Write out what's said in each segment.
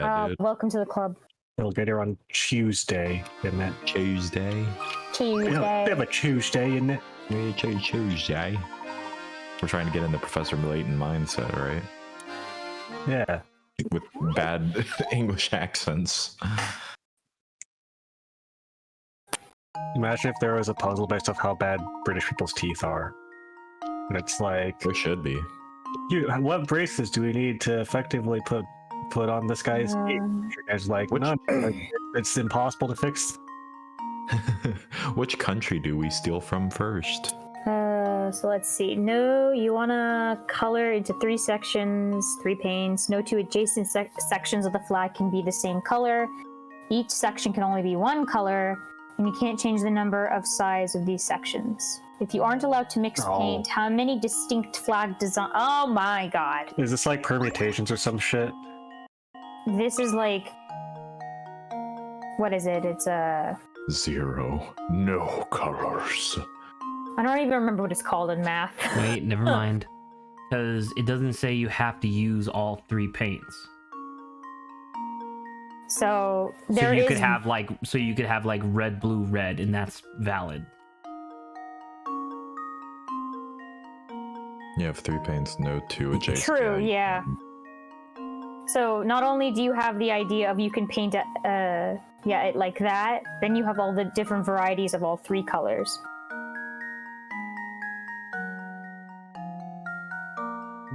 dude. Welcome to the club. It'll get here on Tuesday, isn't it? Tuesday. Tuesday. They have a Tuesday, isn't it? Tuesday. We're trying to get in the Professor Layton mindset, right? Yeah. With bad English accents. Imagine if there was a puzzle based off how bad British people's teeth are. And it's like, There should be. what braces do we need to effectively put on this guy's teeth? You guys like, Which- no, it's impossible to fix. Which country do we steal from first? So let's see. No, you want to color into 3 sections, 3 paints. No 2 adjacent sections of the flag can be the same color. Each section can only be 1 color, and you can't change the number of size of these sections. If you aren't allowed to mix paint, how many distinct flag design? Oh my god. Is this like permutations or some shit? This is like, what is it? It's a 0. No colors. I don't even remember what it's called in math. Wait, never mind. Because it doesn't say you have to use all 3 paints. So So there you is could have like red, blue, red, and that's valid. You have 3 paints, no 2 adjacent. True, yeah. So not only do you have the idea of you can paint it like that, then you have all the different varieties of all 3 colors.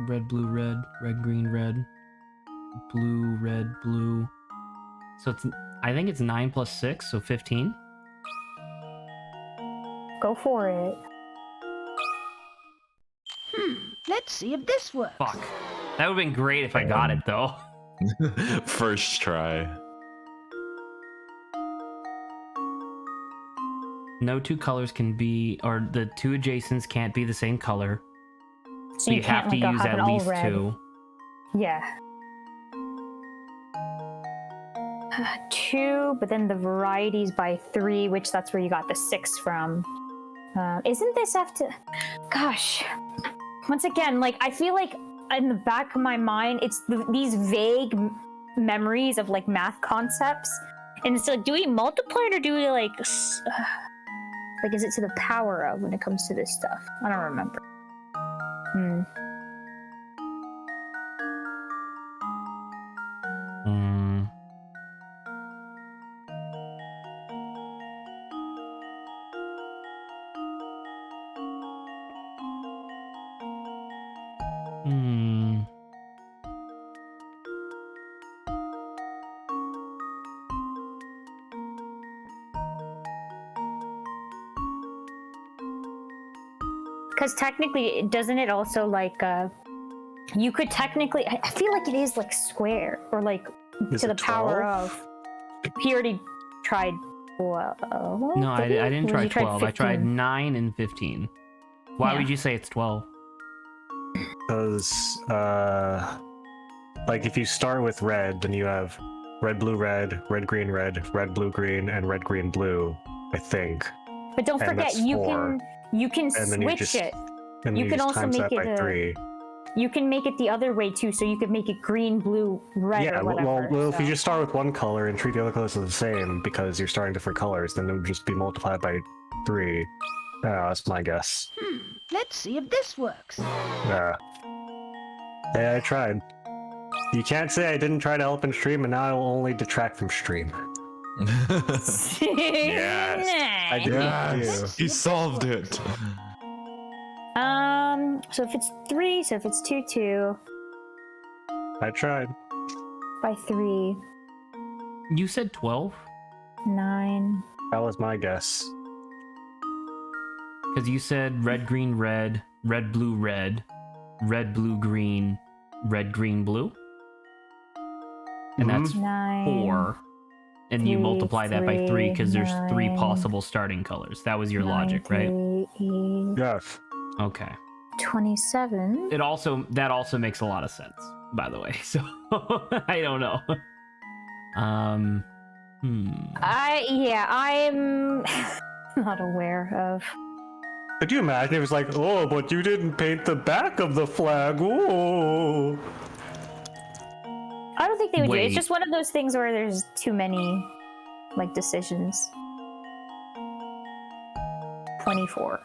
Red, blue, red, red, green, red, blue, red, blue. So I think it's 9 plus 6, so 15. Go for it. Let's see if this works. Fuck. That would have been great if I got it though. First try. No 2 colors can be, or the 2 adjacents can't be the same color. So you have to use at least 2. Yeah. 2, but then the varieties by 3, which that's where you got the 6 from. Isn't this after? Gosh. Once again, like I feel like in the back of my mind, it's these vague memories of like math concepts, and it's like, do we multiply it or do we like is it to the power of when it comes to this stuff? I don't remember. Because technically, doesn't it also like you could technically? I feel like it is like square or like Is to the it power 12? of. He already tried 12. No, I didn't Or try you tried 12. I tried 15? 9 and 15. Why Yeah. would you say it's 12? Because, like if you start with red, then you have red, blue, red, red, green, red, red, blue, green, and red, green, blue, I think. But don't And forget, that's you 4. can And then you switch just- it. And You you can just also times make that by it 3. You can make it the other way too, so you could make it green, blue, red, Yeah, or whatever. well, if you so. just start with one color and treat the other colors as the same because you're starting different colors, then it would just be multiplied by 3. That's my guess. Let's see if this works. Yeah. Hey, I tried. You can't say I didn't try to help in stream, and now I will only detract from stream. Yes. I did. Yes. He solved it. So if it's 3, so if it's 2, 2 I tried. by 3, You said 12? 9. That was my guess. Because you said red, green, red, red, blue, red, red, blue, green, red, green, blue? And that's 9. 4. And you 3, multiply that by 3 because there's 3 9, possible starting colors. That was your 9, logic, right? 3, 8, Yes. Okay. 27. That also makes a lot of sense, by the way. So I don't know. I'm not aware of. Could you imagine? It was like, oh, but you didn't paint the back of the flag. Oh. I don't think they would do it. It's Wait. just one of those things where there's too many, like, decisions. 24.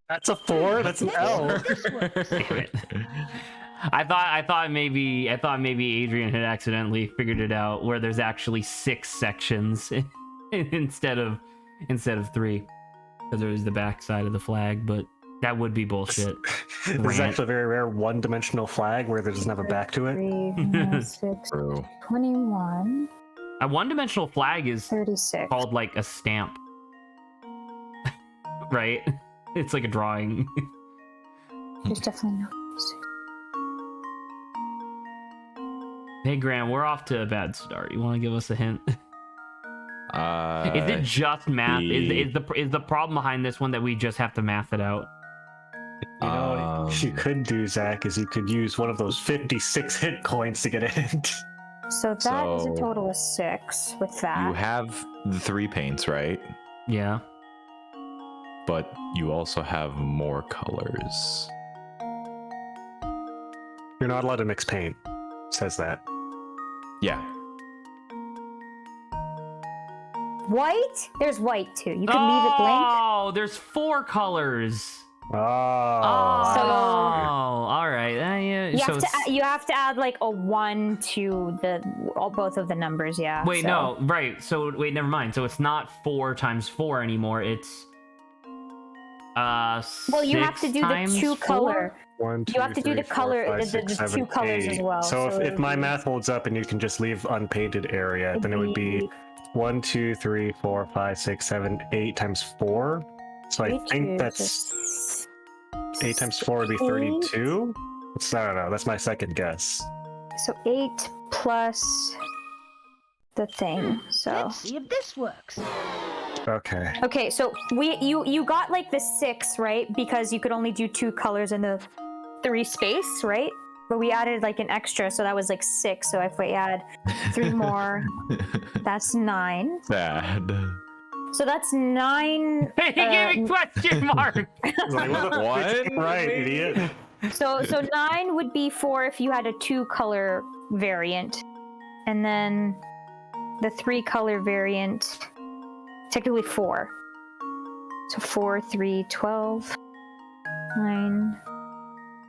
That's a 4. That's an L. Damn it. I thought maybe Adrian had accidentally figured it out where there's actually 6 sections instead of 3 because there's the back side of the flag, but that would be bullshit. There's actually a very rare one-dimensional flag where there doesn't have a back to it. 3, 6, True. 21, A one-dimensional flag is 36. called like a stamp, right? It's like a drawing. There's definitely no. Hey Graham, we're off to a bad start. You want to give us a hint? Is it just math? Is the problem behind this one that we just have to math it out? You know what you could do, Zach, is you could use one of those 56 hit coins to get a hint. So that is a So- total of 6 with that. You have the 3 paints, right? Yeah. But you also have more colors. You're not allowed to mix paint. It says that. Yeah. White? There's white too. You can leave it blank. Oh, there's 4 colors. Oh. All right. Yeah. You, so have to you have to add like a 1 to both of the numbers, yeah. wait, so. no, right. So wait, never mind. So it's not 4 times 4 anymore. It's Well, you have to 6 do the times 2 4? color. 1, 2, You have to do 3, the 4, color, 5, the 6, 7, 2 colors 8. as well. So so if my it'd math holds up and you can just leave unpainted area, then it would be 1, 2, 3, 4, 5, 6, 7, 8 times 4. So I think that's 8 times 4 would be 32. I don't know. That's my second guess. So 8 plus the thing. So Let's see if this works. Okay. okay, so you got like the 6, right? Because you could only do 2 colors in the 3 space, right? But we added like an extra, so that was like 6. So if we add 3 more, that's 9. Sad. So that's 9. He gave me question mark. Like, what the What? freaking right, idiot? So 9 would be 4 if you had a 2 color variant, and then the 3 color variant, technically 4. So 4, 3, 12, 9.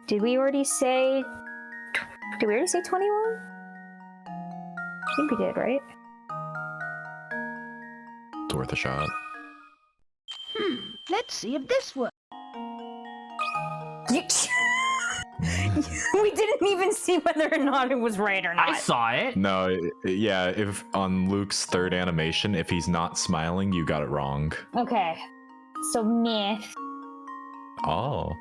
Did we already say 21? I think we did, right? It's worth a shot. Let's see if this works. We didn't even see whether or not it was right or not. I saw it. No, yeah, if on Luke's 3rd animation, if he's not smiling, you got it wrong. Okay. So myth. Oh.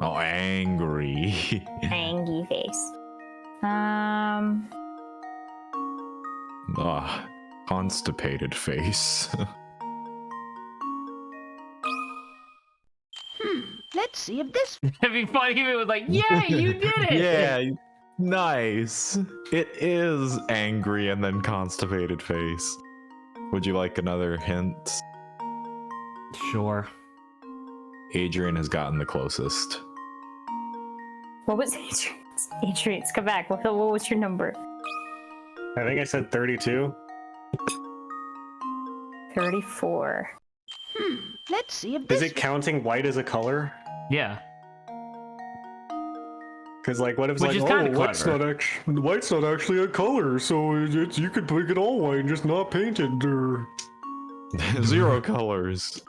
Oh, angry. Angry face. Constipated face. Let's see if this. It'd be funny if it was like, yeah, you did it. Yeah, nice. It is angry and then constipated face. Would you like another hint? Sure. Adrian has gotten the closest. What was Adrian's? Adrian's, come back. What was your number? I think I said 32. 34. Let's see if this. Is it counting white as a color? Yeah. Because like, what if it's Which like, is kinda white's clever. white's not actually a color, so you could make it all white and just not paint it. Or... 0 colors.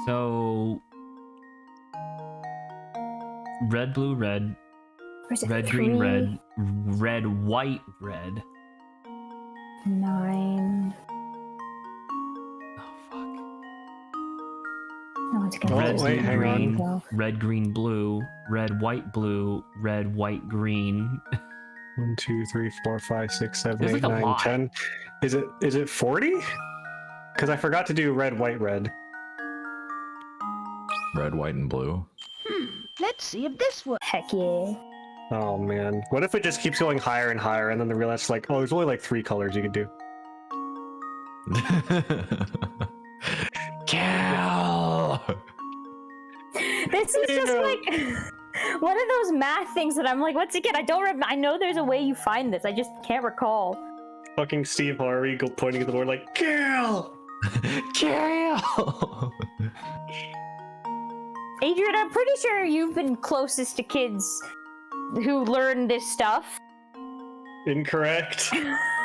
So red, blue, red, Or is it red, green, 3, red, red, white, red. 9. Oh fuck. No, it's gonna Red, be wait, blue, hang on. green, red, green, blue, red, white, blue, red, white, green. 1, 2, 3, 4, 5, 6, 7, There's 8, like a 9, lot. 10. Is it 40? Because I forgot to do red, white, red. Red, white, and blue. Let's see if this works. Heck yeah. Oh man. What if it just keeps going higher and higher and then they realize like, oh, there's only like 3 colors you could do. Kill! This is just like one of those math things that I'm like, once again, I don't remember. I know there's a way you find this. I just can't recall. Fucking Steve Harvey go pointing at the board like, Carol! Carol! Adrian, I'm pretty sure you've been closest to kids who learn this stuff. Incorrect.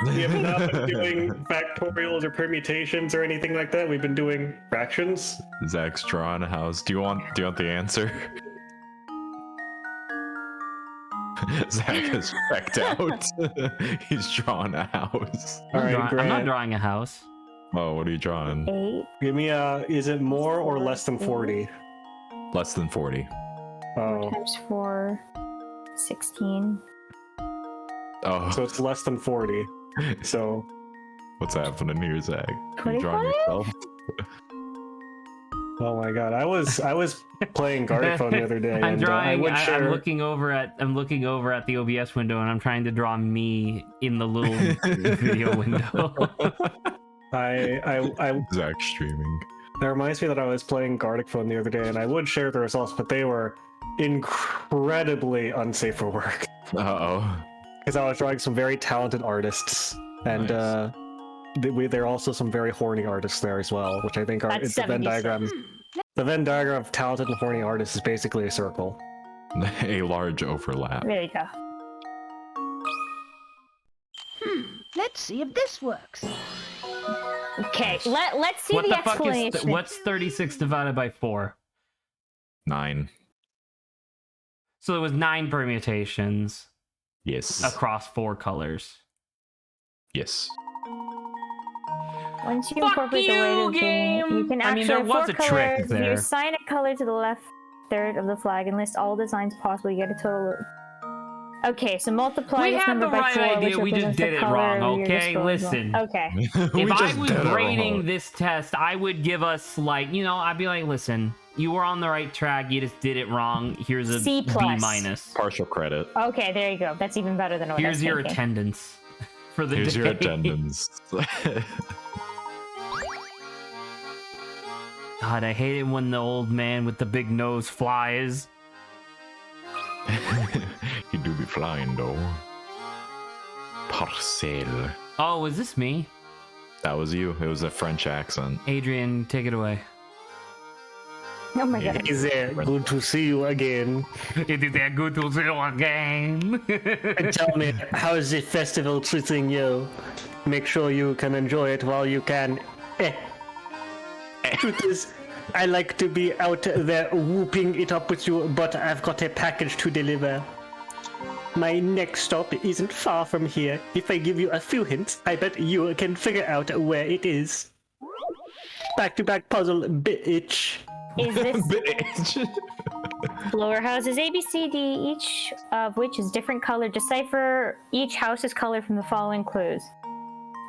We have not been doing factorials or permutations or anything like that. We've been doing fractions. Zach's drawing a house. Do you want the answer? Zach has checked out. He's drawing a house. All right, I'm not Grant, drawing a house. Oh, what are you drawing? 8. give me is it more or less than 40? Less than 40. Oh, Times 4. 16. Oh, so it's less than 40. So, what's happening here, Zach? You 25? drawing yourself? oh my god, I was playing Gartic Phone the other day, I'm and drawing. I would share. I'm looking over at the OBS window, and I'm trying to draw me in the little video window. I Zach streaming. That reminds me that I was playing Gartic Phone the other day, and I would share the results, but they were incredibly unsafe for work. Uh-oh. Because I was drawing some very talented artists, and Nice. there are also some very horny artists there as well, which I think are That's it's the Venn 76. diagram. The Venn diagram of talented and horny artists is basically a circle. A large overlap. There you go. Let's see if this works. Okay, let's see What the the fuck explanation. is what's 36 divided by 4? 9. So there was 9 permutations Yes. across 4 colors. Yes. Once you Fuck incorporate the you, weight of game! you can I mean, there actually was have a 4 trick colors. there. You assign a color to the left third of the flag and list all designs possible. You get a total. Okay, so multiply We this had number the by right 4, idea, which we just represents the did it color wrong, of your okay? disposal. Listen. Okay. We If I just was did it grading wrong. this test, I would give us I'd be like, listen, you were on the right track, you just did it wrong. Here's a C+. B minus. Partial credit. Okay, there you go. That's even better than what I was Here's your thinking. attendance for the Here's day. your attendance. God, I hate it when the old man with the big nose flies. He do be flying though. Parcel. Oh, is this me? That was you. It was a French accent. Adrian, take it away. Oh my Yeah. god. Is there good to see you again? It is that good to see you again. And tell me, how is the festival treating you? Make sure you can enjoy it while you can. Truth is, I like to be out there whooping it up with you, but I've got a package to deliver. My next stop isn't far from here. If I give you a few hints, I bet you can figure out where it is. Back-to-back puzzle, bitch. Is this Bitch. lower houses A, B, C, D, each of which is different color? Decipher each house's color from the following clues.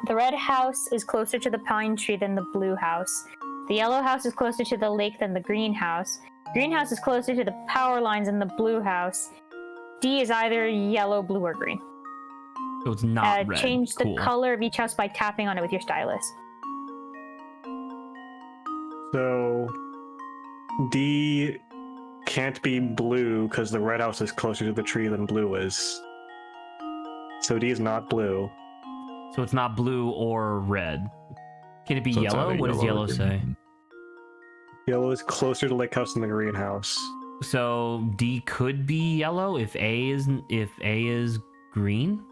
The red house is closer to the pine tree than the blue house. The yellow house is closer to the lake than the green house. Green house is closer to the power lines than the blue house. D is either yellow, blue, or green. So it's not red. Change the Cool. color of each house by tapping on it with your stylus. So, D can't be blue because the red house is closer to the tree than blue is. So D is not blue. So it's not blue or red. Can it be So it's yellow? either What does yellow or say? green. Yellow is closer to lake house than the greenhouse. So D could be yellow if A is green.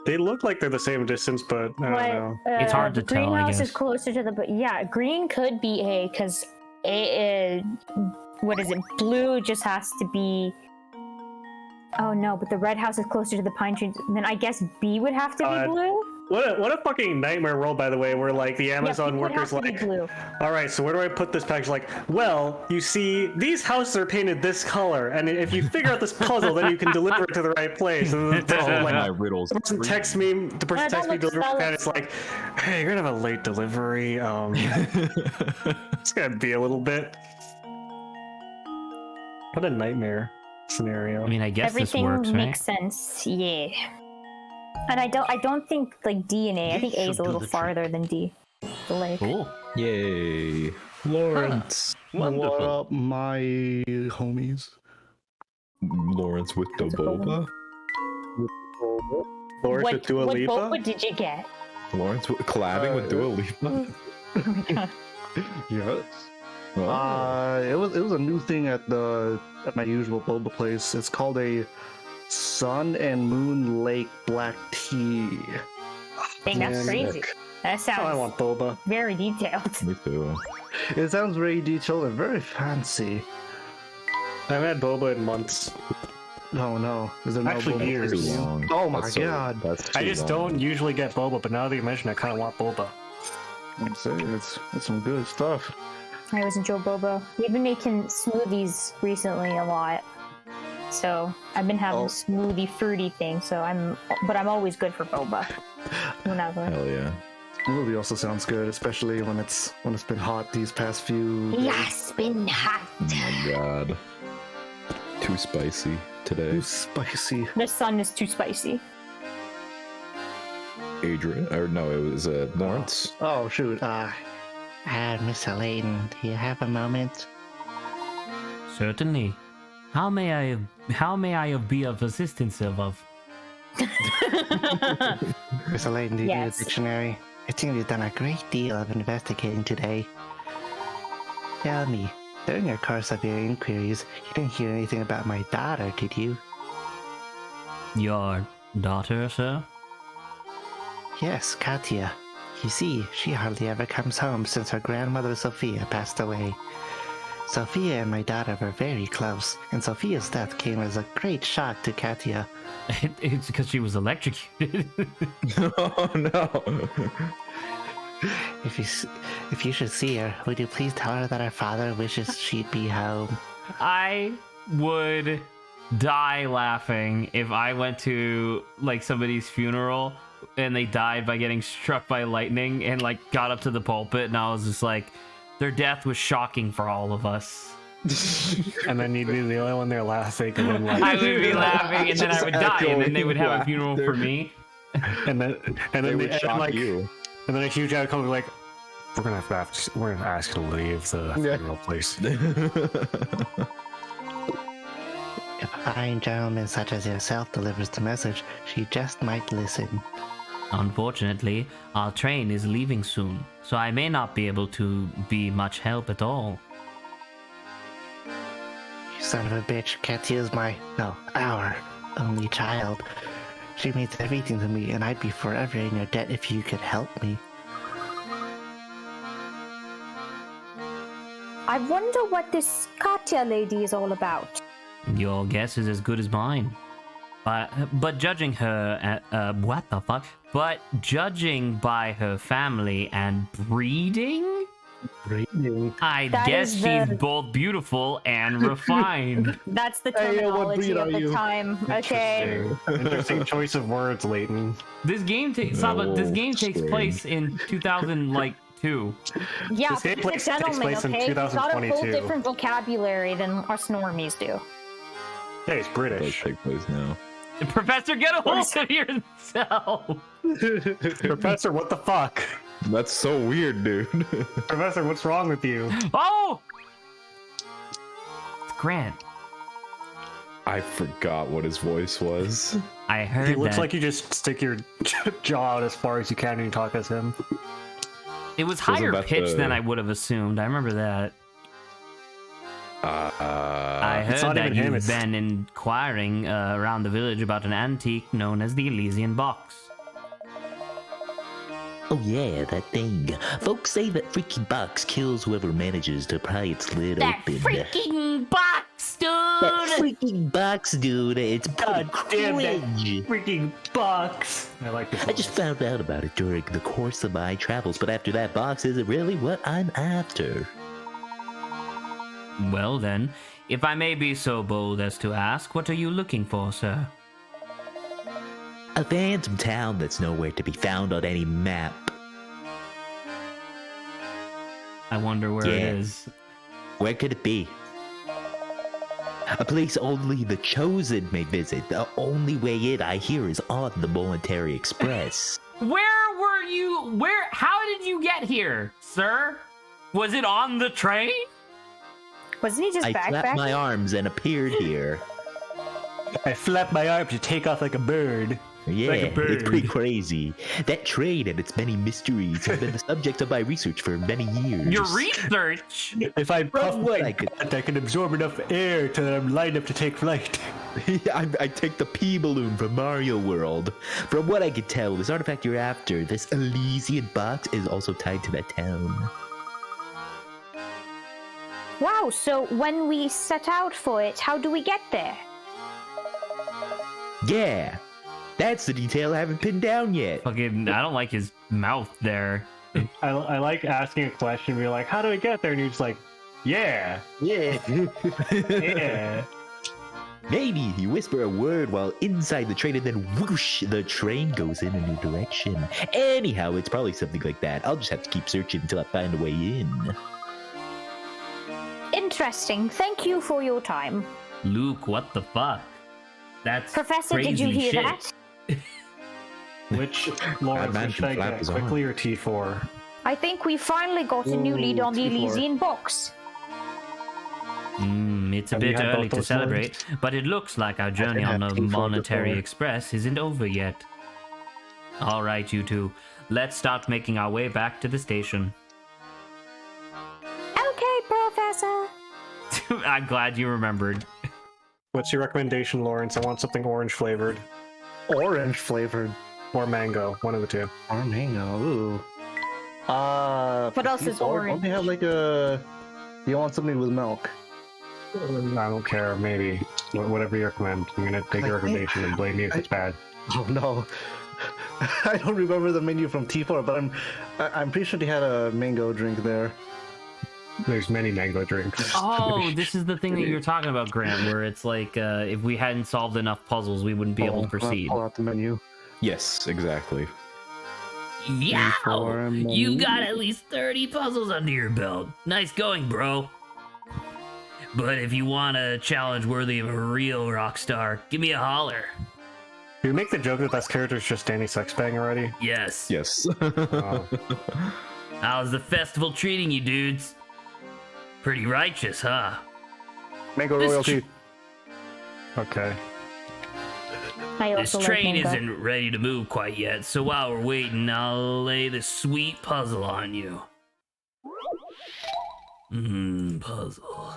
They look like they're the same distance, but I don't know. It's hard to the tell, I greenhouse is guess. closer to the, but yeah, green could be A because A is, what is it? Blue just has to be. Oh no, but the red house is closer to the pine trees. Then I guess B would have to be blue. What a fucking nightmare world, by the way, where like the Amazon B would workers have to be like, blue. all right, so where do I put this package? Like, well, you see, these houses are painted this color, and if you figure out this puzzle, then you can deliver it to the right place. And the whole, My like, riddles. the person texts me delivery, and it's like, hey, you're gonna have a late delivery. It's gonna be a little bit. What a nightmare scenario. I mean, I guess Everything this works, right? makes sense. Yeah. And I don't think like D and A. I think A is a little farther than D. The lake. Cool. Yay. Lawrence. What up, my homies? Lawrence with the boba. Lawrence with Dua what Lipa? boba did you get? Lawrence collabing with Dua Lipa. Oh my god. Yes. Oh. It was a new thing at my usual boba place. It's called a Sun and Moon Lake black tea. Dang, that's Man, crazy. That I sounds want boba. very detailed. Me too. It sounds very detailed and very fancy. I haven't had boba in months. Oh no, is there no Actually, boba years. for Too you? long. Oh my That's so- god. that's I too just long. don't usually get boba, but now that you mention it, I kind of want boba. I'm saying it's some good stuff. I always enjoy boba. We've been making smoothies recently a lot. So I've been having smoothie fruity thing, but I'm always good for boba. Whenever. Hell yeah. Smoothie also sounds good, especially when it's been hot these past few days. Yes, been hot. Oh my god. Too spicy today. Too spicy. The sun is too spicy. Adrian, or no, it was Lawrence. Oh shoot. Mr. Layton, do you have a moment? Certainly. How may I be of assistance of? Mr. Layton, do you need Yes. a dictionary? I think you've done a great deal of investigating today. Tell me, during your course of your inquiries, you didn't hear anything about my daughter, did you? Your daughter, sir? Yes, Katya. You see, she hardly ever comes home since her grandmother Sophia passed away. Sophia and my daughter were very close, and Sophia's death came as a great shock to Katya. It's because she was electrocuted. Oh no. If you should see her, would you please tell her that her father wishes she'd be home? I would die laughing if I went to like somebody's funeral and they died by getting struck by lightning and like got up to the pulpit and I was just like, their death was shocking for all of us. And then you'd be the only one there laughing, and then like, I would be laughing and then I would die and then they would have a funeral for me. and then They would and shock like, you. and then a huge outcome like, we're gonna ask you to leave the funeral place. If a fine gentleman such as yourself delivers the message, she just might listen. Unfortunately, our train is leaving soon, so I may not be able to be much help at all. You son of a bitch, Katya's our only child. She means everything to me, and I'd be forever in your debt if you could help me. I wonder what this Katya lady is all about. Your guess is as good as mine. But judging her, what the fuck? But judging by her family and breeding, I That guess is she's the- both beautiful and refined. That's the Hey, what terminology breed of are the you? time. Okay. Interesting choice of words, Layton. This game, this game takes place in 2002. Yeah, This game but he's a takes gentleman, place in okay? He's got a whole 2022. different vocabulary than us normies do. Yeah, he's Does British. take place now. Professor, get a hold of yourself. Professor, what the fuck? That's so weird, dude. Professor, what's wrong with you? Oh, it's Grant. I forgot what his voice was. I heard He looks that like you just stick your jaw out as far as you can and you talk as him. it was Wasn't higher that pitched the- than I would have assumed. I remember that. I it's heard not that even him, you've it's- been inquiring around the village about an antique known as the Elysian Box. Oh yeah, that thing. Folks say that freaky box kills whoever manages to pry its lid That open. freaking box, dude! That freaking box, dude. It's pretty damn that cringe. freaking box. I like this. I just found out about it during the course of my travels, but after that box isn't really what I'm after. Well then, if I may be so bold as to ask, what are you looking for, sir? A phantom town that's nowhere to be found on any map. I wonder where it Yeah. is. Where could it be? A place only the chosen may visit. The only way in, I hear, is on the Military Express. Where were you? How did you get here, sir? Was it on the train? Wasn't he just I clapped my backpacking? arms and appeared here. I flap my arm to take off like a bird. Yeah, Like a bird. it's pretty crazy. That train and its many mysteries have been the subject of my research for many years. Your research. If I puff what my I could- gut, I can absorb enough air till I'm lined up to take flight. I take the pea balloon from Mario World. From what I could tell, this artifact you're after, this Elysian box, is also tied to that town. Wow, so when we set out for it, how do we get there? Yeah, that's the detail I haven't pinned down yet. Fucking, I don't like his mouth there. I like asking a question, be like, how do I get there? And you're just like, yeah, yeah. Maybe you whisper a word while inside the train and then whoosh, the train goes in a new direction. Anyhow, it's probably something like that. I'll just have to keep searching until I find a way in. Interesting. Thank you for your time. Luke, what the fuck? That's Professor, crazy did you hear shit. that? Which Lawrence man should I can flap get, his arm. quickly or T4? I think we finally got a new lead on the T4. Elysian box. It's a Have you bit had early both to those celebrate, but it looks like our journey on had the T4 Monetary before. Express isn't over yet. All right, you two. Let's start making our way back to the station. Okay, Professor. I'm glad you remembered. What's your recommendation, Lawrence? I want something orange flavored Orange flavored. or mango, one of the two. Or mango. Ooh. What else is orange? Don't they have like a? You want something with milk? I don't care, maybe. Whatever you recommend. I'm gonna take your recommendation and blame me if it's bad. Oh no. I don't remember the menu from T4, but I'm pretty sure they had a mango drink there. There's many mango drinks. Oh, this is the thing that you were talking about, Grant, where it's like if we hadn't solved enough puzzles, we wouldn't be able to proceed. Pull out the menu. Yes, exactly. Yeah, For a you moment. got at least 30 puzzles under your belt. Nice going, bro. But if you want a challenge worthy of a real rock star, give me a holler. Do you make the joke that this character's just Danny Sexbang already? Yes. Yes. Oh. How's the festival treating you, dudes? Pretty righteous, huh? Mango This royalty. Okay. I This also like train mango. isn't ready to move quite yet, so while we're waiting, I'll lay this sweet puzzle on you. Puzzle.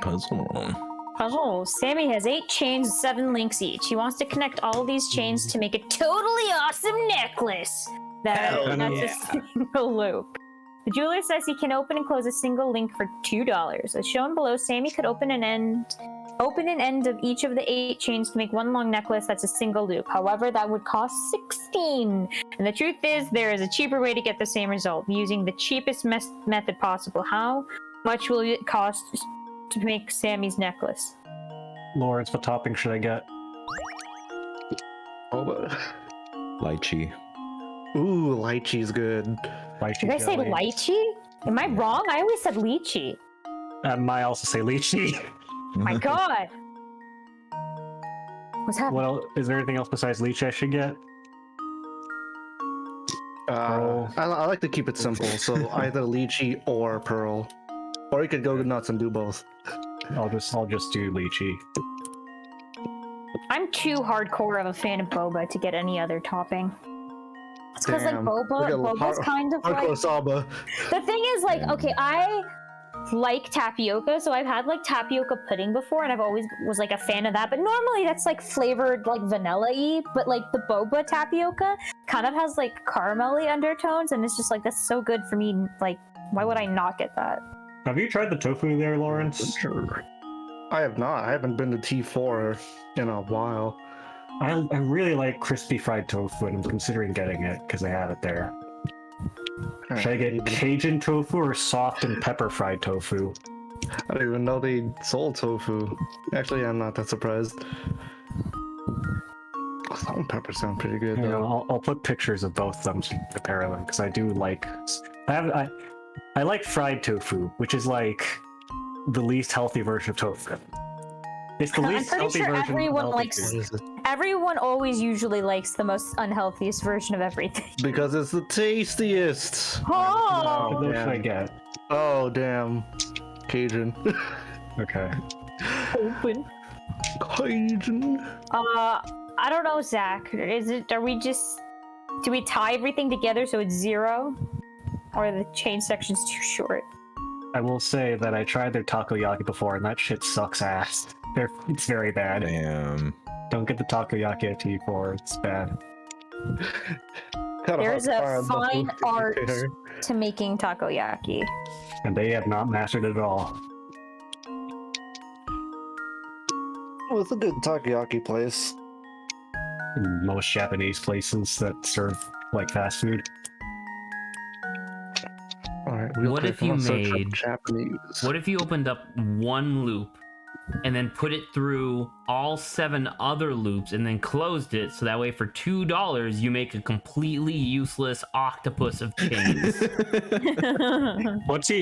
Puzzle. Puzzle. Sammy has 8 chains, 7 links each. He wants to connect all of these chains to make a totally awesome necklace. That's a single loop. The jeweler says he can open and close a single link for $2. As shown below, Sammy could open an end of each of the 8 chains to make one long necklace that's a single loop. However, that would cost 16. And the truth is, there is a cheaper way to get the same result, using the cheapest method possible. How much will it cost to make Sammy's necklace? Lawrence, what topping should I get? Lychee. Ooh, lychee's good. Did I say lychee? Am I wrong? I always said lychee. I might also say lychee. My god. What's happening? Well, is there anything else besides lychee I should get? I like to keep it simple, so either lychee or pearl. Or you could go nuts and do both. I'll just do lychee. I'm too hardcore of a fan of boba to get any other topping. It's because like Damn. boba's kind of like Hardcore Saba. the thing is like okay, I like tapioca, so I've had like tapioca pudding before, and I've always was like a fan of that. But normally that's like flavored like vanilla-y, but like the boba tapioca kind of has like caramelly undertones, and it's just like that's so good for me. Like, why would I not get that? Have you tried the tofu there, Lawrence? Sure. I have not. I haven't been to T4 in a while. I really like crispy fried tofu, and I'm considering getting it because they have it there. Should I get Cajun tofu or soft and pepper fried tofu? I don't even know they sold tofu. Actually, I'm not that surprised. Salt and pepper sound pretty good, You though. know, I'll put pictures of both of them to compare them because I do like. I like fried tofu, which is like the least healthy version of tofu. It's the I'm least pretty healthy sure version. everyone of healthy likes- food. Everyone always usually likes the most unhealthiest version of everything. Because it's the tastiest. Oh! What should I man. get? Oh, damn. Cajun. Okay. Open. hiding. I don't know, Zach. Are we just... Do we tie everything together so it's 0? Or are the chain sections too short? I will say that I tried their takoyaki before, and that shit sucks ass. It's very bad. Damn. Don't get the takoyaki at T4. It's bad. There's a fine art to making takoyaki. And they have not mastered it at all. Well, it's a good takoyaki place. In most Japanese places that serve like fast food. All right. What if you made- Japanese? What if you opened up one loop and then put it through all 7 other loops and then closed it, so that way for $2 you make a completely useless octopus of chains?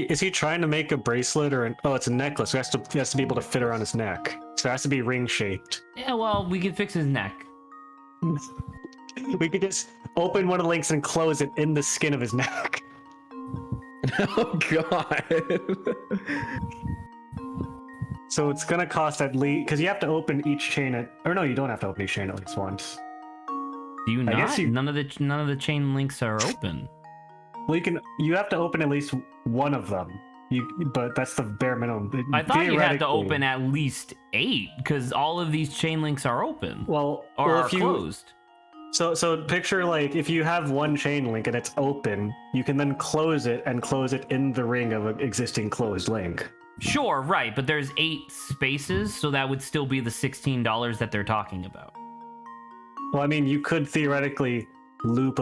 Is he trying to make a bracelet or it's a necklace. He has to be able to fit around his neck. So it has to be ring shaped. Yeah, well, we could fix his neck. We could just open one of the links and close it in the skin of his neck. Oh god. So it's gonna cost at least, because you have to open each chain no, you don't have to open each chain at least once. Do you I guess not? None of the chain links are open. Well, you have to open at least one of them. But that's the bare minimum. I thought you had to Theoretically- open at least 8, because all of these chain links are open. Well, or are if you closed. So picture like if you have one chain link and it's open, you can then close it and close it in the ring of an existing closed link. Sure, right, but there's 8 spaces, so that would still be the $16 that they're talking about. Well, I mean, you could theoretically loop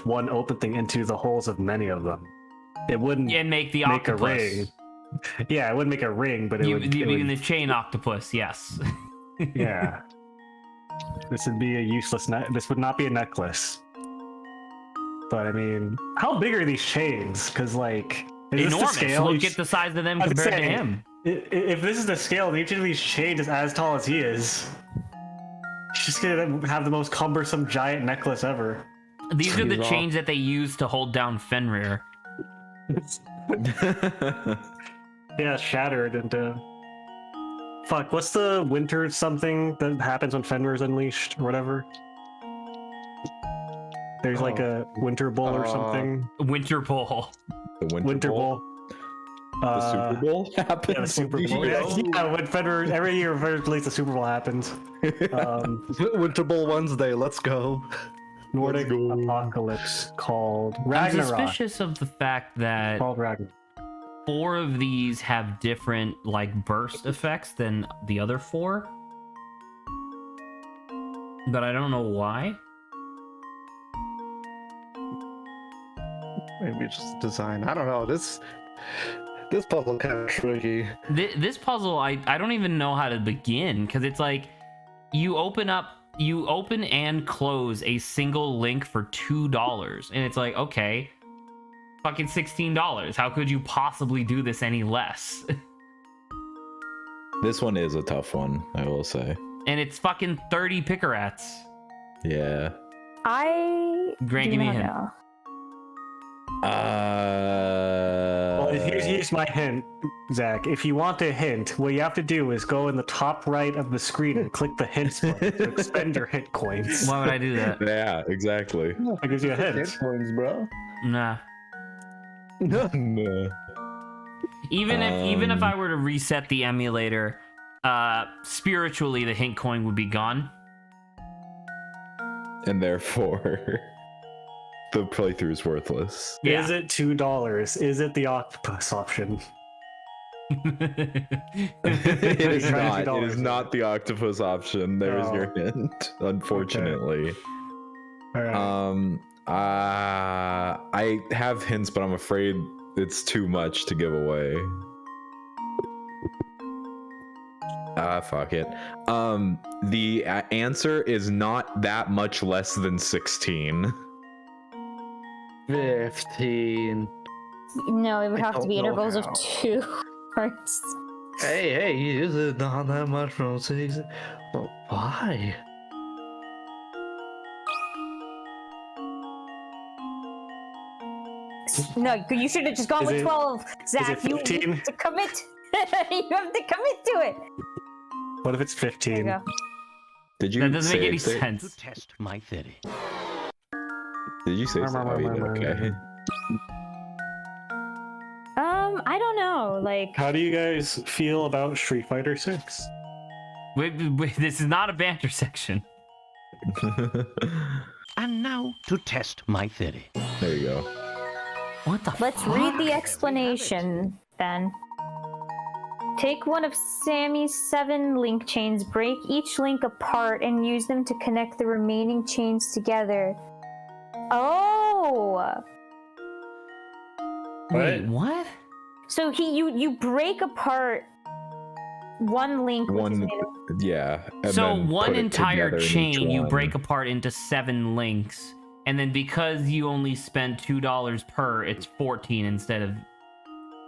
one open thing into the holes of many of them. It wouldn't And make the make octopus. a ring. Yeah, it wouldn't make a ring, but You it would. mean the chain octopus? Yes. Yeah. This would be a useless this would not be a necklace. But I mean, how big are these chains? Because like, is this the Enormous. scale? Look at the size of them I was compared to saying, him. If this is the scale, and each of these chains is as tall as he is, he's just gonna have the most cumbersome giant necklace ever. These are the He's chains that they use to hold down Fenrir. Yeah, shattered into. Fuck, what's the winter something that happens when Fenrir's unleashed or whatever? There's like a winter bowl or something. Winter Bowl. The Winter bowl. The Super Bowl happens. Yeah, the Super Bowl. Yeah, when Fenrir, every year Fenrir releases the Super Bowl happens. Winter Bowl Wednesday. Let's go. Nordic apocalypse called I'm Ragnarok. suspicious of the fact that Called Ragnarok. 4 of these have different like burst effects than the other 4. But I don't know why. Maybe just design. I don't know. This puzzle kind of tricky. This puzzle, I don't even know how to begin, because it's like you open and close a single link for $2, and it's like, okay, fucking $16. How could you possibly do this any less? This one is a tough one, I will say. And it's fucking 30 Pickerats. Yeah. Grant, do give me a not hint. know. Well, here's my hint, Zach. If you want a hint, what you have to do is go in the top right of the screen and click the hints button to expend your hit coins. Why would I do that? Yeah, exactly. That gives you a hint. Hit points, bro. Nah. No. Even if I were to reset the emulator, spiritually the hint coin would be gone. And therefore, the playthrough is worthless. Yeah. Is it $2? Is it the octopus option? It is not. It $2 is not the octopus option. There's No. your hint, unfortunately. All right. I have hints, but I'm afraid it's too much to give away. Fuck it. The answer is not that much less than 16. 15. No, it would I have to don't be know intervals of how. 2 parts. Hey, is it not that much from 6? But why? No, you should have just gone Is with it- 12, Zach. it You 15? have to commit. You have to commit to it. What if it's There you 15? go. Did you That doesn't make save any it? sense. To test my theory. Did you say so? Oh, you did. Okay. I don't know. Like, How do you guys feel about Street Fighter 6? Wait, this is not a banter section. And now to test my theory. There you go. What the let's fuck? read the explanation then. Take one of Sammy's 7 link chains, break each link apart, and use them to connect the remaining chains together. Oh! Wait, what? So you break apart one link, which is One, made of... yeah. and So then one put it entire together in each chain you one. break apart into 7 links, and then because you only spend $2 per, it's 14 instead of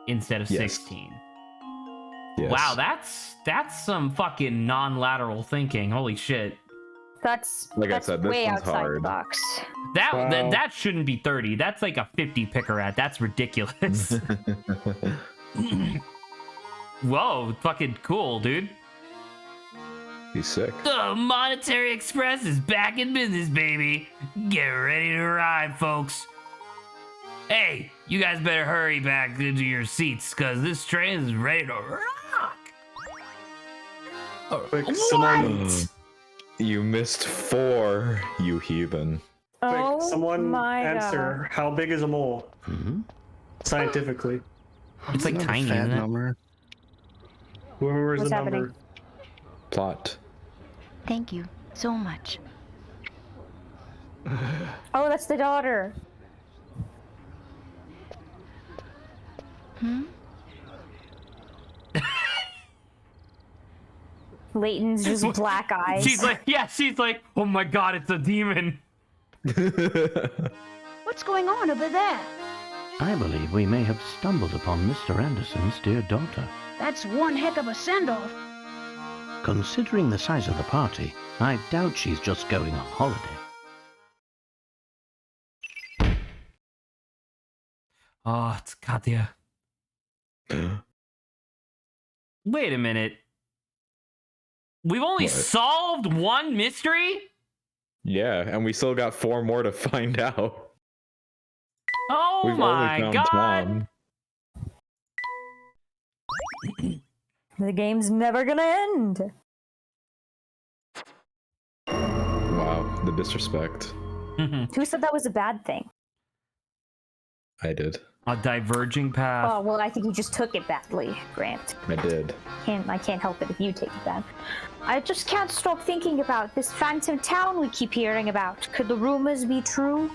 Yes. 16. Yes. Wow, that's some fucking non-lateral thinking. Holy shit. That's Like I that's said, this way one's outside the hard. box. Wow. That shouldn't be 30. That's like a 50 picker at. That's ridiculous. Whoa, fucking cool, dude. He's sick. The Monetary Express is back in business, baby. Get ready to ride, folks. Hey, you guys better hurry back into your seats, because this train is ready to rock. Quick, What? someone, You missed 4, you heathen. Oh someone my answer. How big is a mole? Hmm? Scientifically. It's like Not a tiny, fat isn't it? number. Who remembers What's the happening? number? Plot. Thank you so much. Oh, that's the daughter. Layton's just black eyes. She's like, oh my god, it's a demon. What's going on over there? I believe we may have stumbled upon Mr. Anderson's dear daughter. That's one heck of a send-off. Considering the size of the party, I doubt she's just going on holiday. Oh, it's Katya. Wait a minute. We've only What? solved one mystery? Yeah, and we still got 4 more to find out. Oh We've my only found god. Tom. The game's never gonna end. Wow, the disrespect. Who said that was a bad thing? I did. A diverging path. Oh well, I think you just took it badly, Grant. I did. I can't help it if you take it bad. I just can't stop thinking about this phantom town we keep hearing about. Could the rumors be true?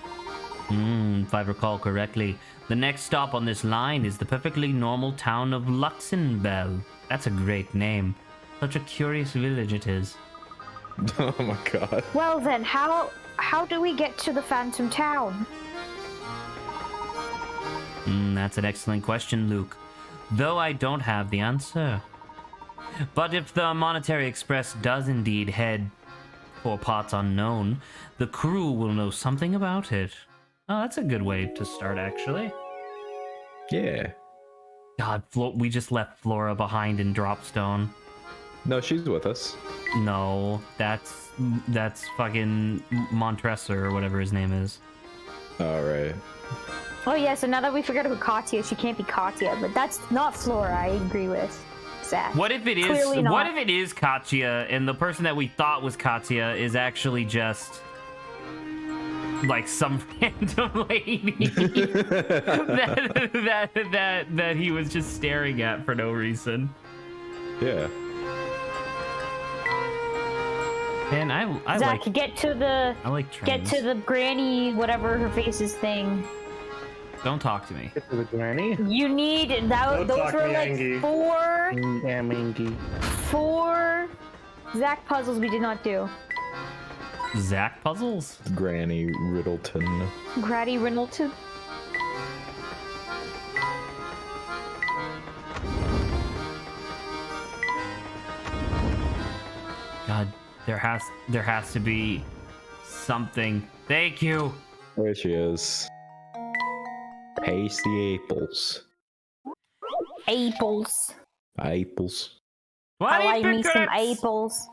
If I recall correctly, the next stop on this line is the perfectly normal town of Luxenbell. That's a great name. Such a curious village it is. Oh my god. Well then, how do we get to the phantom town? That's an excellent question, Luke. Though I don't have the answer. But if the Monetary Express does indeed head for parts unknown, the crew will know something about it. Oh, that's a good way to start, actually. Yeah. God, we just left Flora behind in Dropstone. No, she's with us. No, that's fucking Montressor or whatever his name is. Alright. Oh yeah, so now that we figured out who Katya, she can't be Katya, but that's not Flora, I agree with Zach. What if it is? Clearly not. What if it is Katya, and the person that we thought was Katya is actually just like some random lady that he was just staring at for no reason? Yeah. And I Zach, like get to the trains. the granny, whatever her face's thing. Don't talk to me. Get to the granny. You need that. Don't Those talk were me, like Angie. four Zach puzzles we did not do. Zach puzzles? Granny Riddleton. Grady Riddleton. God, there has to be something. Thank you. There she is. Paste the apples. Apples. Apples. Why I like do you me pick some grapes? apples.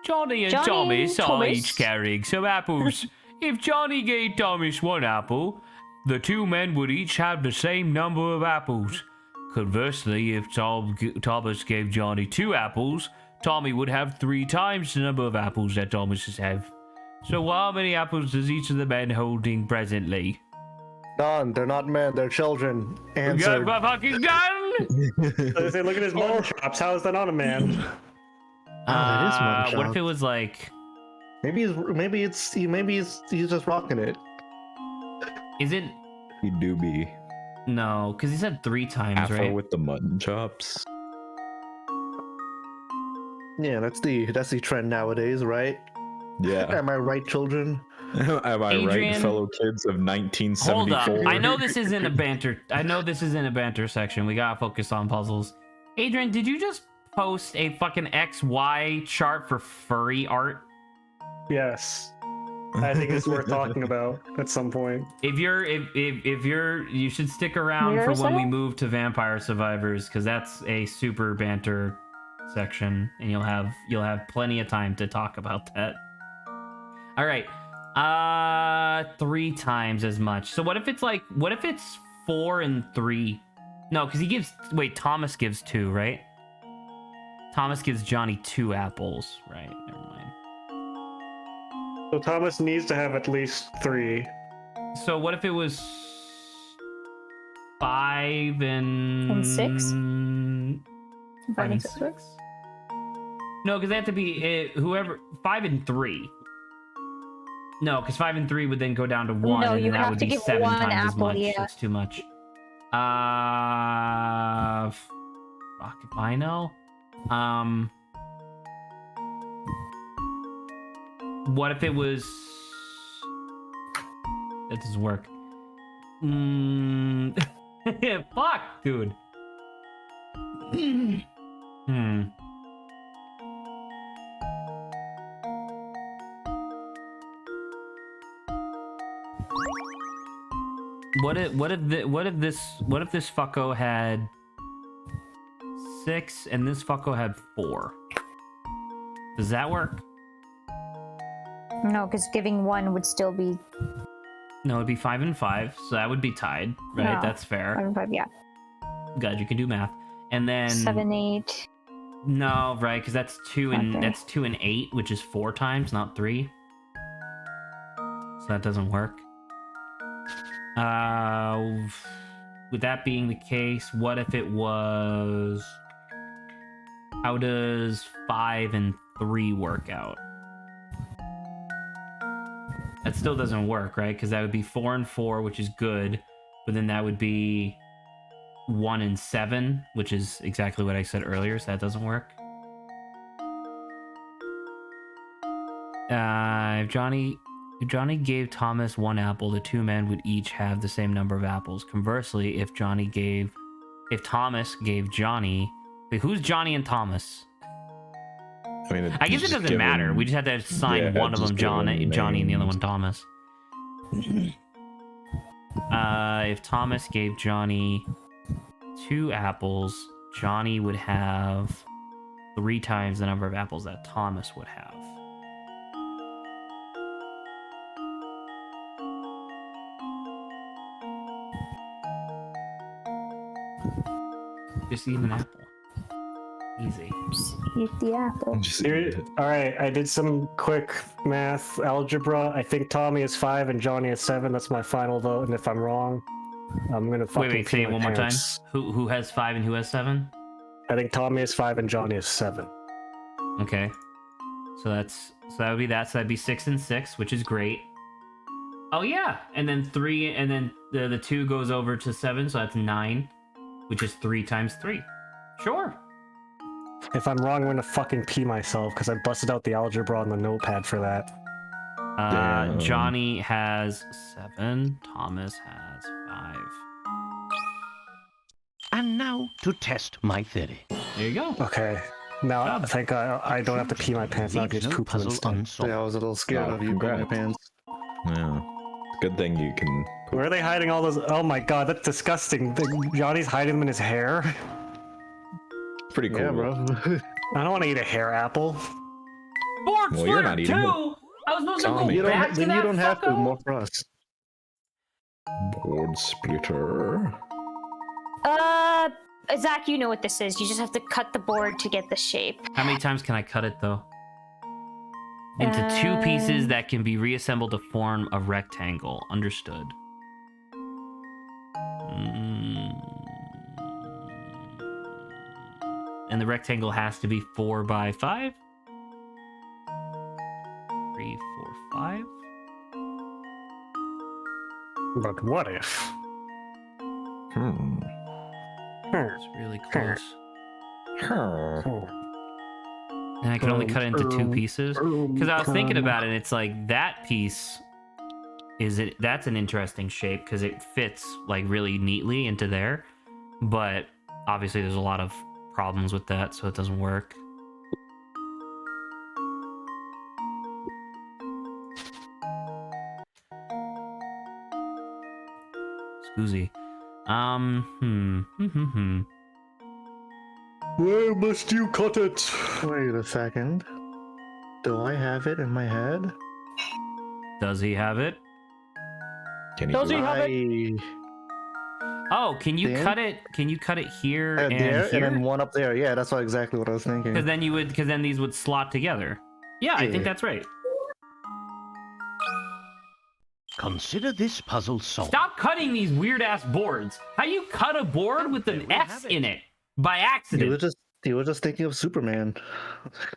Johnny and Thomas are each carrying some apples. If Johnny gave Thomas one apple, the two men would each have the same number of apples. Conversely, if Thomas gave Johnny 2 apples, Tommy would have 3 times the number of apples that Thomas has. So how many apples does each of the men holding presently? None. They're not men. They're children. You Answered. got my fucking gun! They say, look at his mutton chops. How is that not a man? that is mutton What if chop. it was like... Maybe he's just rocking it. Is it... You do be. No, because he said 3 times, Afro right? with the mutton chops. Yeah, that's the trend nowadays, right? Yeah. Am I right, children? Am I right, Adrian? fellow kids of 1974? Hold up. I know this isn't a banter. I know this isn't a banter section. We gotta focus on puzzles. Adrian, did you just post a fucking XY chart for furry art? Yes. I think it's worth talking about at some point. If you're you should stick around Where for is when we that? move to Vampire Survivors, because that's a super banter section, and you'll have plenty of time to talk about that. All right. 3 times as much. So what if it's 4 and 3? No, because Thomas gives 2, right? Thomas gives Johnny 2 apples, right? Never mind. So Thomas needs to have at least 3. So what if it was 5 and 6? 5 and 6? No, because they have to be whoever 5 and 3. No, because 5 and 3 would then go down to 1, No, and you then that have would to be give 7 one times as apple, much. yeah. That's too much. Fuck if I know. What if it was? That doesn't work. Fuck, dude. What if this fucko had 6 and this fucko had 4? Does that work? No, because giving 1 would still be No, it'd be 5 and 5, so that would be tied, right? No. That's fair. 5 and 5, yeah. God, you can do math. And then 7, 8. No, right? Because that's 2 and Okay. 8, which is 4 times, not 3. So that doesn't work. With that being the case, what if it was? How does 5 and 3 work out? That still doesn't work, right? Because that would be 4 and 4, which is good, but then that would be 1 and 7, which is exactly what I said earlier, so that doesn't work. If Johnny gave Thomas 1 apple, the 2 men would each have the same number of apples. Conversely, if Thomas gave Johnny... Wait, who's Johnny and Thomas? I mean, I guess it doesn't matter. We just have to assign one of them Johnny and the other one Thomas. If Thomas gave Johnny 2 apples, Johnny would have 3 times the number of apples that Thomas would have. Just eat an apple. Easy. Just eat the apple. All right, I did some quick math algebra. I think Tommy is 5 and Johnny is 7. That's my final vote. And if I'm wrong, I'm gonna fucking Wait, say pee it my one more time. pants. Who has 5 and who has 7? I think Tommy is 5 and Johnny is 7. Okay. So that would be that. So that'd be 6 and 6, which is great. Oh yeah, and then 3, and then the 2 goes over to 7, so that's 9, which is 3 times 3. Sure. If I'm wrong, I'm gonna fucking pee myself because I busted out the algebra on the notepad for that. Damn. Johnny has 7. Thomas has 5. And now to test my theory. There you go. Okay. Now I think I don't have to pee my pants. I'll Leaves just no poop puzzle instead. unsolved. Yeah, I was a little scared Oh, of you, pooping my congrats. pants. Yeah. Good thing you can. Where are they hiding all those? Oh my god, that's disgusting. Johnny's hiding them in his hair. Pretty cool. Yeah, bro. I don't want to eat a hair apple. Board Well, you're not splitter eating it. too. I was supposed to Tommy. go back to Then that. you don't have to. fucko? More for us. Board splitter. Zach, you know what this is. You just have to cut the board to get the shape. How many times can I cut it though? Into two pieces that can be reassembled to form a rectangle. Understood. And the rectangle has to be 4 by 5. 3, 4, 5. But what if? It's really close. And I can only cut it into 2 pieces. Because I was thinking about it, it's like that piece that's an interesting shape because it fits like really neatly into there. But obviously there's a lot of problems with that, so it doesn't work. Scoozy. Where must you cut it? Wait a second. Do I have it in my head? Does he have it? Can he Does do he it? have it? Oh, can you There? cut it? Can you cut it here and There, here? and then one up there. Yeah, that's exactly what I was thinking. Because then these would slot together. Yeah, I think Yeah. that's right. Consider this puzzle solved. Stop cutting these weird ass boards. How you cut a board with an S in it by accident? You were just thinking of Superman.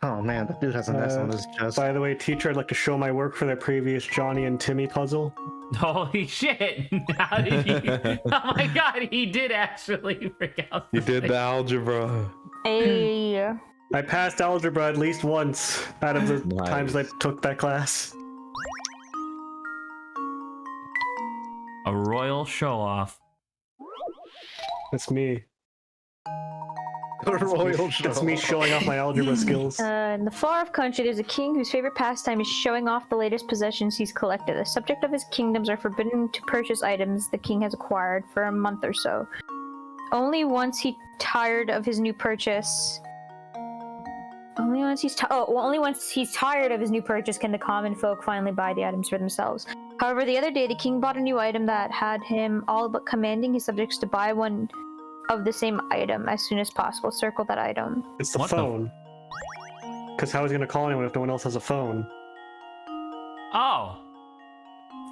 Oh man, that dude has an S on his chest. By the way, teacher, I'd like to show my work for the previous Johnny and Timmy puzzle. Holy shit! How did he? Oh my god, he did actually freak out. You did the algebra. Hey. I passed algebra at least once out of the Nice. times I took that class. A royal show off. That's me. Royal That's me showing off my algebra skills. In the far-off country, there's a king whose favorite pastime is showing off the latest possessions he's collected. The subject of his kingdoms are forbidden to purchase items the king has acquired for a month or so. Only once he's tired of his new purchase. Only once he's tired of his new purchase can the common folk finally buy the items for themselves. However, the other day the king bought a new item that had him all but commanding his subjects to buy one of the same item as soon as possible. Circle that item. It's the What the- phone. Because how is he going to call anyone if no one else has a phone? Oh.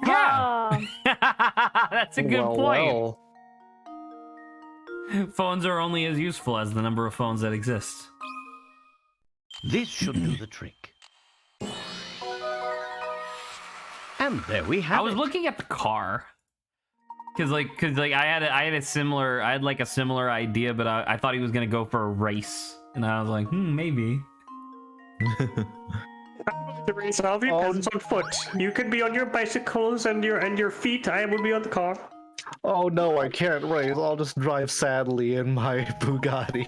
Yeah. That's a good point. Phones are only as useful as the number of phones that exist. This should do the trick. And there we have I was it. looking at the car. Cause I had a similar idea, but I thought he was gonna go for a race, and I was like, maybe. The race, I'll be peasants on foot. You could be on your bicycles and your feet. I will be on the car. Oh no, I can't race. I'll just drive sadly in my Bugatti.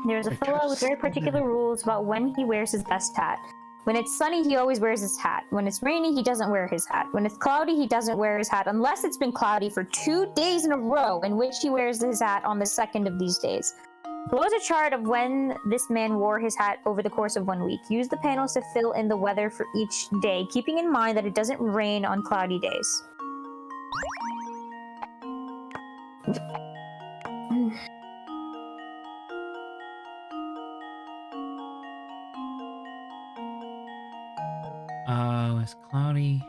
There's a fellow with very particular rules about when he wears his best hat. When it's sunny, he always wears his hat. When it's rainy, he doesn't wear his hat. When it's cloudy, he doesn't wear his hat, unless it's been cloudy for 2 days in a row, in which he wears his hat on the second of these days. Below is a chart of when this man wore his hat over the course of 1 week. Use the panels to fill in the weather for each day, keeping in mind that it doesn't rain on cloudy days. It's cloudy.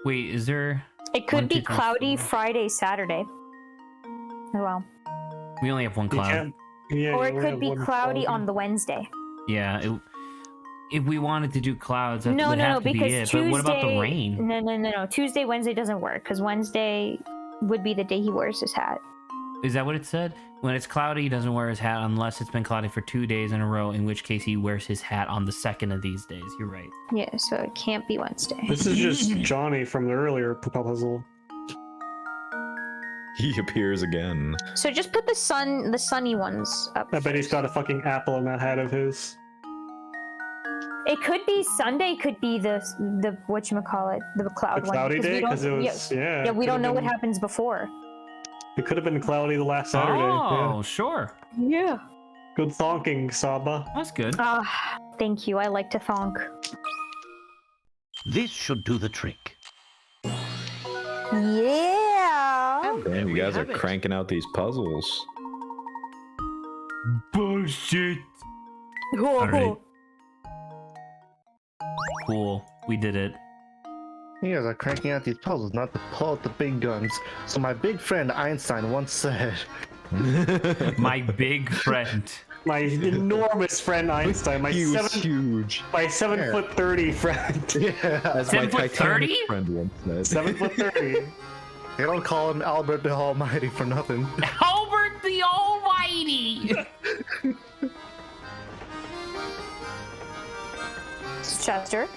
Wait, is there? It could 1, be 2, 3, cloudy 4. Friday, Saturday. Oh well. We only have one cloud. Yeah, Or you it only could have be one cloudy cloud. on the Wednesday. Yeah. If we wanted to do clouds, that No, would no, have no, to be because it. Tuesday. But what about the rain? No. Tuesday, Wednesday doesn't work because Wednesday would be the day he wears his hat. Is that what it said? When it's cloudy, he doesn't wear his hat unless it's been cloudy for 2 days in a row, in which case he wears his hat on the second of these days. You're right. Yeah, so it can't be Wednesday. This is just Johnny from the earlier puzzle. He appears again. So just put the sunny ones up. I bet he's got a fucking apple in that hat of his. It could be Sunday. Could be the whatchamacallit, the cloud The cloudy one. day, because it was Yeah, we don't know what happens before. It could have been cloudy the last Saturday. Oh, sure. Yeah. Good thonking, Saba. That's good. Thank you. I like to thonk. This should do the trick. Yeah. Man, you guys are cranking out these puzzles. Bullshit. All right. Cool. We did it. You guys are cranking out these puzzles, not to pull out the big guns. So my big friend Einstein once said... My big friend. My enormous friend Einstein. My He was 7'30" friend. Yeah. As 7 foot 30? friend once said. 7'30". They don't call him Albert the Almighty for nothing. Albert the Almighty. Chester.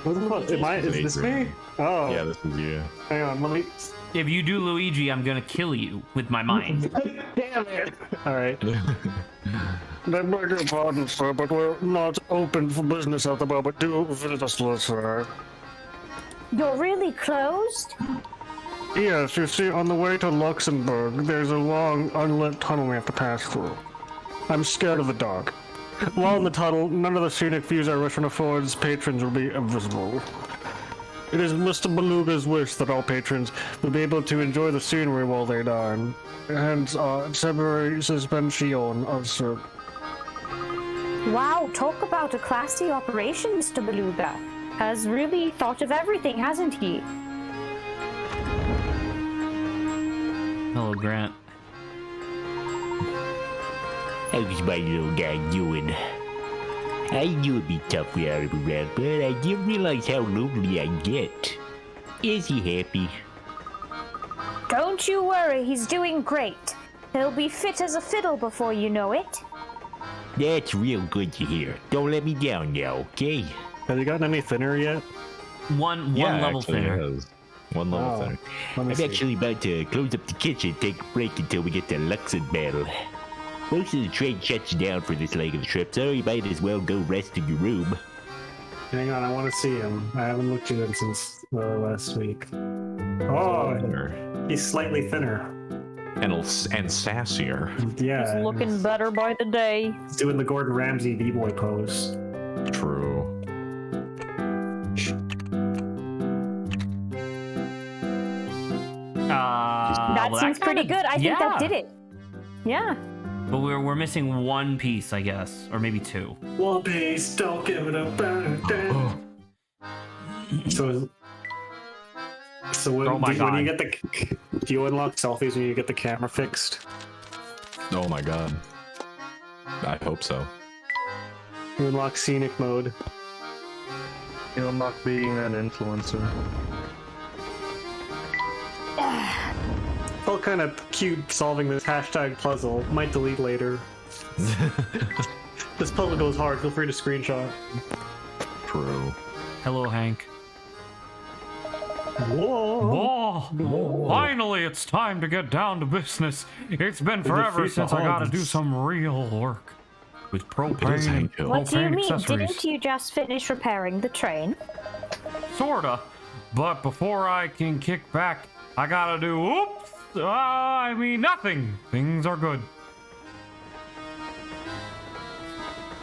What the fuck? Is this me? Oh. Yeah, this is you. Hang on, let me... If you do Luigi, I'm gonna kill you with my mind. Damn it! Alright. I beg your pardon, sir, but we're not open for business at the moment. Do visit us, sir. You're really closed? Yes, you see, on the way to Luxembourg, there's a long, unlit tunnel we have to pass through. I'm scared of the dark. While in the tunnel, none of the scenic views our restaurant affords patrons will be visible. It is Mr. Beluga's wish that all patrons will be able to enjoy the scenery while they dine. Hence, temporary suspension of service. Wow, talk about a classy operation, Mr. Beluga. Has really thought of everything, hasn't he? Hello, Grant. How's my little guy doing? I knew it'd be tough without him around, but I didn't realize how lonely I get. Is he happy? Don't you worry, he's doing great. He'll be fit as a fiddle before you know it. That's real good to hear. Don't let me down now, okay? Have you gotten any thinner yet? One level thinner. One level thinner. I'm actually about to close up the kitchen, take a break until we get to Luxembourg. Most of the train shuts down for this leg of the trip, so you might as well go rest in your room. Hang on, I want to see him. I haven't looked at him since last week. Oh, he's slightly thinner. And sassier. Yeah. He's looking better by the day. He's doing the Gordon Ramsay B-boy pose. True. That seems pretty good. I think that did it. Yeah. But we're missing one piece, I guess, or maybe two. One piece, don't give it up. So when, when you get the, do you unlock selfies when you get the camera fixed? Oh my god. I hope so. You unlock scenic mode. You unlock being an influencer. Felt kind of cute solving this hashtag puzzle. Might delete later. This puzzle goes hard. Feel free to screenshot. True. Hello, Hank. Whoa. Whoa. Finally, it's time to get down to business. It's been forever since I got to do some real work with propane and What do you propane mean? accessories. Didn't you just finish repairing the train? Sorta. But before I can kick back, I gotta do nothing. Things are good.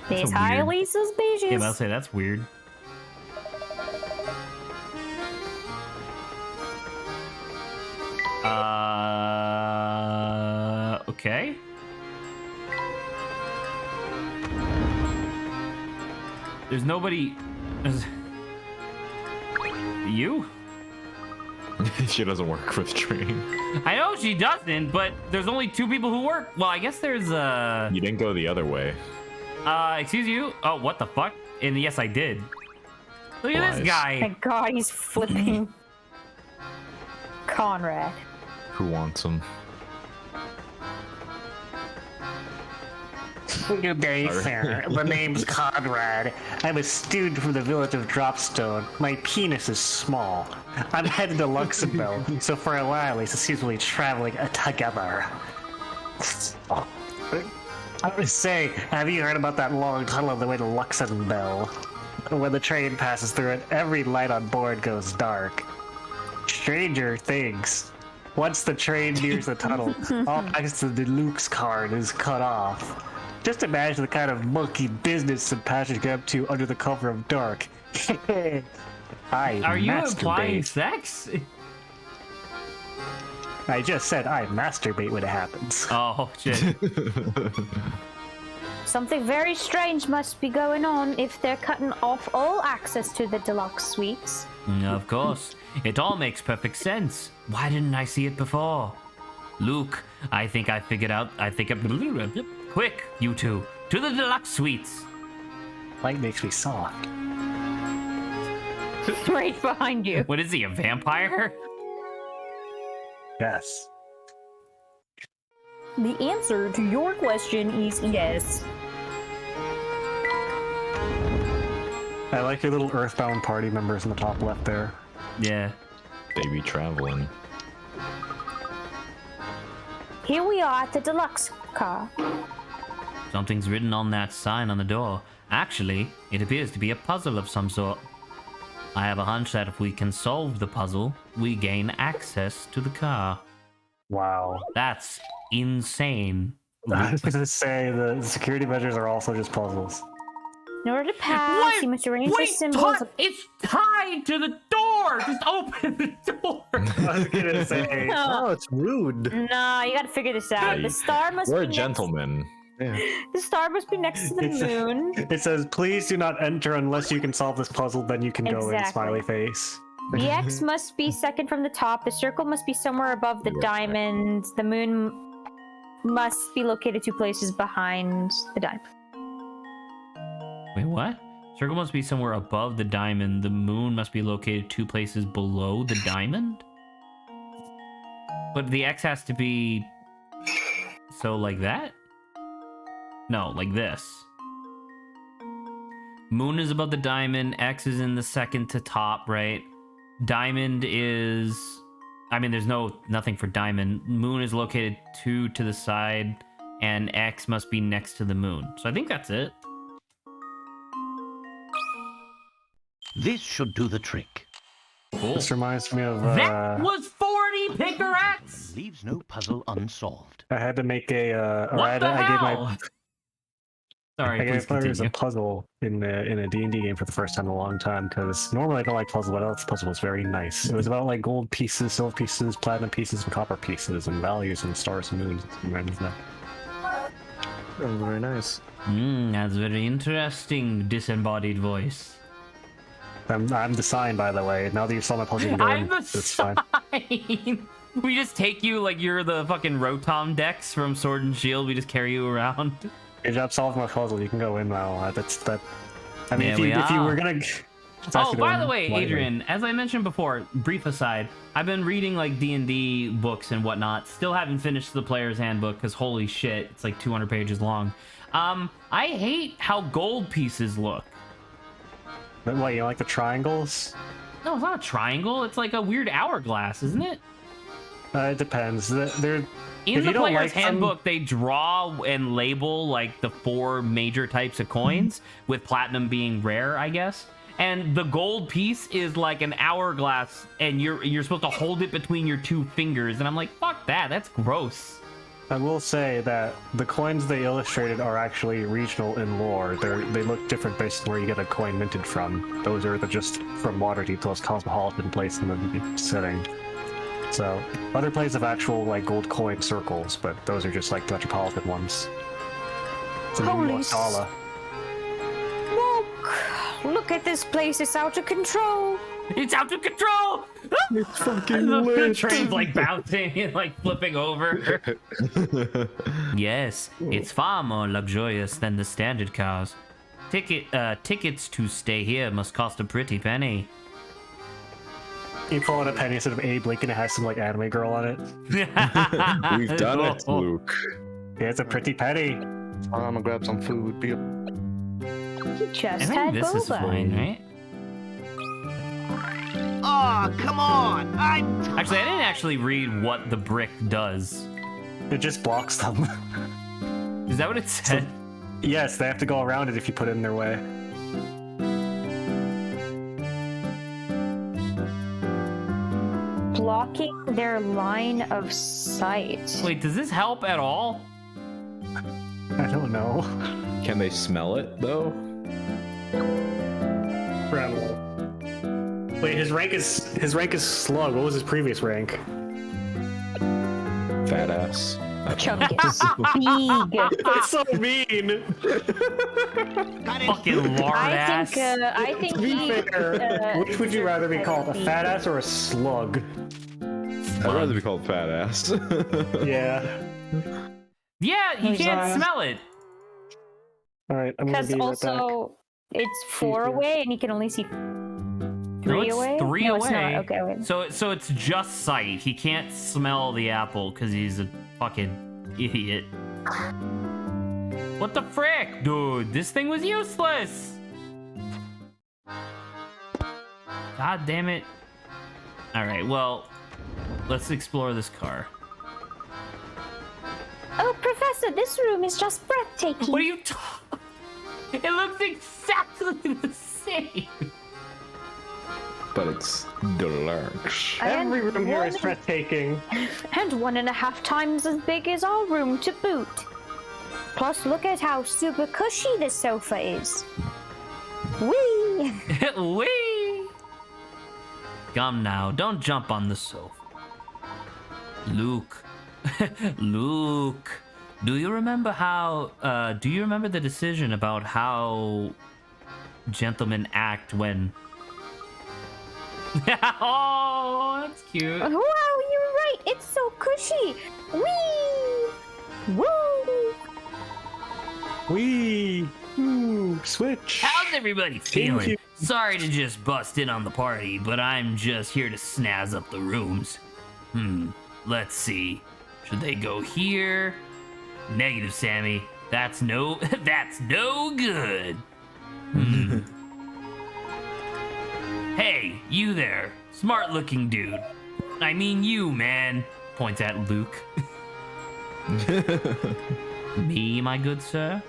These so highly weird. suspicious. Yeah, I'll say that's weird. Okay. There's nobody. You? She doesn't work with train. I know she doesn't, but there's only two people who work. Well, I guess there's You didn't go the other way. Excuse you? Oh, what the fuck? And yes, I did. Look at this guy. My god, he's flipping. Conrad. Who wants him? Good day, sir. The name's Conrad. I'm a student from the village of Dropstone. My penis is small. I'm headed to Luxembourg, so for a while, it seems we'll be traveling together. I would say, have you heard about that long tunnel on the way to Luxembourg? when the train passes through it, every light on board goes dark. Stranger things. Once the train nears the tunnel, all access to the Luke's card is cut off. Just imagine the kind of monkey business some passengers get up to under the cover of dark. Are you implying sex? I just said I masturbate when it happens. Oh, shit. Something very strange must be going on if they're cutting off all access to the deluxe suites. Of course. It all makes perfect sense. Why didn't I see it before? Luke, I think I figured out. Quick, you two, to the deluxe suites. Light makes me soft. Right behind you. What is he, a vampire? Yes. The answer to your question is yes. I like your little Earthbound party members in the top left there. Yeah. They be traveling. Here we are at the deluxe car. Something's written on that sign on the door. Actually, it appears to be a puzzle of some sort. I have a hunch that if we can solve the puzzle, we gain access to the car. Wow. That's insane. I was going to say the security measures are also just puzzles. In order to pass, you must arrange the symbols. It's tied to the door! Just open the door! I was going to say, Oh, it's rude. Nah, you gotta figure this out. Yeah, The star must We're be gentlemen. Yeah. The star must be next to the moon. It says, please do not enter unless you can solve this puzzle, then you can go in, Exactly. smiley face. The X must be second from the top. The circle must be somewhere above the diamond. The moon must be located 2 places behind the diamond. Wait, what? Circle must be somewhere above the diamond. The moon must be located 2 places below the diamond? But the X has to be... So, like that? No, like this. Moon is above the diamond. X is in the second to top, right? Diamond is... I mean, there's nothing for diamond. Moon is located 2 to the side, and X must be next to the moon. So I think that's it. This should do the trick. Cool. This reminds me of... That was 40 pickaxe! Leaves no puzzle unsolved. I had to make a... What the I gave my... hell? Sorry, I please gave players a continue. puzzle in a D&D game for the first time in a long time, because normally I don't like puzzles, but this puzzle was very nice. It was about like gold pieces, silver pieces, platinum pieces, and copper pieces, and values, and stars and moons. And that. Oh, very nice. That's very interesting, disembodied voice. I'm the sign, by the way. Now that you saw my puzzle, you can go in. I'm the It's fine. sign! We just take you like you're the fucking Rotom Dex from Sword and Shield. We just carry you around. Good job solving my puzzle. You can go in now. That's that. I mean, Yeah, if you were gonna. Oh, by the way, Adrian, as I mentioned before, brief aside, I've been reading like D&D books and whatnot. Still haven't finished the Player's Handbook because holy shit, it's like 200 pages long. I hate how gold pieces look. But what, you don't like the triangles? No, it's not a triangle. It's like a weird hourglass, isn't it? It depends. They're In if the you don't Player's like Handbook, they draw and label like the 4 major types of coins, with platinum being rare, I guess. And the gold piece is like an hourglass, and you're supposed to hold it between your 2 fingers. And I'm like, fuck that. That's gross. I will say that the coins they illustrated are actually regional in lore. They look different based on where you get a coin minted from. Those are just from Waterdeep, those cosmopolitan place in the setting. So other places have actual like gold coin circles, but those are just like metropolitan ones. So Holy Gala. Look at this place, it's out of control. It's out of control! It's fucking The lit. train's like bouncing and like flipping over. Yes, it's far more luxurious than the standard cars. Tickets to stay here must cost a pretty penny. You call it a penny instead of Abe Lincoln. It has some like anime girl on it. We've done it, Luke. Yeah, it's a pretty penny. I'm gonna grab some food. Be You just I had think this is boba. fine, right? Oh, come on! Actually, I didn't actually read what the brick does. It just blocks them. Is that what it said? Yes, they have to go around it if you put it in their way. blocking their line of sight. Wait, does this help at all? I don't know. Can they smell it though? Wait, his rank is slug. What was his previous rank? Fat ass. Chungus. Big. That's so mean. Fucking lard ass. I think To be he, fair, which would you rather be called, a fat ass or a slug? I'd rather be called fat ass. Yeah. Yeah, he can't smell it. All right, I'm gonna because be right also it's 4 away and he can only see 3 No, it's away. 3 no, away. It's not. Okay, wait. So it's just sight. He can't smell the apple because he's a fucking idiot. What the frick, dude? This thing was useless. God damn it. All right, well, let's explore this car. Oh, Professor, this room is just breathtaking. What are you talking? It looks exactly the same. But it's deluxe. Every room here is breathtaking. And 1.5 times as big as our room to boot. Plus, look at how super cushy this sofa is. Whee! Wee! Come now, don't jump on the sofa. Luke. Luke. Do you remember the decision about how gentlemen act when... Oh, that's cute. Wow, you're right. It's so cushy. Whee! Woo! Wee! Ooh, switch. How's everybody feeling? you. Sorry to just bust in on the party, but I'm just here to snazz up the rooms. Let's see. Should they go here? Negative, Sammy. That's no good. Hey, you there. Smart looking dude. I mean you, man. Points at Luke. Me, my good sir?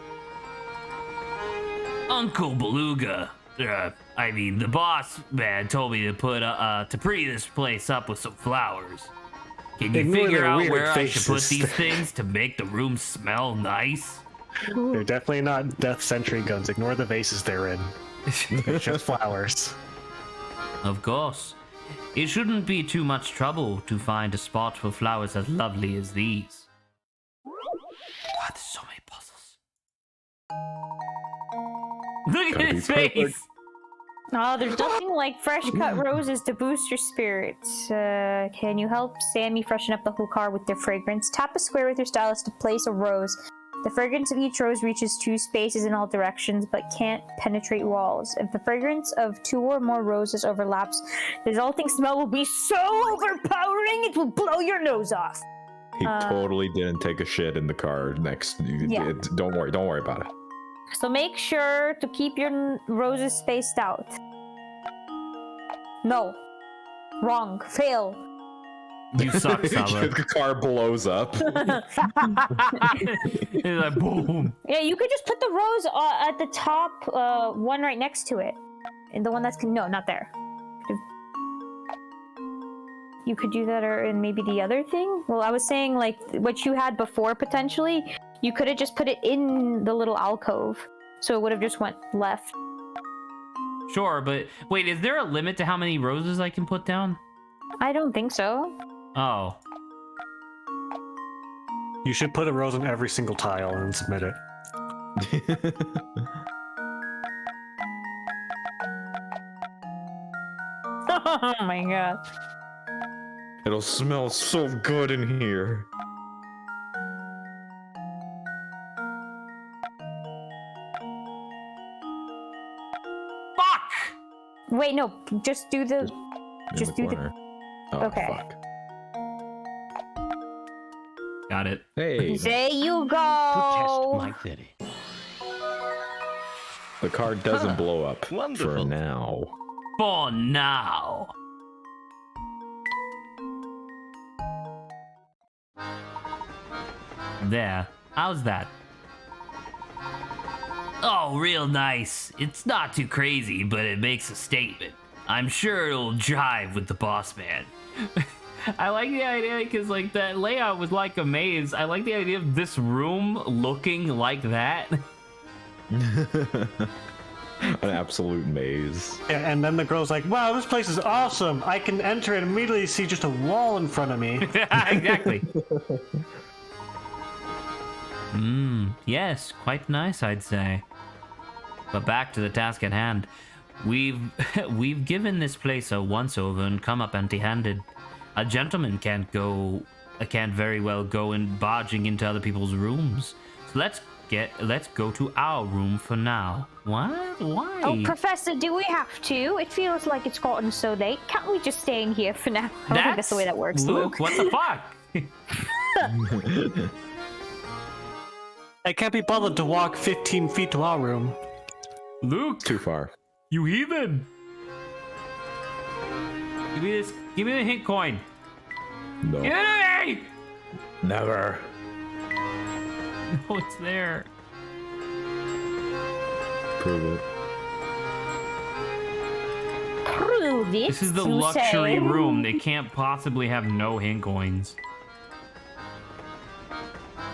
Uncle Beluga. The boss man told me to put to pretty this place up with some flowers. Can you Ignore figure their out weird where I should put faces. these things to make the room smell nice? They're definitely not Death Sentry guns. Ignore the vases they're in. They're just flowers. Of course. It shouldn't be too much trouble to find a spot for flowers as lovely as these. God, there's so many puzzles. Look at Gotta be his face! perfect. Oh, there's nothing like fresh cut roses to boost your spirits. Can you help Sammy freshen up the whole car with their fragrance? Tap a square with your stylus to place a rose. The fragrance of each rose reaches 2 spaces in all directions, but can't penetrate walls. If the fragrance of 2 or more roses overlaps, the resulting smell will be so overpowering it will blow your nose off. He totally didn't take a shit in the car next. Yeah. Don't worry about it. So make sure to keep your roses spaced out. No. Wrong. Fail. You suck, Saba. The car blows up. It's like, boom. Yeah, you could just put the rose at the top one right next to it. And the one that's... No, not there. You could do that or in maybe the other thing? Well, I was saying, like, what you had before, potentially, you could have just put it in the little alcove. So it would have just went left. Sure, but wait, is there a limit to how many roses I can put down? I don't think so. Oh. You should put a rose on every single tile and submit it. Oh my god. It'll smell so good in here. Fuck! Wait, no, just do the... Just do the... corner. Oh, Okay. Fuck. Got it. Hey, There you To test go! my theory. the car doesn't blow up for Wonderful. now. For now. There. How's that? Oh, real nice. It's not too crazy, but it makes a statement. I'm sure it'll jive with the boss man. I like the idea because like that layout was like a maze. I like the idea of this room looking like that. An absolute maze. And then the girl's like, wow, this place is awesome. I can enter and immediately see just a wall in front of me. Exactly. Yes, quite nice, I'd say. But back to the task at hand. We've given this place a once-over and come up empty-handed. A gentleman can't very well go in barging into other people's rooms. So let's go to our room for now. What? Why? Oh, Professor, do we have to? It feels like it's gotten so late. Can't we just stay in here for now? I don't think that's the way that works, Luke. What the fuck? I can't be bothered to walk 15 feet to our room. Luke! Too far. You heathen! Give me this. Give me the hint coin. No. Give it to me! Never. No, it's there. Prove it. Prove it. This is the you luxury say. room. They can't possibly have no hint coins.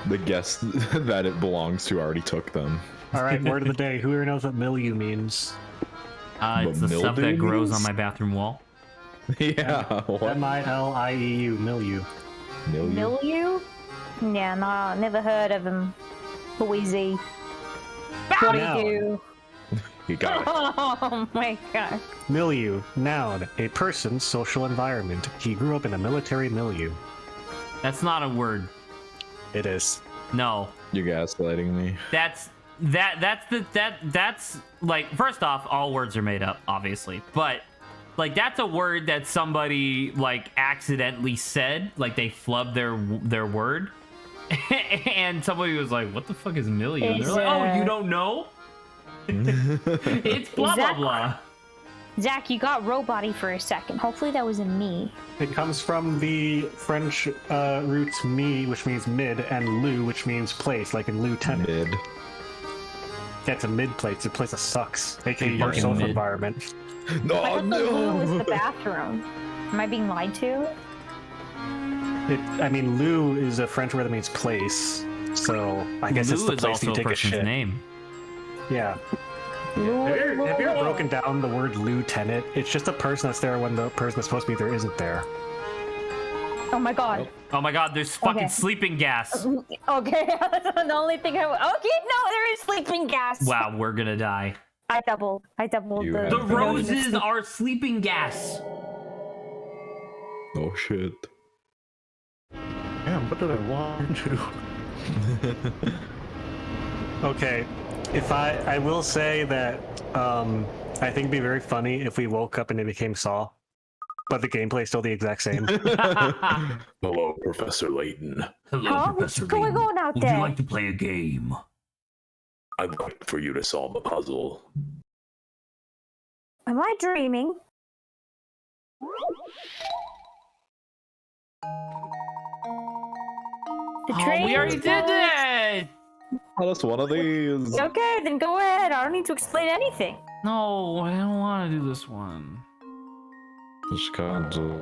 The guest that it belongs to already took them. All right, word of the day. Who here knows what milieu means? It's the stuff that grows on my bathroom wall. Yeah. What? M-I-L-I-E-U, milieu. Milieu? Yeah, no, never heard of him. Boise. What do Now. you do? You got it. Oh my god. Milieu, noun, a person's social environment. He grew up in a military milieu. That's not a word. It is. No. You're gaslighting me. That's like, first off, all words are made up, obviously, but like that's a word that somebody like accidentally said, like they flubbed their word, and somebody was like, "What the fuck is milieu?" And they're like, "Oh, you don't know? It's blah blah blah." Zach, you got robot-y for a second. Hopefully that wasn't me. It comes from the French roots mi, which means mid, and lou, which means place, like in lieutenant. Mid. Yeah, it's a mid place. It's a place that sucks, aka your Fucking social mid. environment. No, I thought the loo was the no. bathroom. Am I being lied to? I mean, lou is a French word that means place, so I guess it's Lou the is place also you a take a person's shit. name. Yeah. Have you ever broken down the word lieutenant? It's just a person that's there when the person that's supposed to be there isn't there. Oh my god. Oh my god, there's fucking Okay. sleeping gas. Okay, that's the only thing I... Okay, no, there is sleeping gas. Wow, we're gonna die. I doubled You the... have- The The roses are sleeping gas. Oh shit. Damn, what did I want to? Okay, if I will say that I think it'd be very funny if we woke up and it became Saw, but the gameplay is still the exact same. Hello, Professor Layton. Hello, Huh? Professor What's going Layton. on out Would there? you like to play a game? I'd like for you to solve a puzzle. Am I dreaming? The train we already is did going- that. Tell us one of these. Okay, then go ahead. I don't need to explain anything. No, I don't want to do this one. Just can't do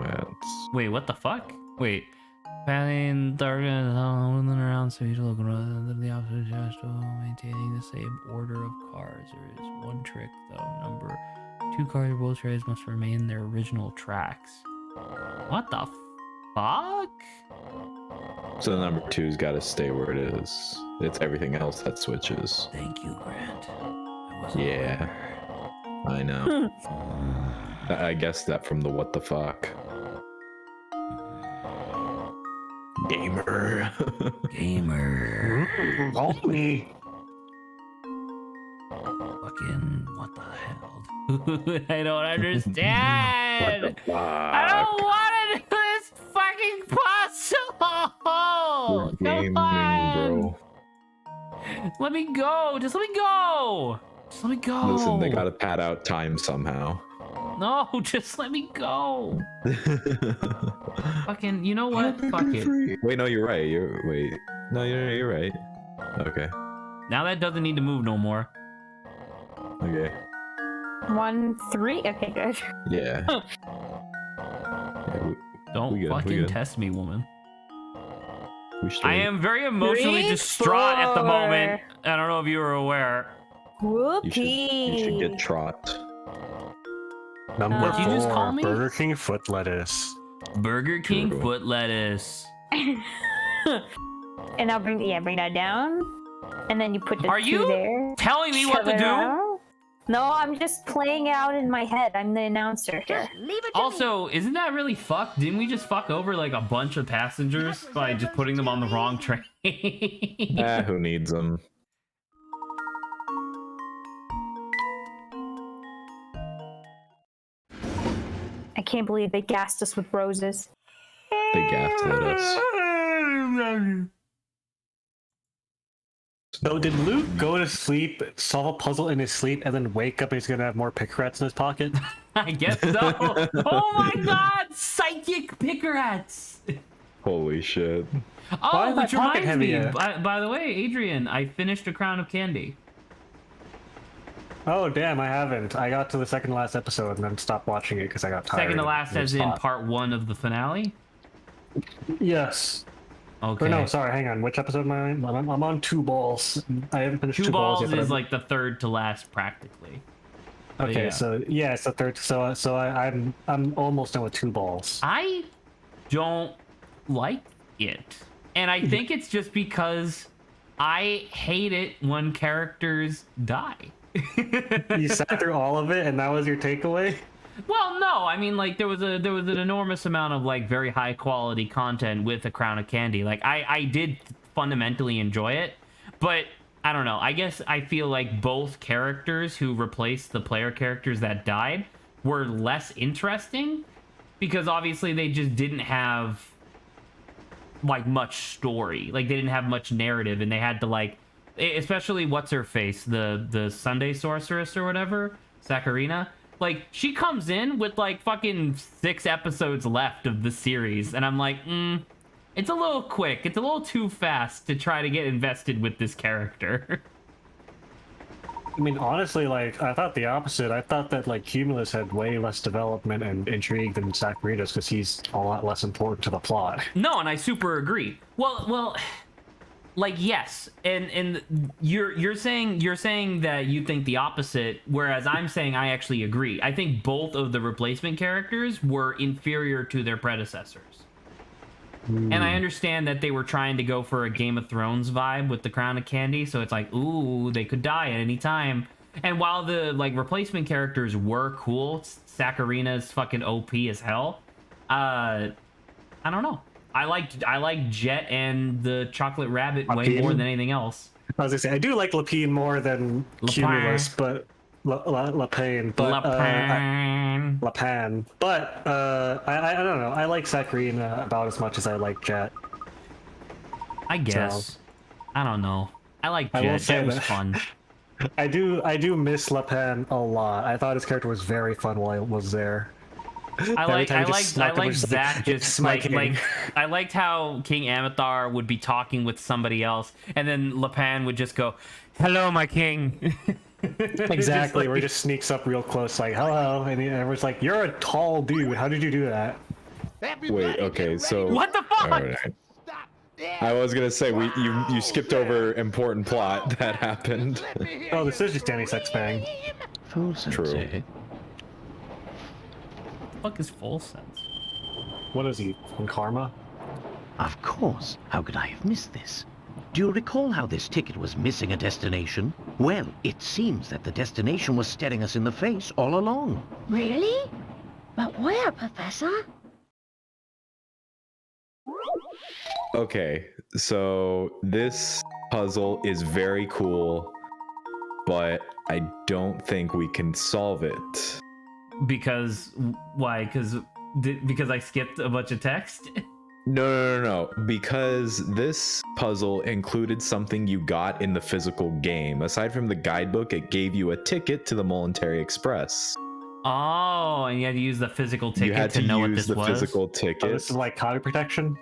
it. Wait, what the fuck? Wait. Padding darkness, moving around so you look rather than the opposite just maintaining the same order of cars. There is one trick though. Number 2 cars or both trays must remain in their original tracks. What the fuck? So the number 2's got to stay where it is. It's everything else that switches. Thank you, Grant. I wasn't Yeah. aware. I know. I guessed that from the what the fuck. Gamer. Gamer. Roll me. Fucking what the hell? I don't understand. What the fuck? I don't want to do this fucking puzzle. You're gaming, bro. Let me go. Just let me go. Just let me go. Listen, they gotta pad out time somehow. No, just let me go. Fucking, you know what? Fuck it. Wait, no, you're right. No, you're right. Okay. Now that doesn't need to move no more. Okay. 1, 3. Okay, good. Yeah. Don't We fucking good. test me, woman. We I straight. am very emotionally 3, distraught at the 4. moment. I don't know if you were aware. Whoopee. You should get trot. Number What'd you just call 4, me? Burger King foot lettuce. Burger King True. foot lettuce. And I'll bring that down. And then you put the Are 2 you there. telling me what to Shove it do? around. No, I'm just playing it out in my head. I'm the announcer here. Leave it to me. Also, isn't that really fucked? Didn't we just fuck over like a bunch of passengers by just putting them on the wrong train? Who needs them? I can't believe they gassed us with roses. They gaslit us. So did Luke go to sleep, solve a puzzle in his sleep, and then wake up and he's gonna have more pick rats in his pocket? I guess so. Oh my god, psychic picker rats. Holy shit. Why Oh, is my which pocket reminds me, heavier? by the way, Adrian, I finished A Crown of Candy. Oh damn, I haven't. I got to the second to last episode and then stopped watching it because I got tired. Second to and last it was as in hot. part 1 of the finale? Yes. Okay. Or no, sorry, hang on. Which episode am I on? I'm on 2 balls. I haven't finished 2 2 balls balls yet. is like the third to last practically. But Okay, yeah. so yeah, it's the third. I'm almost done with 2 balls. I don't like it. And I think it's just because I hate it when characters die. You sat through all of it, and that was your takeaway. Well, no, I mean, like there was an enormous amount of like very high quality content with A Crown of Candy. Like I did fundamentally enjoy it, but I don't know. I guess I feel like both characters who replaced the player characters that died were less interesting because obviously they just didn't have like much story. Like they didn't have much narrative, and they had to like, especially what's her face, the Sunday sorceress or whatever, Sakurina. Like she comes in with like fucking 6 episodes left of the series, and I'm like, it's a little quick. It's a little too fast to try to get invested with this character. I mean, honestly, like I thought the opposite. I thought that like Cumulus had way less development and intrigue than Sakurita's because he's a lot less important to the plot. No, and I super agree. Well, like yes, and you're saying that you think the opposite, whereas I'm saying I actually agree. I think both of the replacement characters were inferior to their predecessors. And I understand that they were trying to go for a Game of Thrones vibe with the Crown of Candy, so it's like, ooh, they could die at any time. And while the like replacement characters were cool, Sakurina's fucking OP as hell. I don't know. I like Jet and the Chocolate Rabbit way Lapine? more than anything else. I was gonna say I do like Lapine more than Cumulus, but Lapine, but Lapine. But I don't know. I like Sakurina about as much as I like Jet. I guess. So, I don't know. I like I will Jet. say Jet was that- fun. I do miss Lapine a lot. I thought his character was very fun while I was there. I Every time he just snuck up and like just Zach "It's just my like king." I liked how King Amithar would be talking with somebody else, and then Lapan would just go, "Hello, my king." Exactly, where he just sneaks up real close, like "Hello," and everyone's like, "You're a tall dude. How did you do that?" Wait, okay, so What the fuck? alright. I was gonna say you skipped over important plot that happened. Oh, this is just Danny Sex Bang. Full True. sensei. Fuck is full sense? What is he from Karma? Of course. How could I have missed this? Do you recall how this ticket was missing a destination? Well, it seems that the destination was staring us in the face all along. Really? But where, Professor? Okay, so this puzzle is very cool, but I don't think we can solve it. Because why? Because I skipped a bunch of text. No. Because this puzzle included something you got in the physical game. Aside from the guidebook, it gave you a ticket to the Momentary Express. Oh, and you had to use the physical You ticket had to know what use this the was. physical Oh, ticket. this is like copy protection.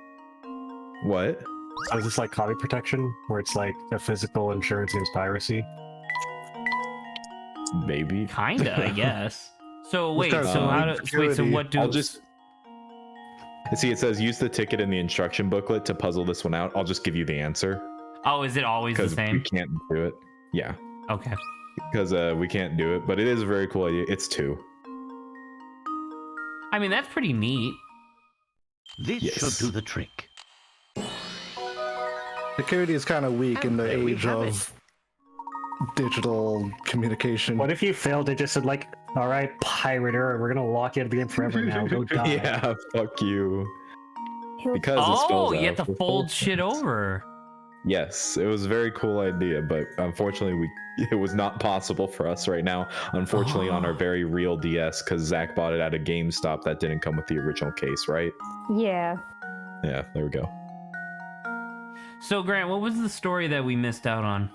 What? So is this like copy protection, where it's like a physical insurance against piracy? Maybe. Kinda, I guess. So wait, kind of so how like do wait? So security. what do? I'll just See, it says use the ticket in the instruction booklet to puzzle this one out. I'll just give you the answer. Oh, is it always the Because we same? can't do it. Yeah. Okay. Because we can't do it, but it is a very cool idea. It's 2. I mean, that's pretty neat. This should do the trick. Security is kind of weak in the there we age have of digital communication. What if you failed? They just said like, "All right, pirater, we're gonna lock you out of the game forever now. Go die." Yeah, fuck you. Because it Oh, spells you have out to the fold full shit over. Yes, it was a very cool idea, but unfortunately, it was not possible for us right now. Unfortunately, on our very real DS, because Zach bought it at a GameStop that didn't come with the original case, right? Yeah. Yeah, there we go. So, Grant, what was the story that we missed out on?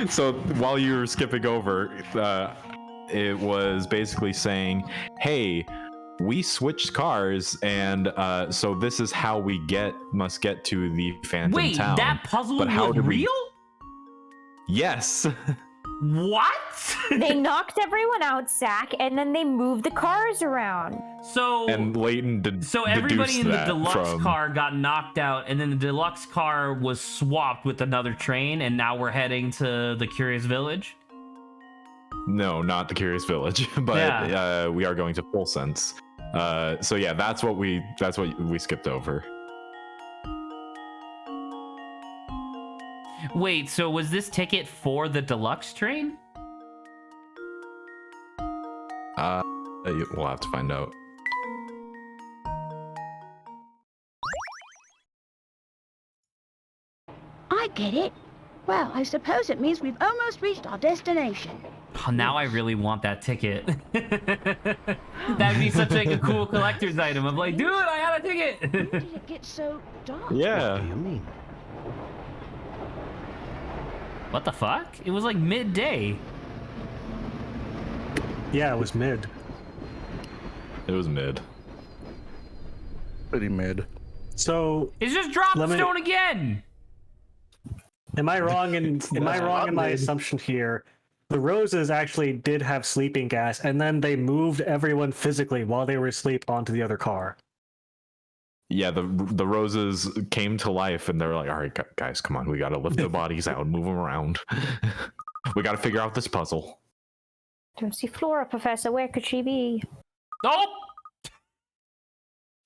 So while you were skipping over, it was basically saying, "Hey, we switched cars, and so this is how we must get to the Phantom Town." Wait, that puzzle But how was did we- real? Yes. What? They knocked everyone out, Zach, and then they moved the cars around. So And Layton did. So everybody in the that deluxe from- car got knocked out, and then the deluxe car was swapped with another train, and now we're heading to the Curious Village. No, not the Curious Village, but we are going to Full Sense. So yeah, that's what we skipped over. Wait, so was this ticket for the deluxe train? We'll have to find out. I get it. Well, I suppose it means we've almost reached our destination. Oh, now I really want that ticket. That'd be such like a cool collector's item. I'm like, dude, I got a ticket. When did it get so dark? Yeah. What do you mean? What the fuck? It was like midday. Yeah, it was mid. It was mid. Pretty mid. So, It's just dropped Let me- stone again. am I wrong in my assumption here? The Roses actually did have sleeping gas, and then they moved everyone physically while they were asleep onto the other car. Yeah, the roses came to life, and they were like, "All right, guys, come on, we gotta lift the bodies out, move them around. We gotta figure out this puzzle." Don't see Flora, Professor. Where could she be? Oh!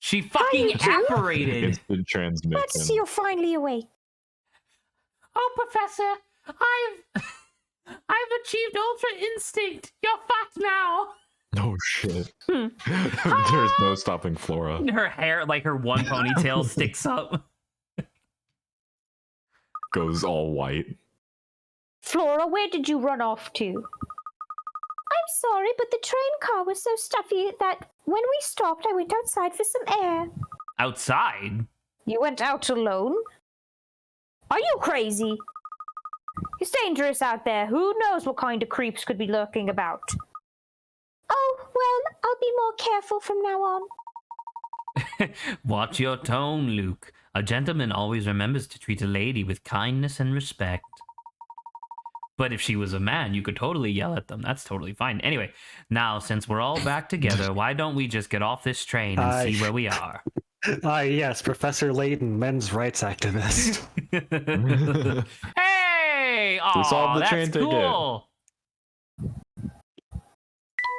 She fucking you two? apparated. Instant transmission. Glad to see you're finally awake. Oh, Professor, I've achieved Ultra Instinct. You're fucked now. Oh shit. There's no stopping Flora. Her hair, like her one ponytail, sticks up. Goes all white. Flora, where did you run off to? I'm sorry, but the train car was so stuffy that when we stopped, I went outside for some air. Outside? You went out alone? Are you crazy? It's dangerous out there. Who knows what kind of creeps could be lurking about? Oh, well, I'll be more careful from now on. Watch your tone, Luke. A gentleman always remembers to treat a lady with kindness and respect. But if she was a man, you could totally yell at them. That's totally fine. Anyway, now, since we're all back together, why don't we just get off this train and see where we are? Yes, Professor Layton, men's rights activist. Hey! Oh, solved the that's train ticket. cool.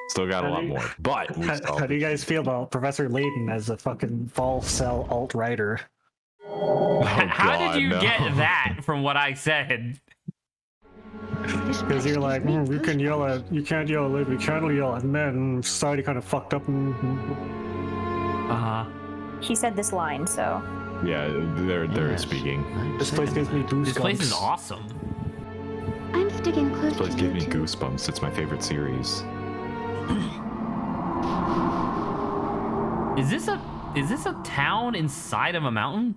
Still got a lot more, but we How solved do you guys feel about Professor Layton as a fucking fall cell alt-writer? How did you no. get that from what I said? Because you're like, you can't yell at ladies, you can't yell at men. Society kind of fucked up. He said this line, so. Yeah, they're Yes. speaking. This place gives me goosebumps. This place is awesome. I'm sticking close This place to gives you me two. goosebumps. It's my favorite series. Is this a town inside of a mountain?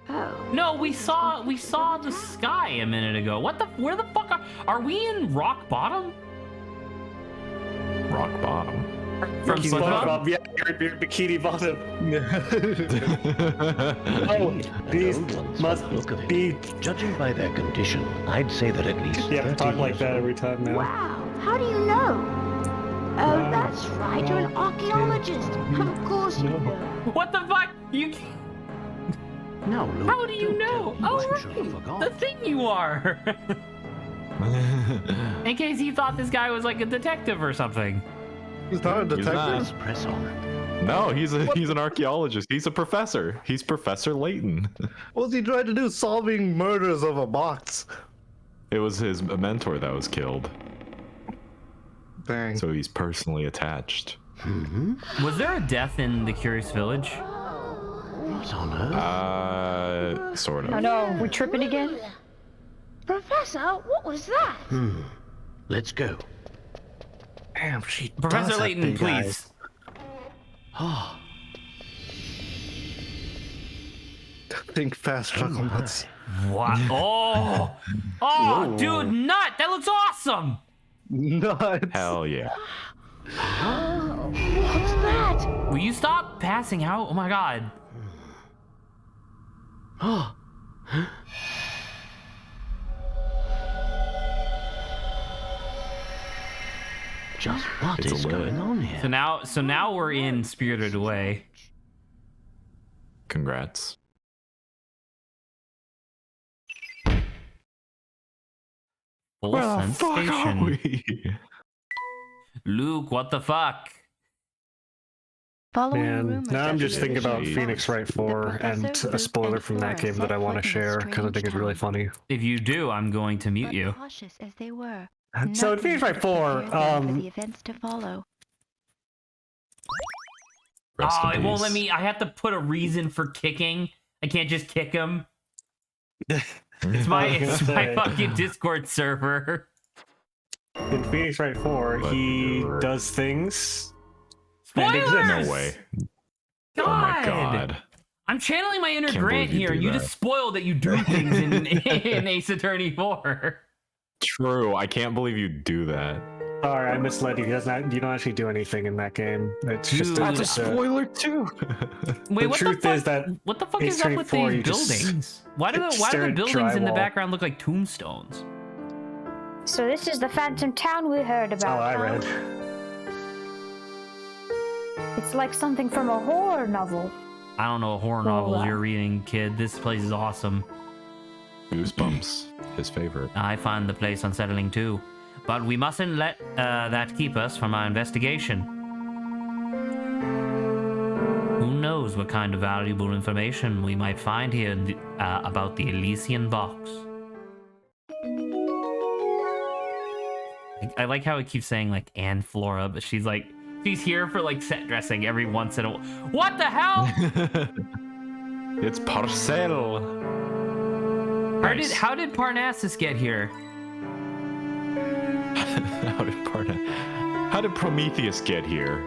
Oh. No, we saw the sky a minute ago. Where the fuck are we in rock bottom? Rock bottom. From Bikini SpongeBob? Bottom. Yeah, you're Bikini Bottom. Oh, these Old ones must from the look of it. be. Judging by their condition, I'd say that at least You have to 30 talk like years that old. every time now. Wow, how do you know? Oh, that's right. You're an archaeologist. Of course you know. What the fuck? You can't... Now, Luke, How do you don't tell know? me Oh, what you should have right. forgot. The thing you are. In case you thought this guy was like a detective or something. He's not a detective. Let's press on. No, he's an archaeologist. He's a professor. He's Professor Layton. What's he trying to do? Solving murders of a box. It was his mentor that was killed, Dang. so he's personally attached. Was there a death in the Curious Village? What on earth? Sort of. Oh no, we're tripping again? Professor, what was that? Let's go. Damn, she Professor does have Layton, big please. eyes. Think fast, chuckle nuts. What? Oh, Whoa. dude, nut! That looks awesome. Nuts. Hell yeah. What's that? Will you stop passing out? Oh my god. Just what It's is a going lid. on here? So now we're in Spirited Away. Congrats. Full Where the fuck are sensation. we? Luke, what the fuck? Following Man, rumors now I'm of just the thinking about original Phoenix box, Wright the 4 and professor, a Luke, spoiler and from that Flora game that I set want to foot in share a because I think it's really strange funny. If you do, I'm going to mute town. you. But cautious as they were, So in nothing Phoenix Wright could 4, prepare them for the events to follow. Rest Oh, in it won't let peace. me. I have to put a reason for kicking. I can't just kick him. It's my I was gonna say. fucking Discord server. in Phoenix Wright 4, But he you're- does things. Spoilers! No way. God. Oh my god. I'm channeling my inner Can't Grant believe you here, do and you that. just spoiled that you do things in Ace Attorney 4. True. I can't believe you do that. Sorry, I misled you. You don't actually do anything in that game. It's just Dude, That's a it's, spoiler too. Wait, The what truth the fuck? is that What the fuck Ace is up with Attorney 4, these you just buildings? Why do stare the at buildings in the drywall. background look like tombstones? So this is the Phantom Town we heard That's all about. I huh? read. It's like something from a horror novel. I don't know what horror novels you're reading, kid. This place is awesome. Goosebumps. His favorite. I find the place unsettling too. But we mustn't let that keep us from our investigation. Who knows what kind of valuable information we might find here about the Elysian box. I like how it keeps saying like and Flora, but she's here for like set dressing every once in a while. What the hell? It's Parcel. Nice. How did Parnassus get here? How did Prometheus get here?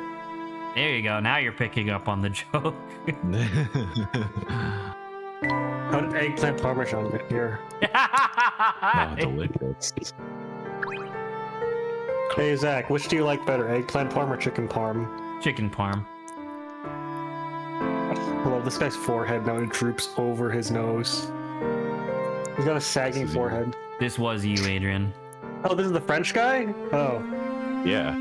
There you go. Now you're picking up on the joke. How did eggplant parmesan get here? Oh, delicious. Hey Zach, which do you like better, eggplant parm or chicken parm? Chicken parm. I love this guy's forehead now. It droops over his nose. He's got a sagging forehead. This was you, Adrian. Oh, this is the French guy? Oh. Yeah.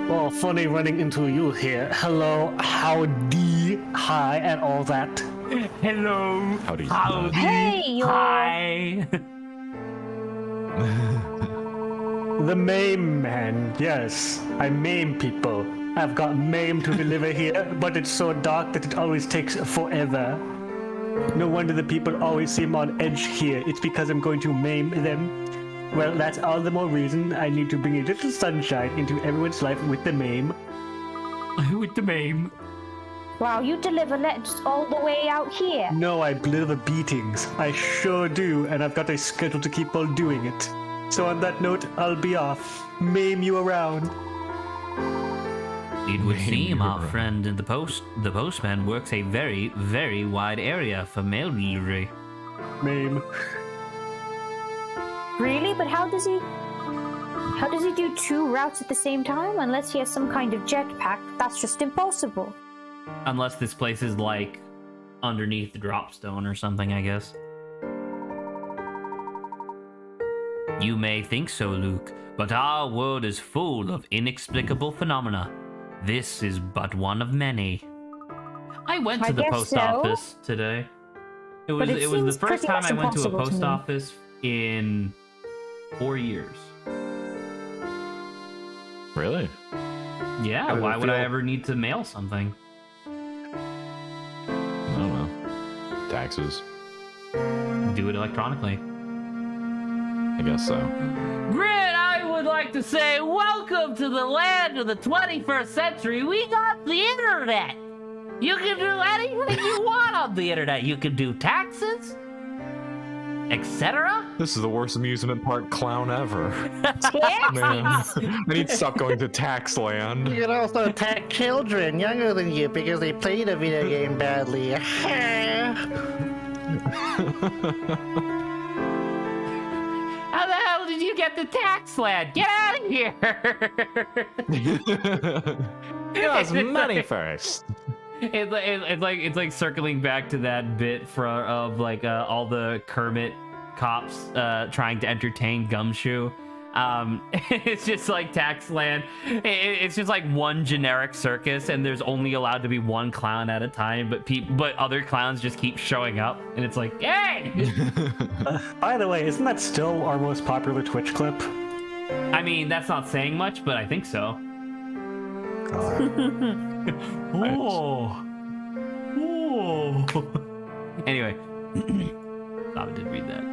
Well, funny running into you here. Hello, howdy, hi, and all that. Hello. Howdy. Howdy. Hey, you're... Hi. The maim man, yes. I maim people. I've got maim to deliver here, but it's so dark that it always takes forever. No wonder the people always seem on edge here. It's because I'm going to maim them. Well, that's all the more reason I need to bring a little sunshine into everyone's life with the maim. With the maim. Wow, you deliver letters all the way out here. No, I deliver beatings. I sure do, and I've got a schedule to keep on doing it. So on that note, I'll be off. Maim you around. It would Maim seem you our around. friend the postman works a very, very wide area for mail delivery. Maim. Really? But how does he do 2 routes at the same time? Unless he has some kind of jetpack, that's just impossible. Unless this place is like underneath the dropstone or something, I guess. You may think so, Luke, but our world is full of inexplicable phenomena. This is but one of many. I went to the post office today. It was the first time I went to a post office in 4 years. Really? Yeah, why would I ever need to mail something? I don't know. Taxes. Do it electronically. I guess so. Grit, I would like to say welcome to the land of the 21st century. We got the internet. You can do anything you want on the internet. You can do taxes, etc. This is the worst amusement park clown ever. Taxes? Man, I need to stop going to tax land. You can also attack children younger than you because they played a video game badly. How the hell did you get the tax land? Get out of here! Give us money first. It's like circling back to that bit of all the Kermit cops trying to entertain Gumshoe. It's just like tax land. It's just like one generic circus, and there's only allowed to be one clown at a time. But other clowns just keep showing up, and it's like, hey! By the way, isn't that still our most popular Twitch clip? I mean, that's not saying much, but I think so. Oh. Anyway, Lava did read that.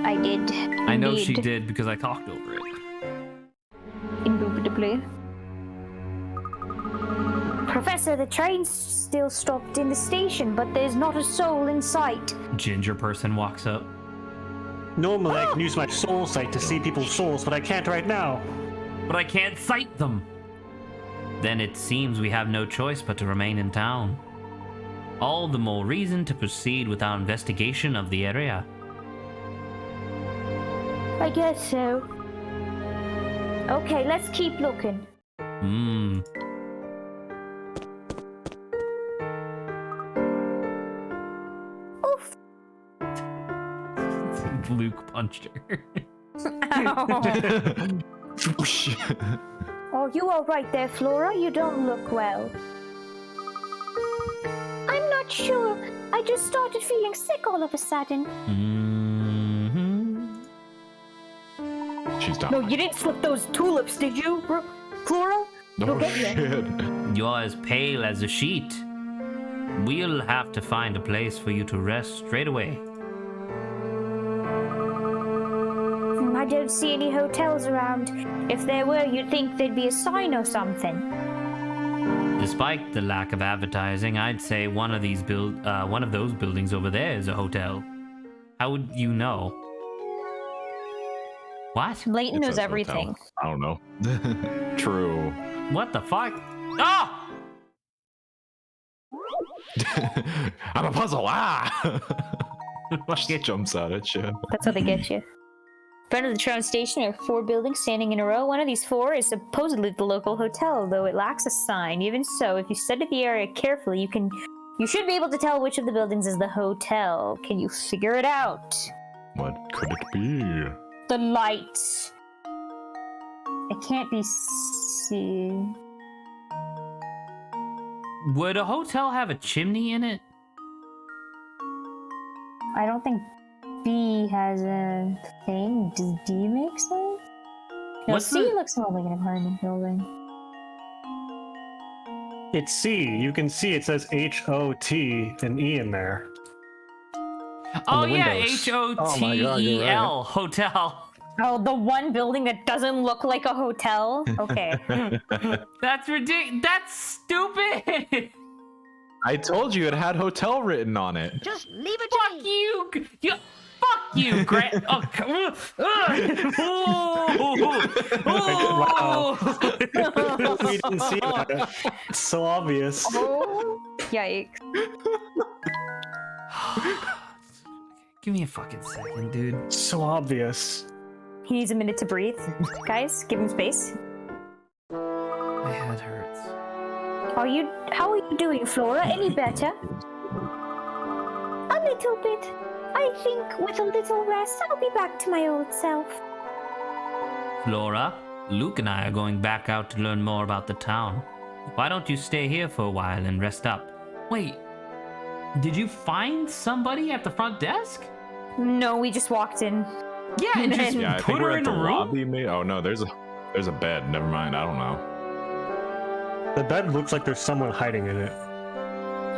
I did. I know she indeed. did because I talked over it. Indubitably. Professor, the train's still stopped in the station, but there's not a soul in sight. Ginger person walks up. Normally I can use my soul sight to see people's souls, but I can't right now. But I can't sight them. Then it seems we have no choice but to remain in town. All the more reason to proceed with our investigation of the area. I guess so. Okay, let's keep looking. Oof. Luke punched her. Oh, you all right there, Flora? You don't look well. I'm not sure. I just started feeling sick all of a sudden. She's done. No, you didn't slip those tulips, did you, Flora? Oh, shit. You're as pale as a sheet. We'll have to find a place for you to rest straight away. I don't see any hotels around. If there were, you'd think there'd be a sign or something. Despite the lack of advertising, I'd say one of those buildings over there is a hotel. How would you know? What? Layton knows It's a everything. hotel. I don't know. True. What the fuck? Oh! I'm a puzzle. Ah! Just jumps out at you. That's how they get you. In front of the train station are 4 buildings standing in a row. One of these 4 is supposedly the local hotel, though it lacks a sign. Even so, if you study the area carefully, you should be able to tell which of the buildings is the hotel. Can you figure it out? What could it be? The lights. It can't be C. Would a hotel have a chimney in it? I don't think B has a thing. Does D make sense? No, What's C the- looks more like an apartment building. It's C. You can see it says H-O-T and E in there. Oh the yeah, windows. Oh my God, you're Hotel. right. Hotel. Oh, the one building that doesn't look like a hotel? Okay. That's ridiculous. That's stupid. I told you it had hotel written on it. Just leave it to Fuck me. you. Fuck you, Grant. Oh, We didn't see that. It's so obvious. Oh, yikes. Give me a fucking second, dude. So obvious. He needs a minute to breathe. Guys, give him space. My head hurts. How are you doing, Flora? Any better? A little bit. I think with a little rest, I'll be back to my old self. Flora, Luke and I are going back out to learn more about the town. Why don't you stay here for a while and rest up? Wait, did you find somebody at the front desk? No, we just walked in. Yeah, and just Yeah, I put think her we're in at the a room? lobby. Oh no, there's a bed. Never mind. I don't know. The bed looks like there's someone hiding in it.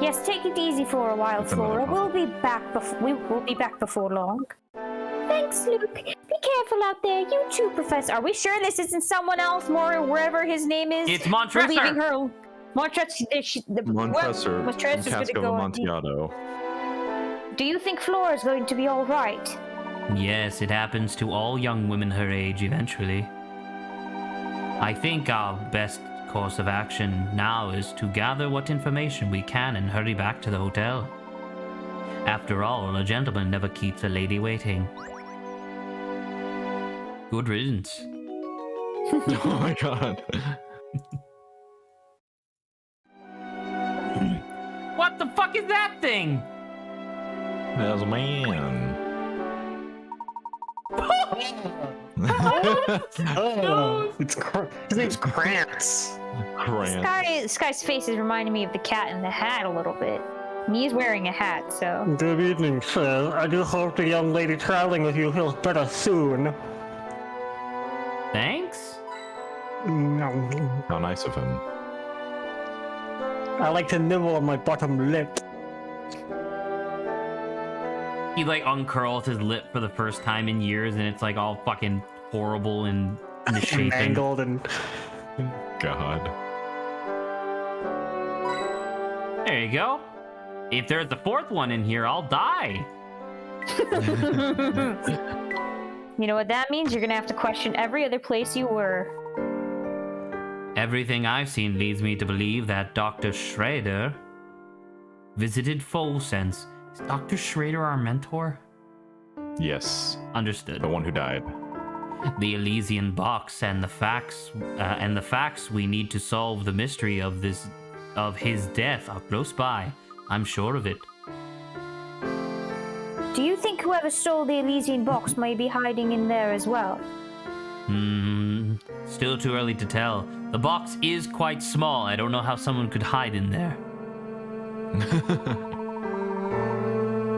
Yes, take it easy for a while, It's another Flora. puzzle. We will be back before long. Thanks, Luke. Be careful out there. You too, Professor. Are we sure this isn't someone else, more wherever his name is? It's We're Montressor! leaving her. Montressor. Montressor, Montressor's going to Casco go. Amontillado. Do you think Flora's going to be all right? Yes, it happens to all young women her age eventually. I think our best course of action now is to gather what information we can and hurry back to the hotel. After all, a gentleman never keeps a lady waiting. Good riddance. Oh my god. What the fuck is that thing? There's a man. Oh, his name's Krantz. This guy's face is reminding me of the cat in the hat a little bit. And he's wearing a hat, so. Good evening, sir. I do hope the young lady traveling with you feels better soon. Thanks? How nice of him. I like to nibble on my bottom lip. He like uncurls his lip for the first time in years, and it's like all fucking horrible and misshapen. Mangled and... God. There you go. If there's a fourth one in here, I'll die. You know what that means? You're gonna have to question every other place you were. Everything I've seen leads me to believe that Dr. Schrader visited Folsense. Is Dr. Schrader our mentor? Yes. Understood. The one who died. The Elysian box and the facts we need to solve the mystery of his death are close by. I'm sure of it. Do you think whoever stole the Elysian box may be hiding in there as well? Still too early to tell. The box is quite small. I don't know how someone could hide in there.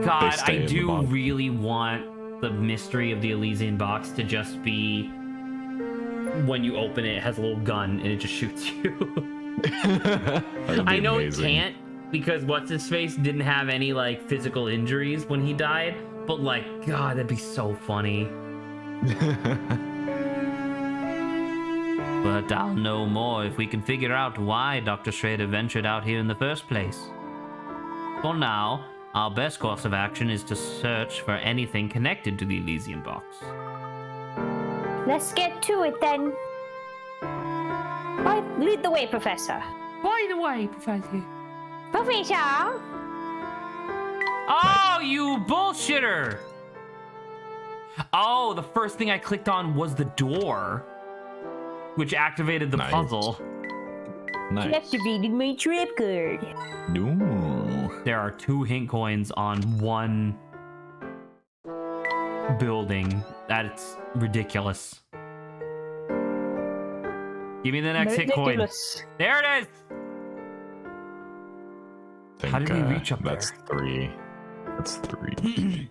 God, I do really want the mystery of the Elysian box to just be when you open it, it has a little gun and it just shoots you. I know amazing. it can't because what's-his-face didn't have any like physical injuries when he died, but like, God, that'd be so funny. But I'll know more if we can figure out why Dr. Schrader ventured out here in the first place. For now, our best course of action is to search for anything connected to the Elysian box. Let's get to it then. Lead the way, Professor. By the way, Professor. Professor! Oh, you bullshitter! Oh, the first thing I clicked on was the door, which activated the puzzle. Nice. Activated my trap card. No. There are 2 hint coins on one building. That's ridiculous. Give me the next hit coin. There it is! How did we reach up that's there? 3. That's 3.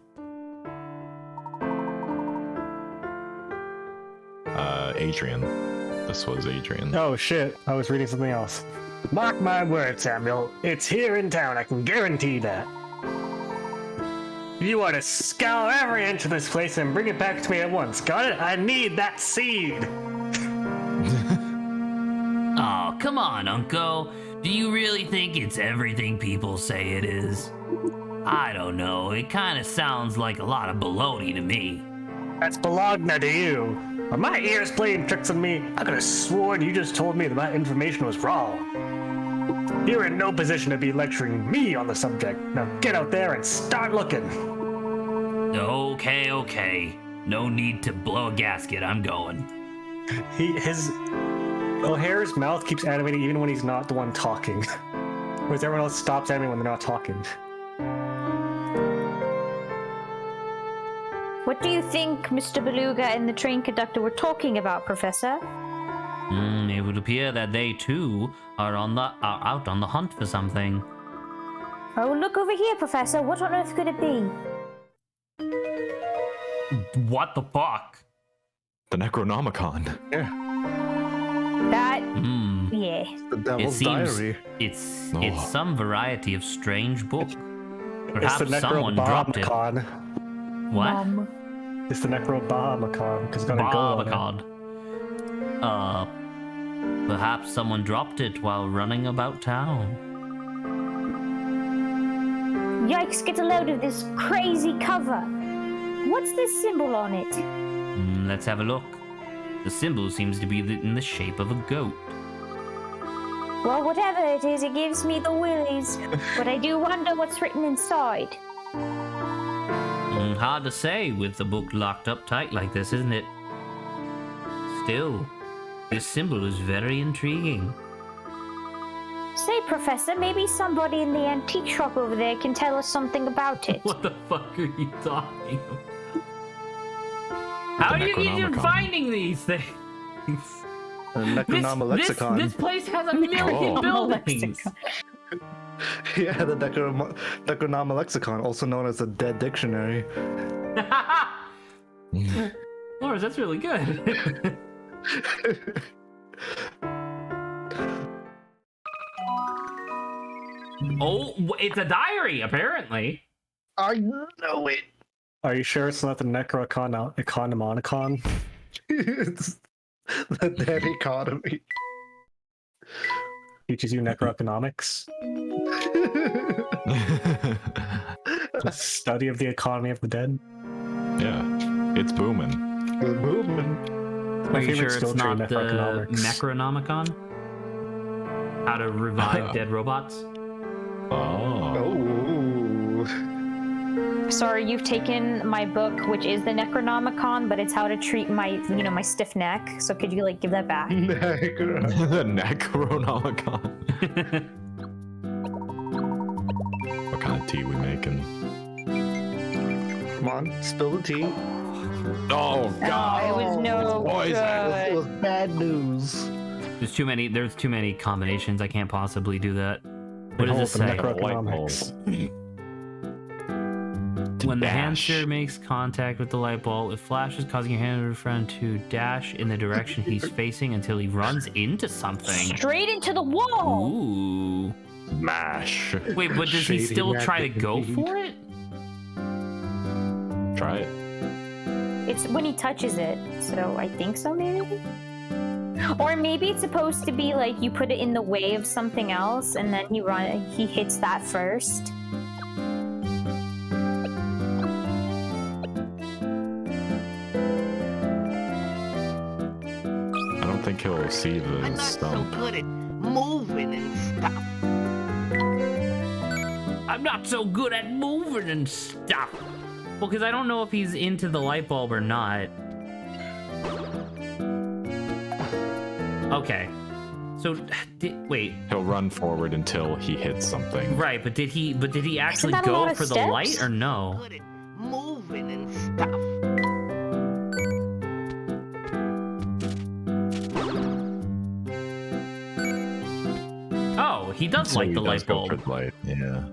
Adrian. This was Adrian. Oh shit, I was reading something else. Mark my words, Samuel. It's here in town, I can guarantee that. You want to scour every inch of this place and bring it back to me at once, got it? I need that seed! Oh, come on, Uncle. Do you really think it's everything people say it is? I don't know. It kind of sounds like a lot of baloney to me. That's Bologna to you. Are my ears playing tricks on me? I could have sworn you just told me that my information was wrong. You're in no position to be lecturing me on the subject. Now get out there and start looking. Okay. No need to blow a gasket. I'm going. His O'Hare's mouth keeps animating even when he's not the one talking. Whereas everyone else stops animating when they're not talking. What do you think Mr. Beluga and the train conductor were talking about, Professor? It would appear that they too are out on the hunt for something. Oh, look over here, Professor. What on earth could it be? What the fuck? The Necronomicon. That, yeah. The Devil's Diary. It's some variety of strange book. It's the Perhaps someone dropped it. Necronomicon. What? It's the Necronomicon, because it's got a goal on it. Perhaps someone dropped it while running about town. Yikes, get a load of this crazy cover. What's this symbol on it? Let's have a look. The symbol seems to be in the shape of a goat. Well, whatever it is, it gives me the willies. But I do wonder what's written inside. Hard to say with the book locked up tight like this, isn't it? Still, this symbol is very intriguing. Say, Professor, maybe somebody in the antique shop over there can tell us something about it. What the fuck are you talking about? How are you even finding these things? The Necronomicon. This place has a million buildings. Yeah, the Necronomicon, also known as the Dead Dictionary. Lawrence, that's really good. Oh, it's a diary, apparently. I know it. Are you sure it's not the Necronomicon? It's the dead economy. Teaches you necroeconomics. The study of the economy of the dead. Yeah, it's booming. Good movement. Are you sure it's not the Necronomicon? How to revive dead robots? Sorry, you've taken my book, which is the Necronomicon, but it's how to treat my, my stiff neck. So could you, give that back? The Necronomicon. What kind of tea we making? Come on, spill the tea. Oh, God. Oh, it was no good. It was bad news. There's too many combinations. I can't possibly do that. What does it say? Necroeconomics. When the hamster makes contact with the light bulb, it flashes, causing your hand friend to dash in the direction he's facing until he runs into something. Straight into the wall! Ooh. Mash. Wait, but does he still try to go for it? Try it. It's when he touches it, so I think so, maybe? Or maybe it's supposed to be like you put it in the way of something else, and then he hits that first. I don't think he'll see the stump. So good at moving and stuff. I'm not so good at moving and stuff. Well, because I don't know if he's into the light bulb or not. Okay. So, wait. He'll run forward until he hits something. Right, but did he actually go for the light or no? Good at moving and stuff. Oh, he does So like he the does light go bulb. for the light, yeah.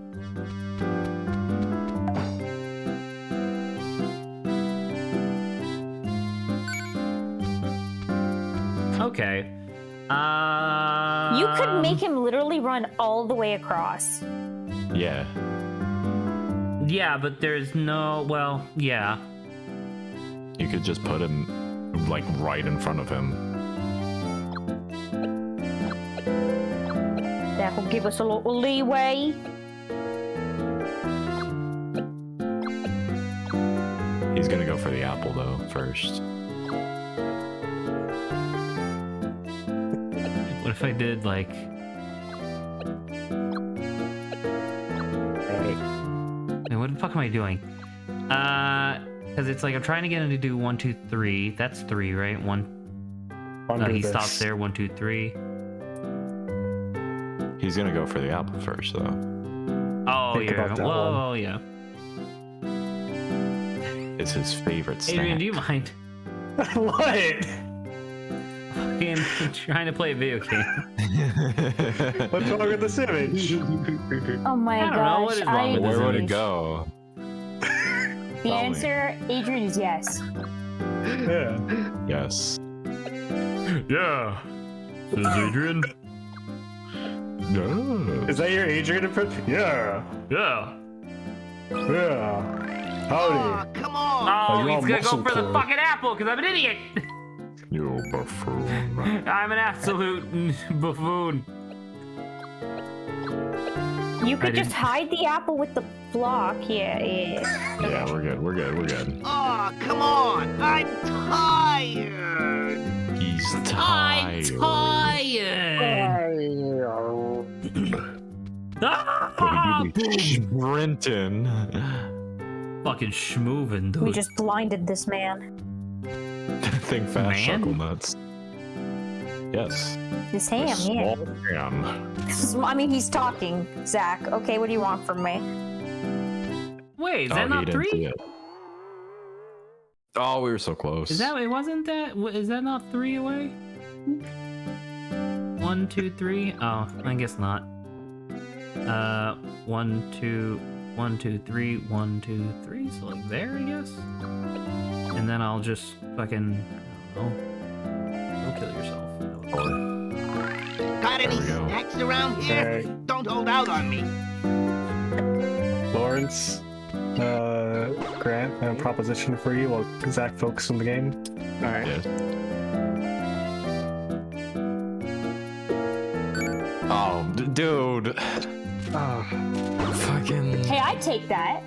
Okay. You could make him literally run all the way across. Yeah. Yeah, but there's no. Well, yeah. You could just put him, right in front of him. That will give us a little leeway. He's gonna go for the apple, though, first. What if I did, like... Wait, what the fuck am I doing? Because it's like I'm trying to get him to do 1, 2, 3. That's 3, right? He stops there. 1, 2, 3. He's gonna go for the apple first, though. Oh, Think yeah. about that Whoa, yeah. is his favorite snack. Adrian, do you mind? What? I'm trying to play a video game. What's wrong with this image? Oh my I don't gosh. know, what is wrong with this Where would it image? go? The Tell me. answer, Adrian, is yes. Yeah. Yes. Yeah. This is Adrian. Yeah. Is that your Adrian impression? Yeah. Yeah. Yeah. Howdy. Come on! Oh, you're he's all gonna go muscle for the core. fucking apple because I'm an idiot. You buffoon. I'm an absolute buffoon. You I could just didn't- hide the apple with the block. Yeah. Yeah, we're good. We're good. We're good. Oh, come on! I'm tired! He's I'm tired. Ah! Brenton. Fucking schmoovin', dude. We just blinded this man. Think fast, Man? chuckle nuts. Yes. This ham, yeah. Small ham. I mean, he's talking, Zach. Okay, what do you want from me? Wait, is Oh, that he not didn't three? see it. Oh, we were so close. Is that? It wasn't that? Is that not 3 away? 1, 2, 3. Oh, I guess not. 1, 2, 1, 2, 3, 1, 2, 3. So like there, I guess. And then I'll just fucking. Oh, go kill yourself. Got any There we go. snacks around here? Okay. Don't hold out on me. Lawrence, Grant, a proposition for you while Zach focuses on the game. Alright. Yes. Oh, dude. Oh, Fucking. Hey, I take that.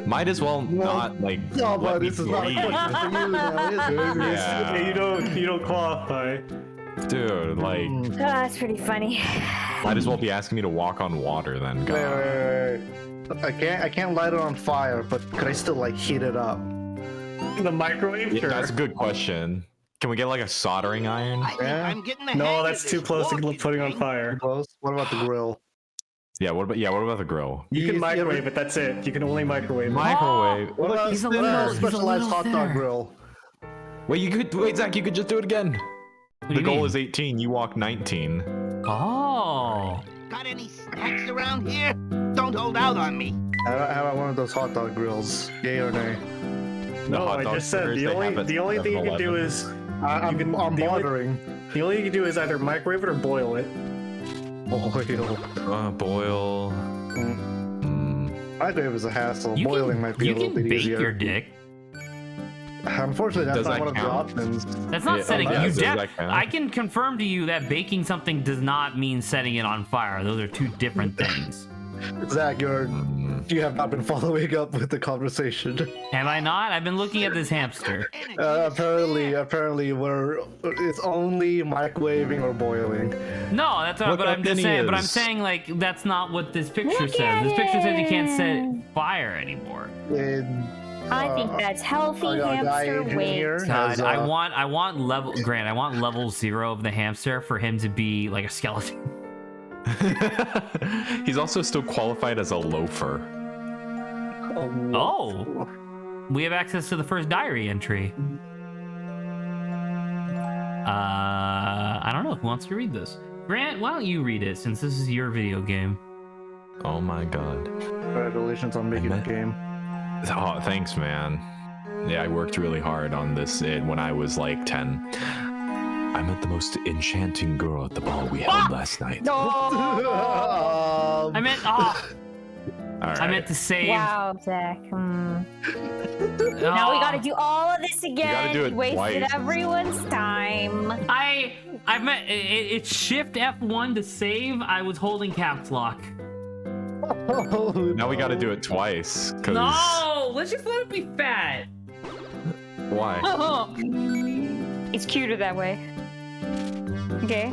Might as well not, like. No, let but me this is not a breathe. question for you now, is it? Yeah. you don't qualify. Dude, like. That's pretty funny. Might as well be asking me to walk on water then. God. Wait. I can't light it on fire, but could I still like heat it up? The microwave? Yeah, Sure. that's a good question. Can we get like a soldering iron? I think Yeah. I'm getting the hang No, of that's this too close to walking putting on thing. fire. Close. What about the grill? Yeah. What about the grill? You can Yes, microwave it, that's it. You can only microwave it. Microwave. What about he's a the little- he's a specialized little hot dog there. grill? Wait, Zach. You could just do it again. What do The you goal mean? is 18. You walk 19. Oh. Got any snacks around here? Don't hold out on me. How about one of those hot dog grills? Yay or nay? The No, hot I dog just said stickers, the they only have it the only at thing you can do 11. is I'm the only- bothering. the only thing you can do is either microwave it or boil it. Boil. Microwave is a hassle. You Boiling can, might be you a little can bit bake easier. your dick. Unfortunately, that's Does not that one of the count? options. That's not Yeah, setting yeah, you does down. that count? I can confirm to you that baking something does not mean setting it on fire. Those are two different things. Zach, you have not been following up with the conversation. Have I not? I've been looking at this hamster. Apparently, it's only microwaving or boiling. No, that's what. Look But up I'm just Denny saying. But I'm is. saying like that's not what this picture Look says. at This picture says you can't it. set fire anymore. And, I think that's healthy our guy hamster Adrian weight. here God, has, I want level Grant. I want level 0 of the hamster for him to be like a skeleton. He's also still qualified as a loafer. Oh, we have access to the first diary entry. I don't know who wants to read this. Grant, why don't you read it since this is your video game? Oh my god. Congratulations on making the game. Oh, thanks, man. Yeah, I worked really hard on this when I was like 10. I met the most enchanting girl at the ball we held last night. I meant All right. I meant to save. Wow, Zach. Now we gotta do all of this again. gotta do it You wasted twice. everyone's time. I meant it's Shift F1 to save. I was holding caps lock. Now we gotta do it twice. Cause No, let's just let it be fat. Why? It's cuter that way. Okay.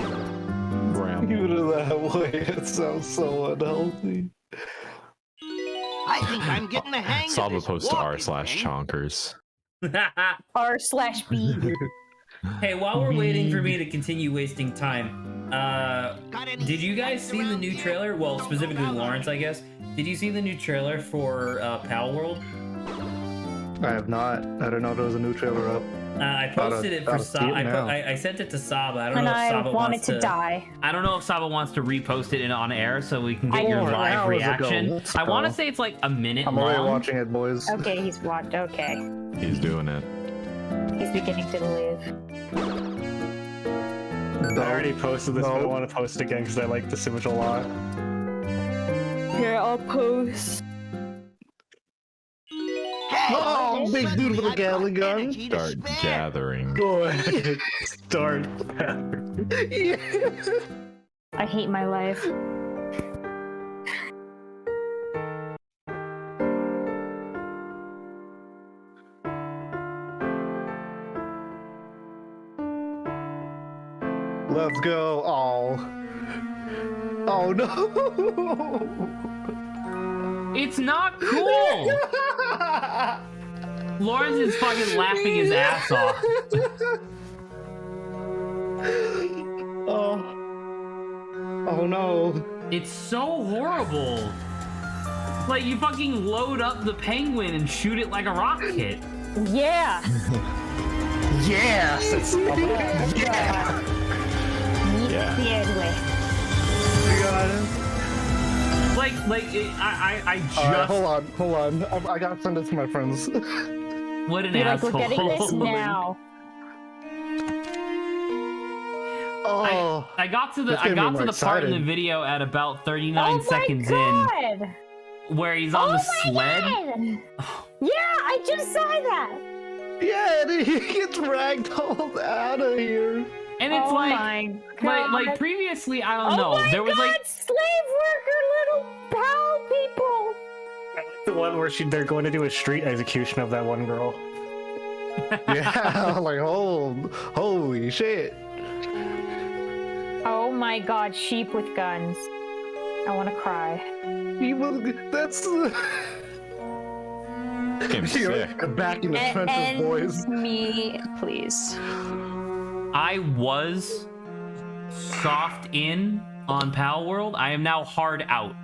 Cuter that way. It sounds so unhealthy. I think I'm getting the hang Saw of the this post walking thing. r/chonkers. R/B. Hey, while we're waiting for me to continue wasting time, Got any did you guys snacks see the around new here? trailer? Well, Don't specifically hold out on Lawrence, me. I guess. Did you see the new trailer for Pal World? I have not. I don't know if there was a new trailer up. I posted it for gotta see it Saba. now. I sent it to Saba. I don't And know if I Saba wanted wants to die. I don't know if Saba wants to repost it on air so we can get I your do. live Hours ago. reaction. Let's I want to go. say it's like a minute I'm already long. watching it, boys. Okay, he's walked. Okay. He's doing it. He's beginning to believe. I already posted this, but I No. want to post it again because I like this image a lot. Here, I'll post. Oh, big dude with a Gatling gun. Start gathering. Go ahead. Start. I hate my life. Let's go. Oh. Oh no. It's not cool. Lawrence is fucking laughing his ass off. Oh. Oh no. It's so horrible. Like you fucking load up the penguin and shoot it like a rocket. Yeah. Yes. It's, Yeah. Yeah. I just hold on. I gotta send it to my friends. what an You're like, asshole. we're getting this now. Oh. I got to the That's getting me more part in the excited. video at about 39 seconds God. in where he's on the sled. God. Yeah, I just saw that. Yeah, and he gets ragdolled out of here. And it's my like previously, I don't know. My There was God, like slave worker little pal people. I like the one where they're going to do a street execution of that one girl. Yeah, like holy shit. Oh my God, sheep with guns. I want to cry. He was. That's. Game's sick. Back in the trenches, End boys. me, please. I was soft in on Pal World. I am now hard out.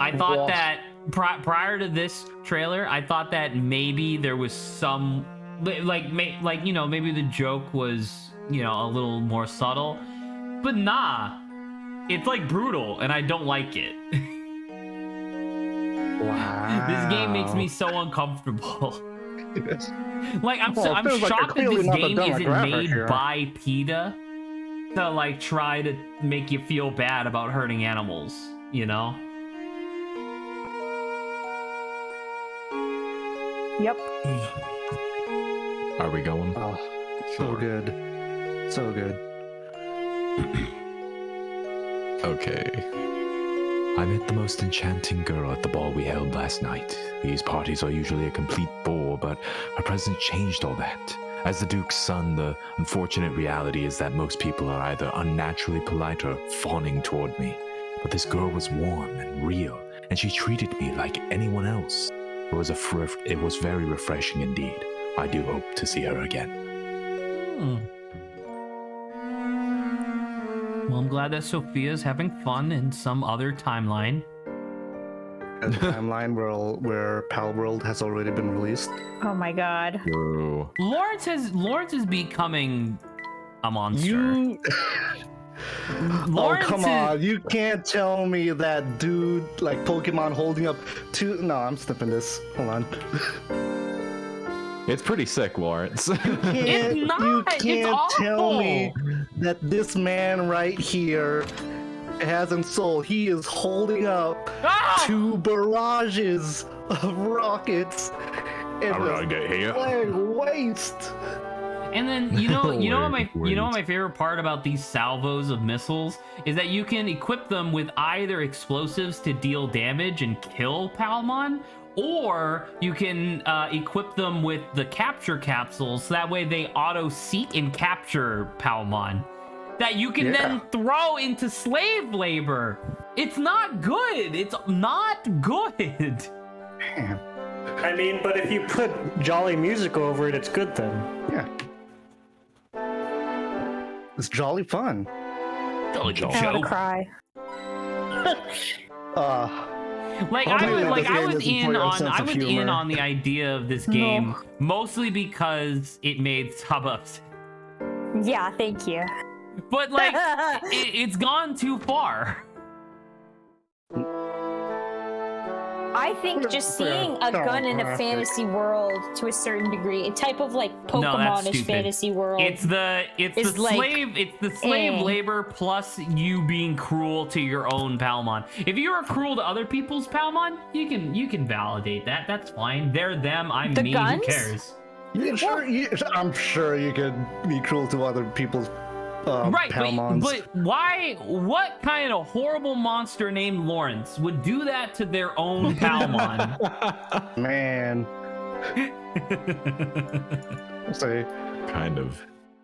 I thought What? that prior to this trailer, I thought that maybe there was some maybe the joke was a little more subtle, but nah, it's like brutal, and I don't like it. Wow. This game makes me so uncomfortable. Like I'm Well, it feels like shocked they're that this clearly not the game isn't demographic made here. by PETA to like try to make you feel bad about hurting animals, Yep. Are we going? Oh, so good. So good. Okay. I met the most enchanting girl at the ball we held last night. These parties are usually a complete bore, but her presence changed all that. As the Duke's son, the unfortunate reality is that most people are either unnaturally polite or fawning toward me. But this girl was warm and real, and she treated me like anyone else. It was very refreshing indeed. I do hope to see her again. Well, I'm glad that Sophia's having fun in some other timeline. A timeline where Pal World has already been released. Oh my God. True. Lawrence is becoming a monster. Lawrence Oh, come on. You can't tell me that dude, like Pokemon holding up two. No, I'm snipping this. Hold on. It's pretty sick, Lawrence. It's not. You It's can't awful. tell me that this man right here hasn't sold. He is holding up Ah! 2 barrages of rockets. And Alright, get here. laying waste. And then you know what my Wait. favorite part about these salvos of missiles is that you can equip them with either explosives to deal damage and kill Palmon, or you can equip them with the capture capsules, so that way they auto seek and capture Palmon that you can then throw into slave labor. It's not good. It's not good. I mean, but if you put jolly music over it, it's good then. Yeah. It's jolly fun. Jolly I want to cry. Like I'll tell you what, this I game was isn't in for your on sense I of was in humor. on the idea of this game mostly because it made sub ups. Yeah, thank you. But like it's gone too far. I think just seeing a gun in a fantasy world to a certain degree, a type of like No, that's Pokemon-ish stupid. fantasy world. It's the slave labor plus you being cruel to your own Palmon. If you are cruel to other people's Palmon, you can validate that. That's fine. They're them. I'm The me. guns? Who cares? Yeah, sure, I'm sure you could be cruel to other people's Right, Palmons. but why? What kind of horrible monster named Lawrence would do that to their own Palmon? Man. I'll say, Kind of.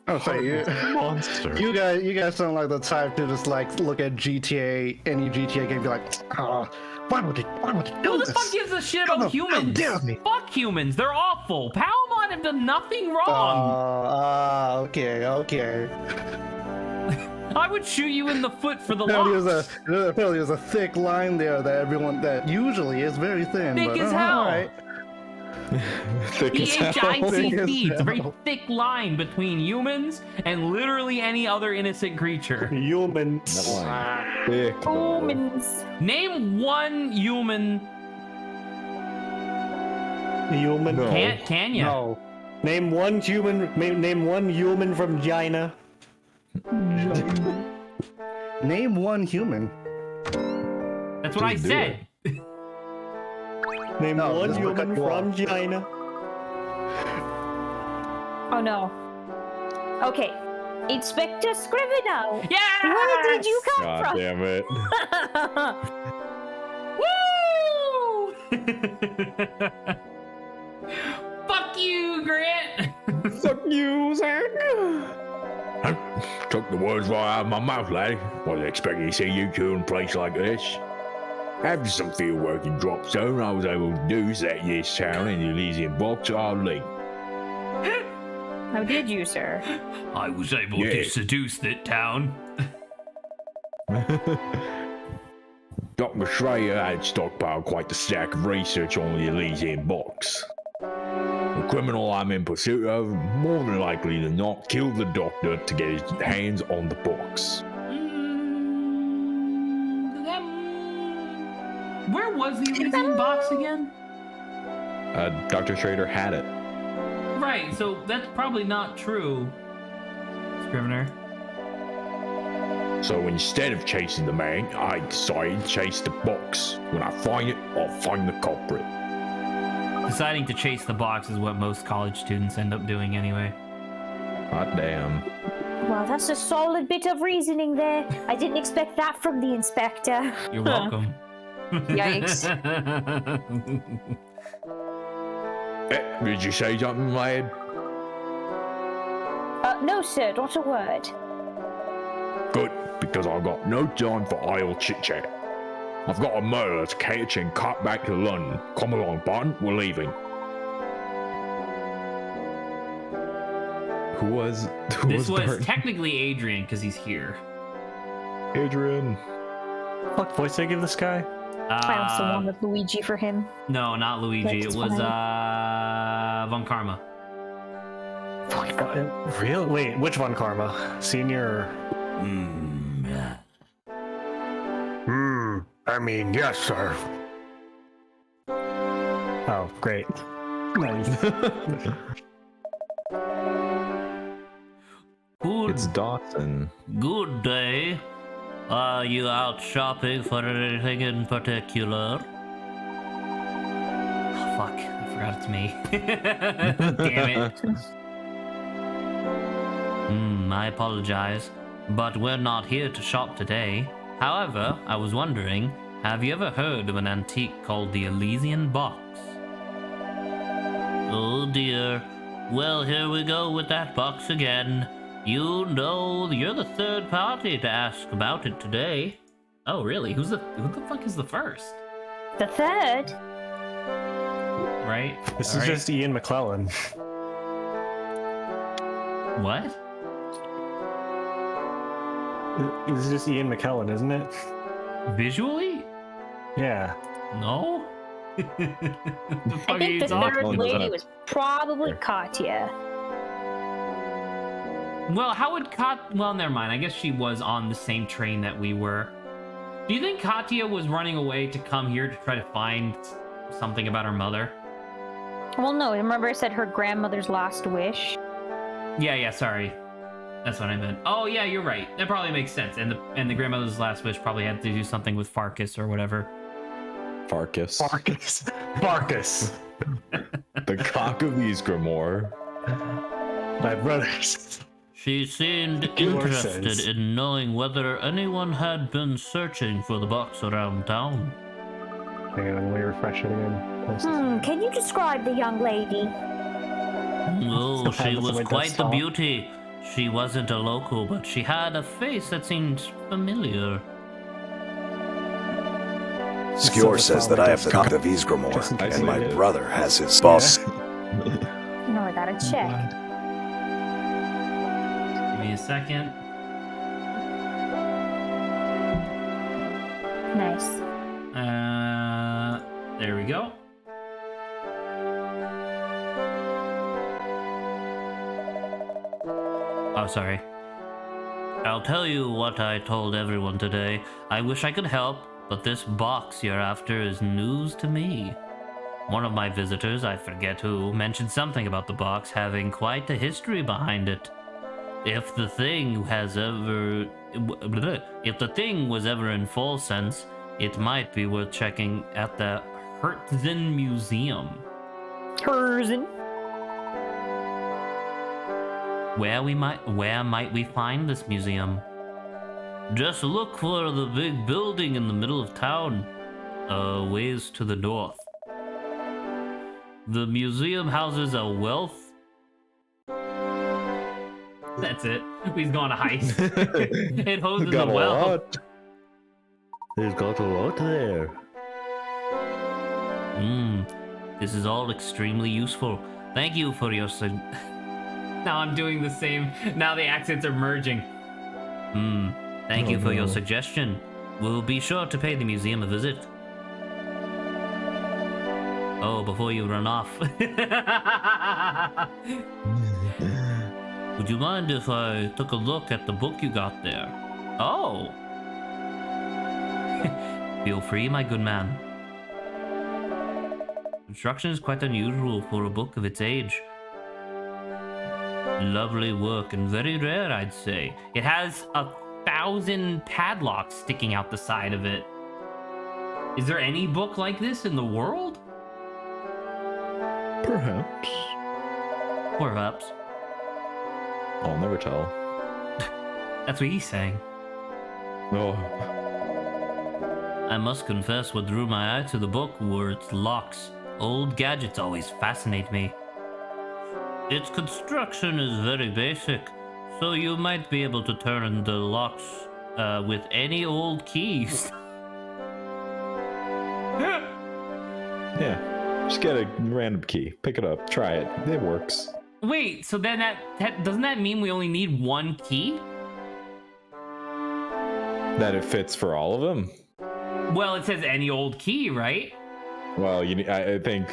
I'll say, Monster. you guys sound like the type to just like look at GTA, any GTA game, and be like, oh, why would it do Who this? the fuck gives a shit about How humans? dare me? Fuck humans. They're awful. Palmon have done nothing wrong. Okay. I would shoot you in the foot for the Apparently locks. there's a thick line there that usually is very thin. Thick but, as hell. alright. Thick as hell. THICC. It's a very hell. thick line between humans and literally any other innocent creature. Humans. Thick. Humans. Name one human. Human. No. Can ya? No. Name one human. Name one human from China. Name one human. That's what I Just do said. Name No, one this will cut human you from off. China. Oh no. Okay. Inspector Scrivener. Yeah. Where did you come God from? damn it. Woo! Fuck you, Grant. Fuck you, Zach. Took the words right out of my mouth, laddie. Wasn't expecting to see you two in a place like this. After some field work in Drop Zone, I was able to do set this town in the Elysian box hardly. How did you, sir? I was able Yeah. to seduce that town. Dr. Schreier had stockpiled quite the stack of research on the Elysian box. The criminal I'm in pursuit of, more than likely than not, killed the doctor to get his hands on the box. Where was the Elysian box again? Dr. Schrader had it. Right, so that's probably not true, Scrivener. So instead of chasing the man, I decided to chase the box. When I find it, I'll find the culprit. Deciding to chase the box is what most college students end up doing anyway. Hot damn. Well, that's a solid bit of reasoning there. I didn't expect that from the inspector. You're welcome. Yikes. Did you say something, lad? No, sir, not a word. Good, because I've got no time for idle chit-chat. I've got a murder to catch and cut back to London. Come along, Barton, we're leaving. Who was This was Barton? technically Adrian because he's here. Adrian. What voice did I give this guy? I also wanted Luigi for him. No, not Luigi. That's It was fine. Von Karma. Real? Wait, which one, Karma? Senior? I mean, yes, sir. Oh, great. Nice. It's Dawson. Good day. Are you out shopping for anything in particular? Oh, fuck. I forgot it's me. Damn it. I apologize, but we're not here to shop today. However, I was wondering, have you ever heard of an antique called the Elysian Box? Oh dear. Well, here we go with that box again. You know, you're the third party to ask about it today. Oh, really? Who the fuck is the first? The third? Right? This All is right. just Ian McClellan. What? This is just Ian McKellen, isn't it? Visually? Yeah. No? I think the third lady was probably Katya. Well, how would well, never mind. I guess she was on the same train that we were. Do you think Katya was running away to come here to try to find something about her mother? Well, no. Remember I said her grandmother's last wish? Yeah, sorry. That's what I meant. Oh, yeah, you're right. That probably makes sense. And the grandmother's last wish probably had to do something with Farkas or whatever. Farkas. The cock of Ysgramor. My brothers. She seemed interested in knowing whether anyone had been searching for the box around town. Hang on, let me refresh it again. Can you describe the young lady? Oh, she was quite the beauty. She wasn't a local, but she had a face that seemed familiar. Skjor says that I have the cock of Ysgramor, and my brother has his boss. No, I gotta check. Give me a second. Nice. There we go. Oh, sorry. I'll tell you what I told everyone today. I wish I could help, but this box you're after is news to me. One of my visitors, I forget who, mentioned something about the box having quite a history behind it. If the thing was ever in full sense, it might be worth checking at the Herzen Museum. Herzen? Where might we find this museum? Just look for the big building in the middle of town, ways to the north. The museum houses a wealth. That's it. He's going to heist. It hoses Got a a well. lot. There's got a lot there. This is all extremely useful. Thank you for your Now I'm doing the same. Now the accents are merging. Thank you for your suggestion. We'll be sure to pay the museum a visit. Oh, before you run off. Would you mind if I took a look at the book you got there? Oh. Feel free, my good man. Construction is quite unusual for a book of its age. Lovely work and very rare, I'd say. It has 1,000 padlocks sticking out the side of it. Is there any book like this in the world? Perhaps. Perhaps. I'll never tell. That's what he's saying. Oh. I must confess what drew my eye to the book were its locks. Old gadgets always fascinate me. Its construction is very basic, so you might be able to turn the locks with any old keys. Yeah. Just get a random key. Pick it up. Try it. It works. Wait, so then that doesn't that mean we only need one key? That it fits for all of them? Well, it says any old key, right? Well, I think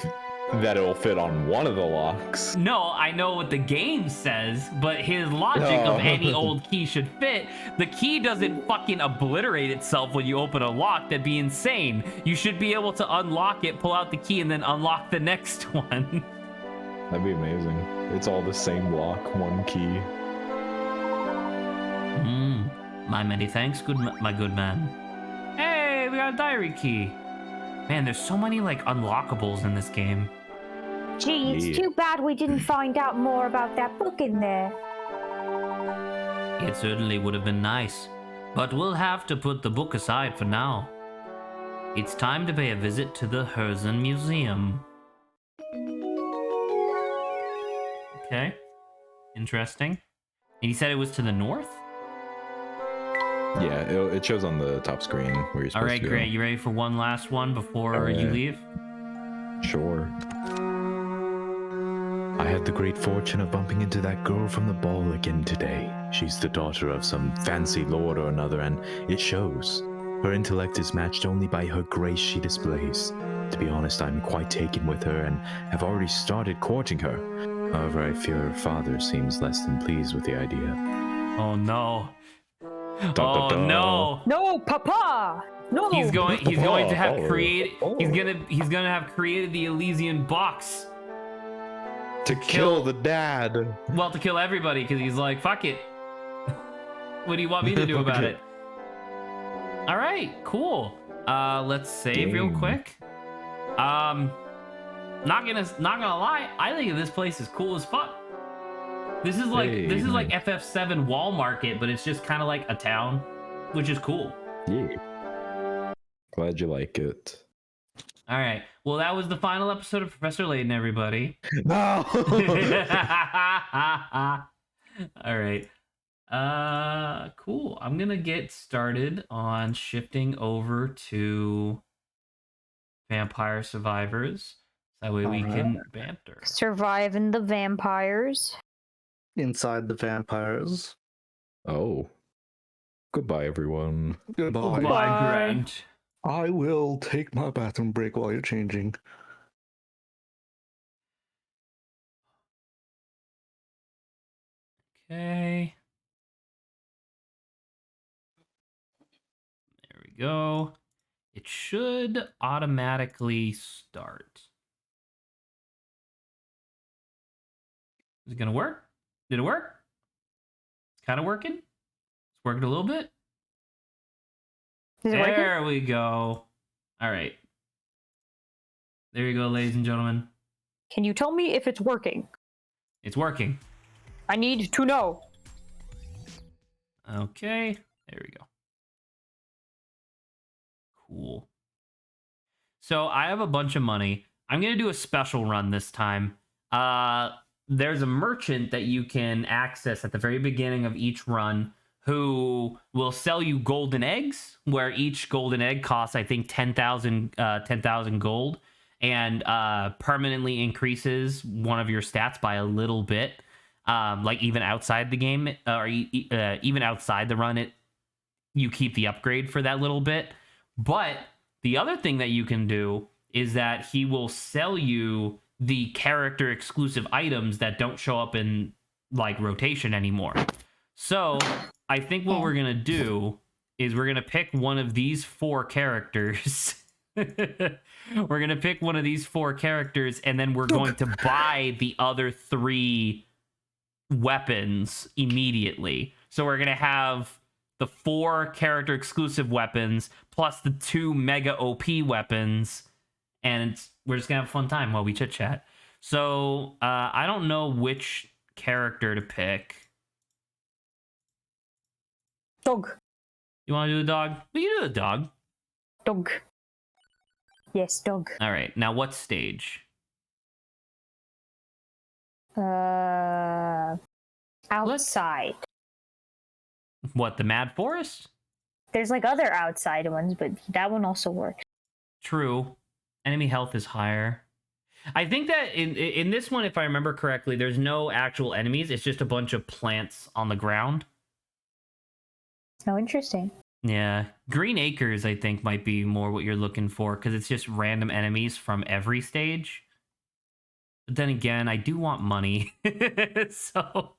that it'll fit on one of the locks. No, I know what the game says, but his logic of any old key should fit. The key doesn't fucking obliterate itself when you open a lock. That'd be insane. You should be able to unlock it, pull out the key, and then unlock the next one. That'd be amazing. It's all the same lock, one key. My many thanks, my good man. Hey, we got a diary key. Man, there's so many like unlockables in this game. Gee, it's too bad we didn't find out more about that book in there. It certainly would have been nice, but we'll have to put the book aside for now. It's time to pay a visit to the Herzen Museum. Okay, interesting. And you said it was to the north? Yeah, it shows on the top screen where you're supposed to go. All right, great. You ready for one last one before you leave? Sure. I had the great fortune of bumping into that girl from the ball again today. She's the daughter of some fancy lord or another, and it shows. Her intellect is matched only by her grace she displays. To be honest, I'm quite taken with her and have already started courting her. However, I fear her father seems less than pleased with the idea. Oh no. Da, da, da. No. No, Papa. No. He's going to have Oh. created he's gonna have created the Elysian box. To kill the dad. Well, to kill everybody, because he's like, fuck it. What do you want me to do about it? All right, cool. Let's save real quick. Not gonna lie, I think this place is cool as fuck. This is like FF7 Wall Market, but it's just kind of like a town, which is cool. Yeah. Glad you like it. All right. Well, that was the final episode of Professor Layton, everybody. No. All right. Cool. I'm gonna get started on shifting over to Vampire Survivors. That way we can banter. Surviving the vampires. Inside the vampires. Oh. Goodbye, everyone. Goodbye. Goodbye, Grant. I will take my bathroom break while you're changing. Okay. There we go. It should automatically start. Is it gonna work? Did it work? It's kind of working. It's working a little bit. Is it working? There we go. All right. There you go, ladies and gentlemen. Can you tell me if it's working? It's working. I need to know. Okay. There we go. Cool. So I have a bunch of money. I'm going to do a special run this time. There's a merchant that you can access at the very beginning of each run who will sell you golden eggs, where each golden egg costs, I think, 10,000 gold, and permanently increases one of your stats by a little bit. Like even outside the game, or even outside the run, you keep the upgrade for that little bit. But the other thing that you can do is that he will sell you the character exclusive items that don't show up in like rotation anymore. So I think what we're gonna do is we're gonna pick one of these 4 characters. We're gonna pick one of these 4 characters, and then we're going to buy the other 3 weapons immediately. So we're gonna have the 4 character exclusive weapons plus the 2 mega OP weapons, and we're just gonna have a fun time while we chit chat. So I don't know which character to pick. Dog. You want to do the dog? We can do the dog. Dog. Yes, dog. All right. Now, what stage? Outside. What, the Mad Forest? There's like other outside ones, but that one also works. True. Enemy health is higher. I think that in this one, if I remember correctly, there's no actual enemies. It's just a bunch of plants on the ground. Oh, interesting. Yeah. Green Acres, I think, might be more what you're looking for, because it's just random enemies from every stage. But then again, I do want money. So...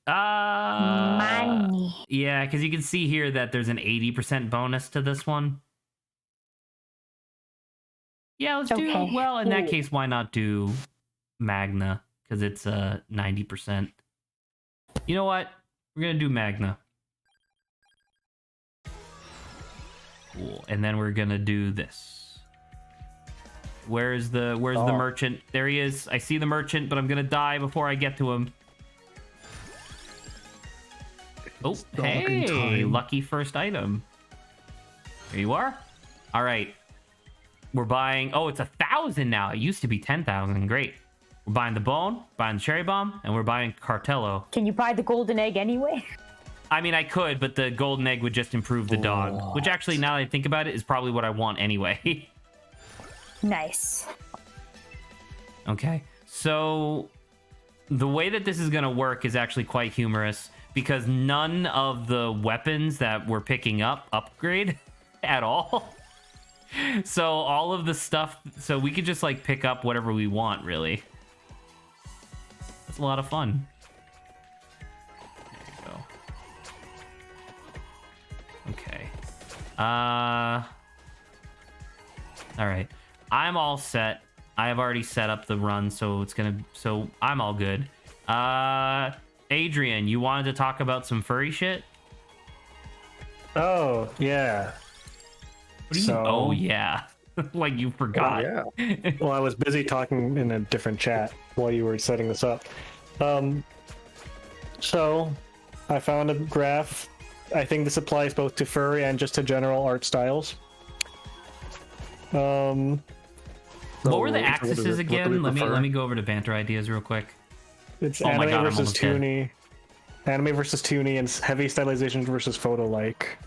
money. Yeah, because you can see here that there's an 80% bonus to this one. Yeah, let's do... Well, in that case, why not do Magna? Because it's 90%. You know what? We're going to do Magna. Cool. And then we're going to do this. Where's the merchant? There he is. I see the merchant, but I'm going to die before I get to him. Oh, hey, lucky first item. There you are. All right. We're buying... Oh, it's 1,000 now. It used to be 10,000. Great. We're buying the bone, buying the cherry bomb, and we're buying Cartello. Can you buy the golden egg anyway? I mean, I could, but the golden egg would just improve the dog. Which actually, now that I think about it, is probably what I want anyway. Nice. Okay. So... the way that this is going to work is actually quite humorous. because none of the weapons that we're picking up upgrade at all. So all of the stuff, so we could just like pick up whatever we want, really. It's a lot of fun. There you go. Okay. All right. I'm all set. I have already set up the run, so I'm all good. Adrian, you wanted to talk about some furry shit? Oh, yeah. What do you mean, oh, yeah? Like you forgot. Oh, yeah. Well, I was busy talking in a different chat while you were setting this up. So, I found a graph. I think this applies both to furry and just to general art styles. What were the axes again? Let me go over to banter ideas real quick. It's anime versus toony. Anime versus toony, and heavy stylization versus photo-like.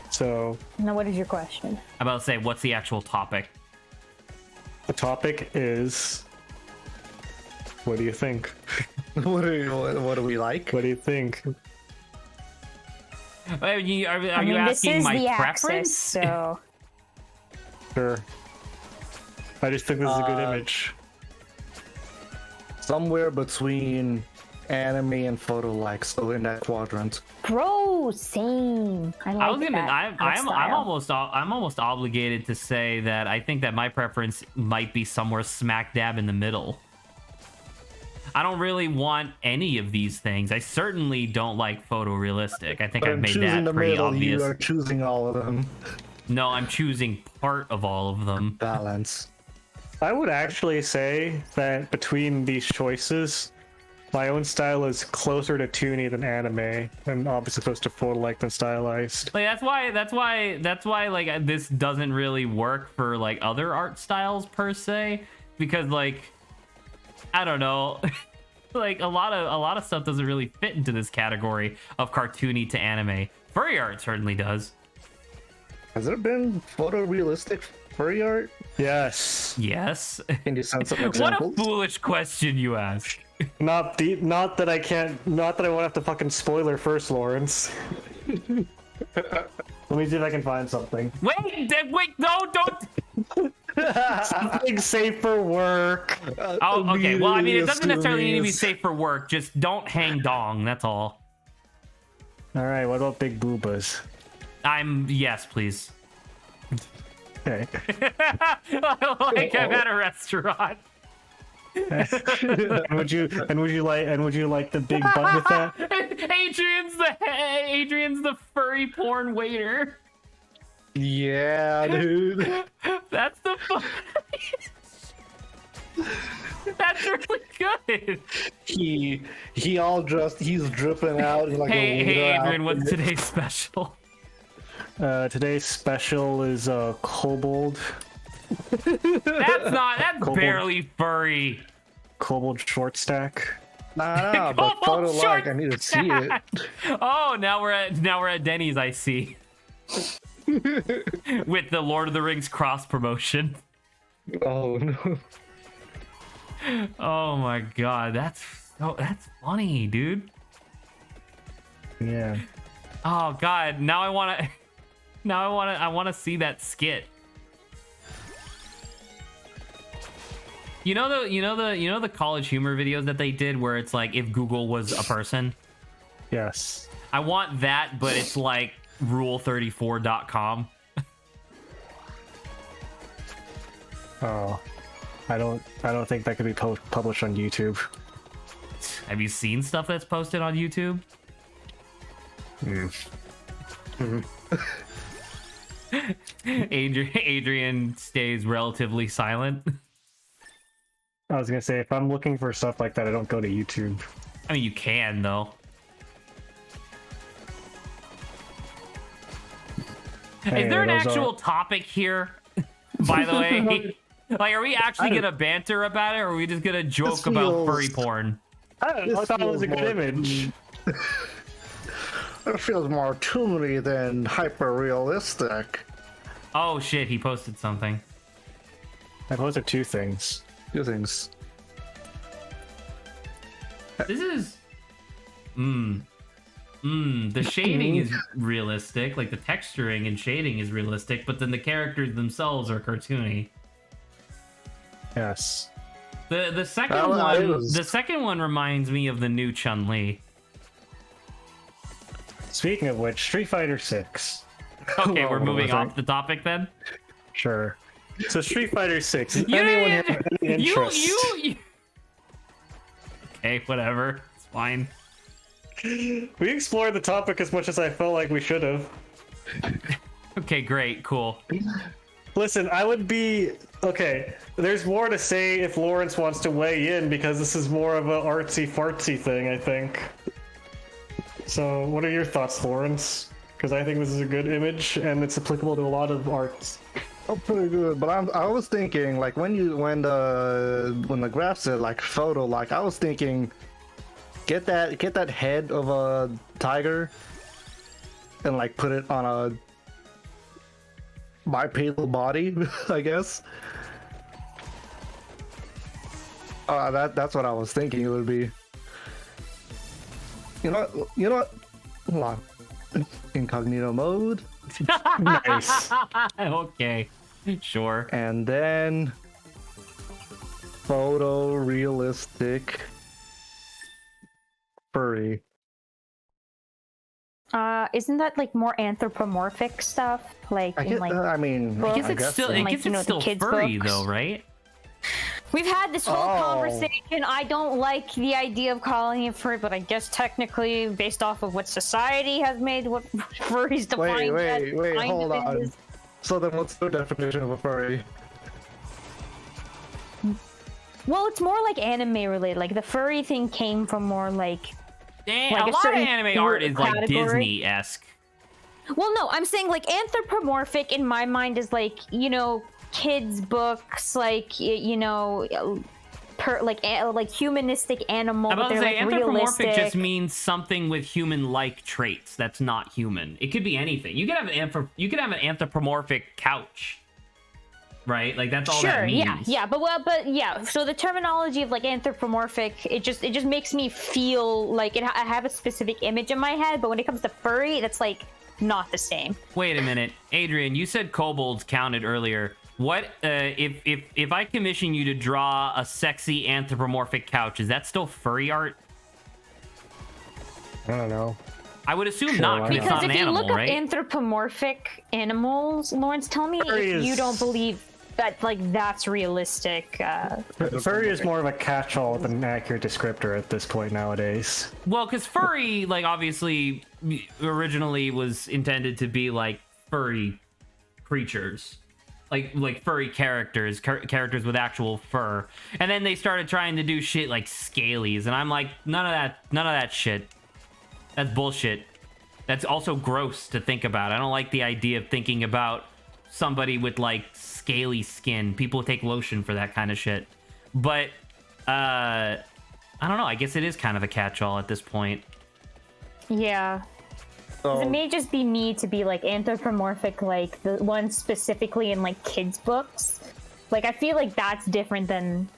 So... Now, what is your question? I'm about to say, what's the actual topic? The topic is... What do you think? What do we like? What do you think? Are you asking my preference? So... Sure. I just think this is a good image. Somewhere between anime and photo-like, so in that quadrant. Bro, same. I'm almost obligated to say that I think that my preference might be somewhere smack dab in the middle. I don't really want any of these things. I certainly don't like photorealistic. I think I've made that pretty obvious. You are choosing all of them. No, I'm choosing part of all of them. Balance. I would actually say that between these choices, my own style is closer to toony than anime, and obviously close to photo-like than stylized. Like that's why like this doesn't really work for like other art styles per se, because like I don't know, like a lot of stuff doesn't really fit into this category of cartoony to anime. Furry art certainly does. Has there been photorealistic furry art? Yes. Yes. Can you send some examples? What a foolish question you ask. Not that I won't have to fucking spoiler first, Lawrence. Let me see if I can find something. Wait, no, don't. Something safe for work. Oh, okay. Well, I mean, it doesn't necessarily need to be safe for work. Just don't hang dong. That's all. All right. What about big boobas? Yes, please. Okay. Like I'm at a restaurant. and would you like the big butt with that? Adrian's the furry porn waiter. Yeah, dude. That's the That's really good. He's dripping out like Hey Adrian, what's today's special? Today's special is kobold. That's kobold, barely furry. Kobold short stack. Nah, but photo like I need to see it. Oh, now we're at Denny's. I see. With the Lord of the Rings cross promotion. Oh no. Oh my god, that's funny, dude. Yeah. Oh god, now I want to see that skit. You know the college humor videos that they did where it's like if Google was a person? Yes. I want that, but it's like rule34.com. Oh. I don't think that could be published on YouTube. Have you seen stuff that's posted on YouTube? Adrian stays relatively silent. I was gonna say, if I'm looking for stuff like that, I don't go to YouTube. I mean, you can though. Hey, is there an actual topic here? By the way, like, are we actually gonna banter about it, or are we just gonna joke about furry porn? I don't know. I thought it was a good image. It feels more toony than hyper realistic. Oh shit! He posted something. I posted two things. Two things. This is The shading is realistic, like the texturing and shading is realistic, but then the characters themselves are cartoony. Yes. The second one reminds me of the new Chun-Li. Speaking of which, Street Fighter 6. Okay, Well, we're moving what was off the topic then. Sure. So Street Fighter 6. Does You anyone didn't- have any interest? you. Okay, whatever. It's fine. We explored the topic as much as I felt like we should have. Okay, great, cool. Listen, I would be okay. There's more to say if Lawrence wants to weigh in because this is more of an artsy fartsy thing, I think. So, what are your thoughts, Lawrence? Because I think this is a good image and it's applicable to a lot of arts. Oh, pretty good. But I was thinking, like when the graph said like photo, like I was thinking, get that head of a tiger, and like put it on a bipedal body, I guess. That's what I was thinking it would be. You know what? Hold on. Incognito mode. Nice. Okay, sure. And then photorealistic furry. Isn't that like more anthropomorphic stuff? Like I in guess, like I mean, I guess it's guess still, so. I like, guess you know, it's the still kids' furry books. though, right? We've had this whole Oh. conversation. I don't like the idea of calling it furry, but I guess technically, based off of what society has made what furries defined as, Wait, kind hold of on. is. So then what's the definition of a furry? Well, it's more like anime related. Like the furry thing came from more like. Dang, Like a a lot of certain anime art is like category. Disney-esque. Well, no, I'm saying like anthropomorphic in my mind is like, you know, kids books, like like humanistic animal. I'm about but to they're say like anthropomorphic realistic. just means something with human-like traits that's not human. It could be anything. You could have an anthropomorphic couch, right? Like that's all that means. Yeah. But yeah. So the terminology of like anthropomorphic, it just makes me feel like I have a specific image in my head. But when it comes to furry, that's like not the same. Wait a minute, Adrian. You said kobolds counted earlier. What if I commission you to draw a sexy anthropomorphic couch? Is that still furry art? I don't know. I would assume Sure, not, why because it's not? not Because an if you animal, look up right? anthropomorphic animals, Lawrence, tell me Furry if you is- don't believe that like that's realistic. Furry is more of a catch-all than an accurate descriptor at this point nowadays. Well, because furry, like, obviously, originally was intended to be like furry creatures, like furry characters with actual fur, and then they started trying to do shit like scalies, and I'm like, none of that shit. That's bullshit. That's also gross to think about. I don't like the idea of thinking about somebody with like scaly skin. People take lotion for that kind of shit. But I don't know. I guess it is kind of a catch-all at this point. Yeah. 'Cause So, it may just be me to be like anthropomorphic, like the one specifically in like kids' books. Like I feel like that's different than.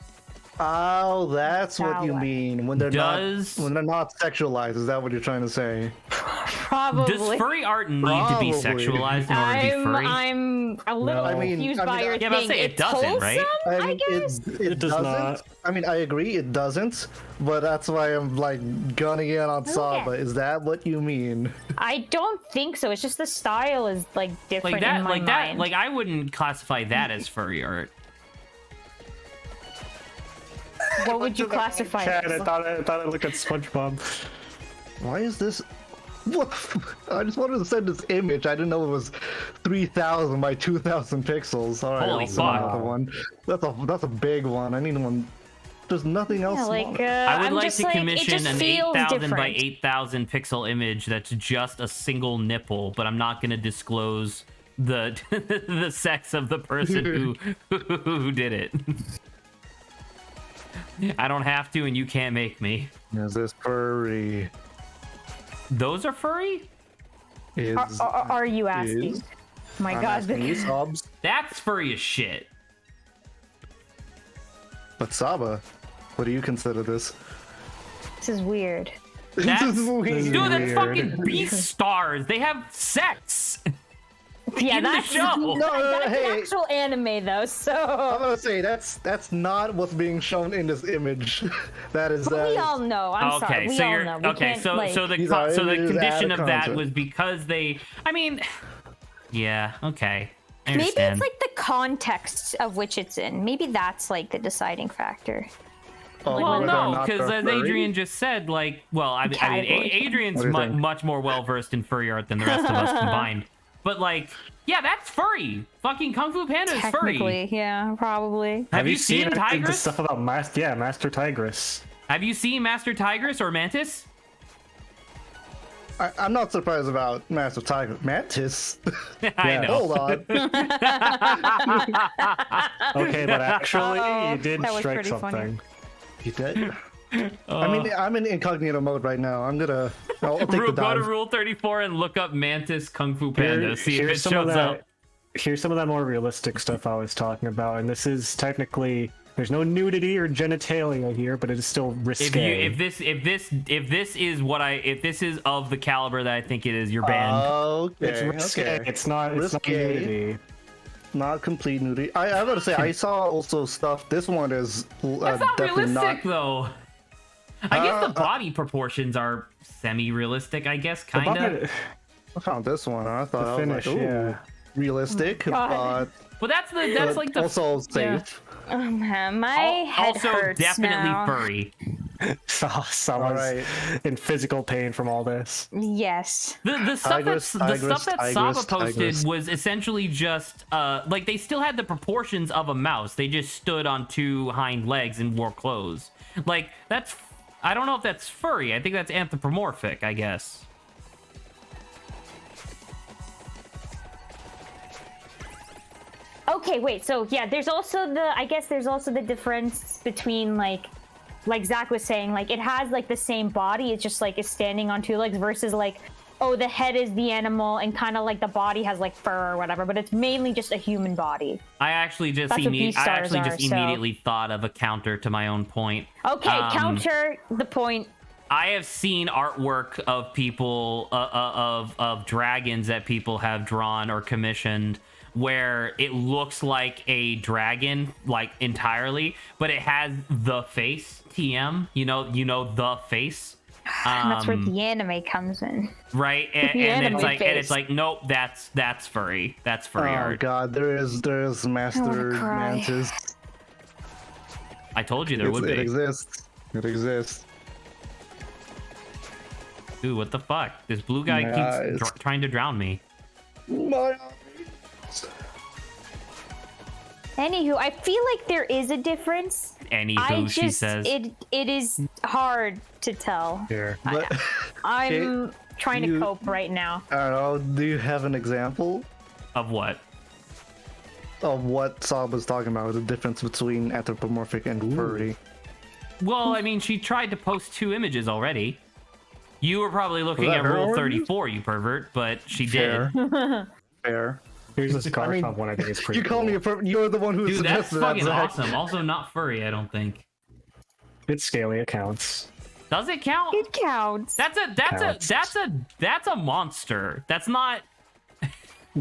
oh, that's what you Now, mean when they're Does- not sexualized. Is that what you're trying to say? Probably. Does furry art need to be Probably. sexualized in order to be furry? I'm a little I mean- confused I mean, by your Yeah, but I'll thing. say it It's doesn't, right? wholesome, I mean, guess. it does doesn't. not. I mean, I agree, it doesn't. But that's why I'm like gunning in on Saba. Is that what you mean? I don't think so. It's just the style is like different Like that, in my like that, mind. like I wouldn't classify that as furry art. What would you classify it Cat, as? I thought I looked at SpongeBob. Why is this? What? I just wanted to send this image. I didn't know it was 3,000 by 2,000 pixels. All right, Holy I'll send fuck. another one. That's a big one. I need one. There's nothing else. Yeah, like smaller. I would I'm like just to like, it commission just an feels 8,000 by different. 8,000 pixel image that's just a single nipple, but I'm not going to disclose the the sex of the person who did it. I don't have to, and you can't make me. Is this furry? Those are furry? Is Are you asking? is- My I'm God, asking you, Sobs. That's furry as shit. But Saba, what do you consider this? this is weird. That's weird. dude, that's fucking beast stars. They have sex. Yeah, in the that's show. that's hey. an actual anime though. So I'm gonna say that's not what's being shown in this image. That is. but we all know. I'm sorry. We all know. We okay. can't, So like, so the These are so the images condition out of of that context. was because they. I mean, yeah. Okay. I maybe understand. it's like the context of which it's in. Maybe that's like the deciding factor. Oh, Well, whether or no, not because they're as furry? Adrian just said, like, well, I mean, Category. Adrian's What do you think? much more well versed in furry art than the rest of us combined. But like, yeah, that's furry. Fucking Kung Fu Panda is furry. Technically, yeah, probably. Have you seen the Tigress? stuff about Master Tigress? Have you seen Master Tigress or Mantis? I'm not surprised about Master Tiger Mantis. I know. Hold on. Okay, but actually, Oh, you did that was strike pretty funny. something. You did? I mean, I'm in incognito mode right now. I'll take the Go to dive. Rule 34 and look up Mantis Kung Fu Panda. See if it some of shows that, up. Here's some of that more realistic stuff I was talking about, and this is technically there's no nudity or genitalia here, but it is still risque. If this is of the caliber that I think it is, you're banned. Okay. It's risque. Okay. It's not Risque. nudity. Not complete nudity. I gotta say, I saw also stuff. This one is That's not definitely realistic, not. though. I guess the body proportions are semi-realistic. I guess The kind body- of. I found this one. And I thought The I finish, was like, ooh, yeah. realistic, God. but But that's like the also safe. Oh man, my head also hurts definitely now. furry. Someone's Alright. in physical pain from all this. Yes. The stuff Tigress, that tigress, Saba posted tigress. was essentially just like they still had the proportions of a mouse. They just stood on two hind legs and wore clothes. Like that's I don't know if that's furry. I think that's anthropomorphic, I guess. Okay, wait. So yeah, there's also the difference between like Zach was saying, like it has like the same body. It's just like it's standing on two legs versus like, oh, the head is the animal and kind of like the body has like fur or whatever, but it's mainly just a human body. I actually just That's what beastars are, so- immediately thought of a counter to my own point. Okay, counter the point. I have seen artwork of people of dragons that people have drawn or commissioned where it looks like a dragon like entirely, but it has the face TM. You know the face. That's where the anime comes in. Right, and anime it's face. like nope, that's furry. That's furry Oh art. god, there is Master cry. Mantis. I told you there would It be. exists. It exists. Dude, what the fuck? This blue guy Nice. keeps trying to drown me. My Anywho, I feel like there is a difference. Anywho, she says. it is hard to tell. Here. But, I'm trying to you- cope right now. I don't know. Do you have an example Of what? of what Saab was talking about? The difference between anthropomorphic and furry. Well, I mean, she tried to post 2 images already. You were probably looking that at her Rule already? 34, you pervert, but she Fair. did. Fair. Here's this car I mean, shop one I think is pretty You call me you're the one who Dude, that's suggested that. fucking Zach. awesome. Also, not furry, I don't think. It's scaly, it counts. Does it count? It counts. That's a monster. That's not.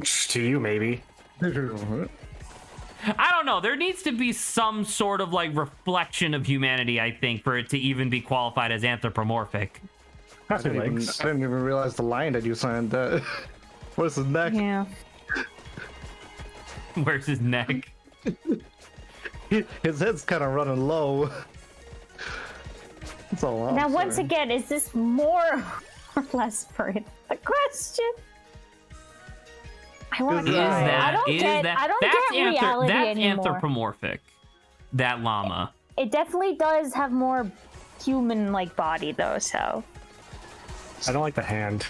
To you, maybe. I don't know. There needs to be some sort of like reflection of humanity, I think, for it to even be qualified as anthropomorphic. I didn't even realize the line that you signed. Where's his neck? Yeah. Where's his neck? His head's kind of running low. That's all. Now, once again, is this more or less furry? The question. I want to. I don't get reality that's anymore. anthropomorphic. That llama. It definitely does have more human-like body, though. So. I don't like the hand.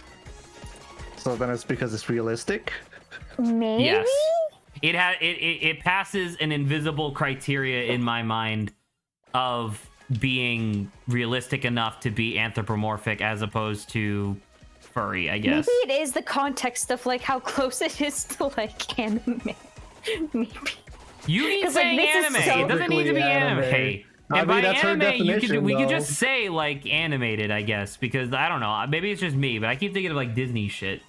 So then it's because it's realistic. Maybe. Yes. It passes an invisible criteria in my mind of being realistic enough to be anthropomorphic as opposed to furry, I guess. Maybe it is the context of like how close it is to like anime. Maybe. You need 'Cause, like, saying this is anime. so- It doesn't need to be Typically anime. anime. And by that's her anime, definition, we could though. just say like animated, I guess, because I don't know. Maybe it's just me, but I keep thinking of like Disney shit.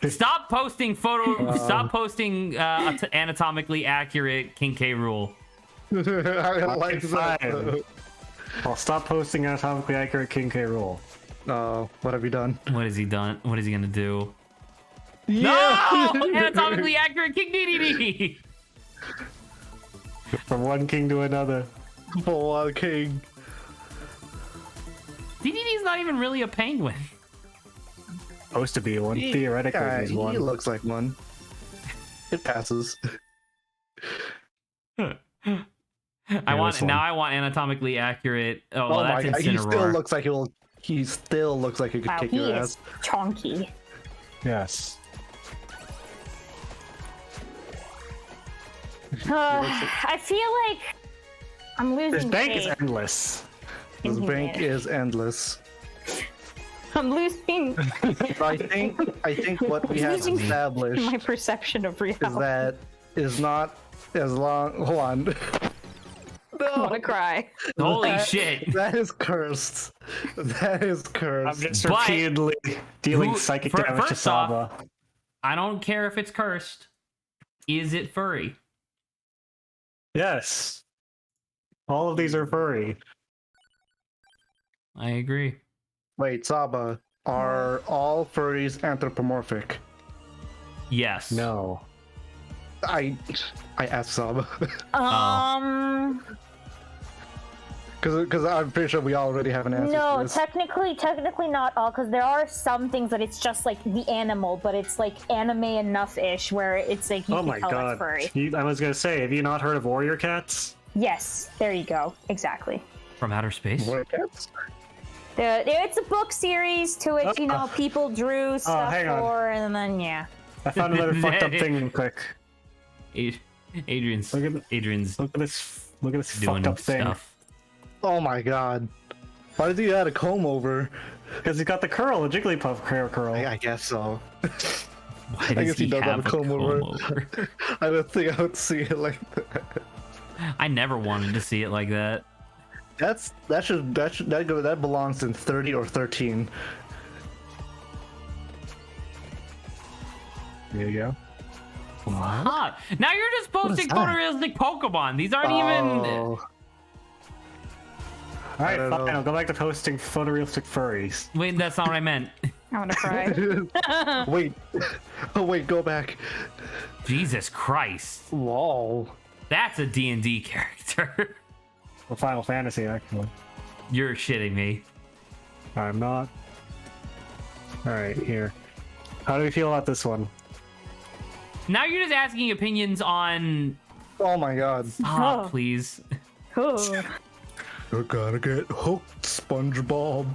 Stop posting Stop posting anatomically accurate King K. Rool. I like that. I'll stop posting anatomically accurate King K. Rool. What have you done? What has he done? What is he gonna do? Yeah. No! Anatomically accurate King DDD! From one king to another. For one king. DDD's not even really a penguin. Supposed to be one. Theoretically, he's one. He looks like one. It passes. I want anatomically accurate. Oh, well, that's my God. Incineroar. He still looks like he could kick your ass. Chonky. Yes. I feel like I'm losing. This bank is faith. endless. This bank is endless. I'm losing. I think what we have established my perception of reality. is that is not as long. Hold on. I want to cry. Holy shit! That is cursed. That is cursed. I'm just repeatedly dealing psychic damage to first Saba. off, I don't care if it's cursed. Is it furry? Yes. All of these are furry. I agree. Wait, Saba, are all furries anthropomorphic? Yes. No. I asked Saba. Because I'm pretty sure we already have an answer. No, to this. technically not all, because there are some things that it's just like the animal, but it's like anime enough-ish where it's like you Oh can my tell god. that's furry. I was gonna say, have you not heard of warrior cats? Yes, there you go. Exactly. From outer space? Warrior cats? It's a book series to which, people drew stuff hang on. for, and then, yeah. I found another fucked up thing real quick. Adrian's Look at this doing fucked up thing. stuff. Oh my god. Why did he add a comb over? Because he got the curl, the Jigglypuff curl. I guess so. Why I does guess he does have a comb over. over? I don't think I would see it like that. I never wanted to see it like that. That belongs in 30 or 13. There you go. Huh. Now you're just posting that? photorealistic Pokemon. These aren't even. Alright, fine. I'll go back to posting photorealistic furries. Wait, that's not what I meant. I want to cry. Wait. Oh wait, go back. Jesus Christ. Whoa. That's a D&D character. Or Final Fantasy, actually. You're shitting me. I'm not. Alright, here. How do we feel about this one? Now you're just asking opinions on. Oh my god. Stop, please. Oh. You're gonna get hooked, SpongeBob.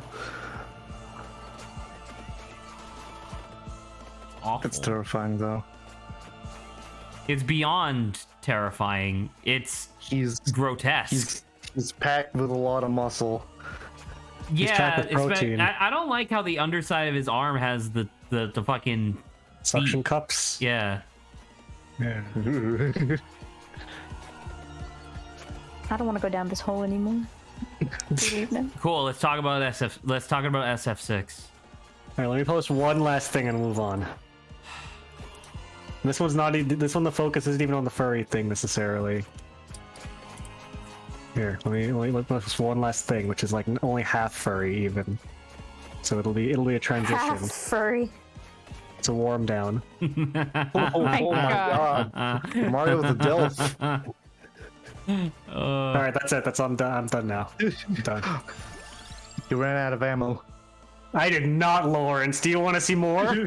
Awful. It's terrifying though. It's beyond terrifying. It's grotesque. He's packed with a lot of muscle. Yeah, packed with protein. I don't like how the underside of his arm has the fucking Suction feet. cups. Yeah. Yeah. I don't want to go down this hole anymore. Cool. Let's talk about SF. Let's talk about SF6. Alright, let me post one last thing and move on. This one's not. This one, the focus isn't even on the furry thing necessarily. Here, let me post one last thing, which is like only half furry even. So it'll be a transition. Half furry. It's a warm down. Oh my god. Mario with a Delph. All right, that's it. I'm done now. I'm done. You ran out of ammo. I did not, Lawrence. Do you want to see more? What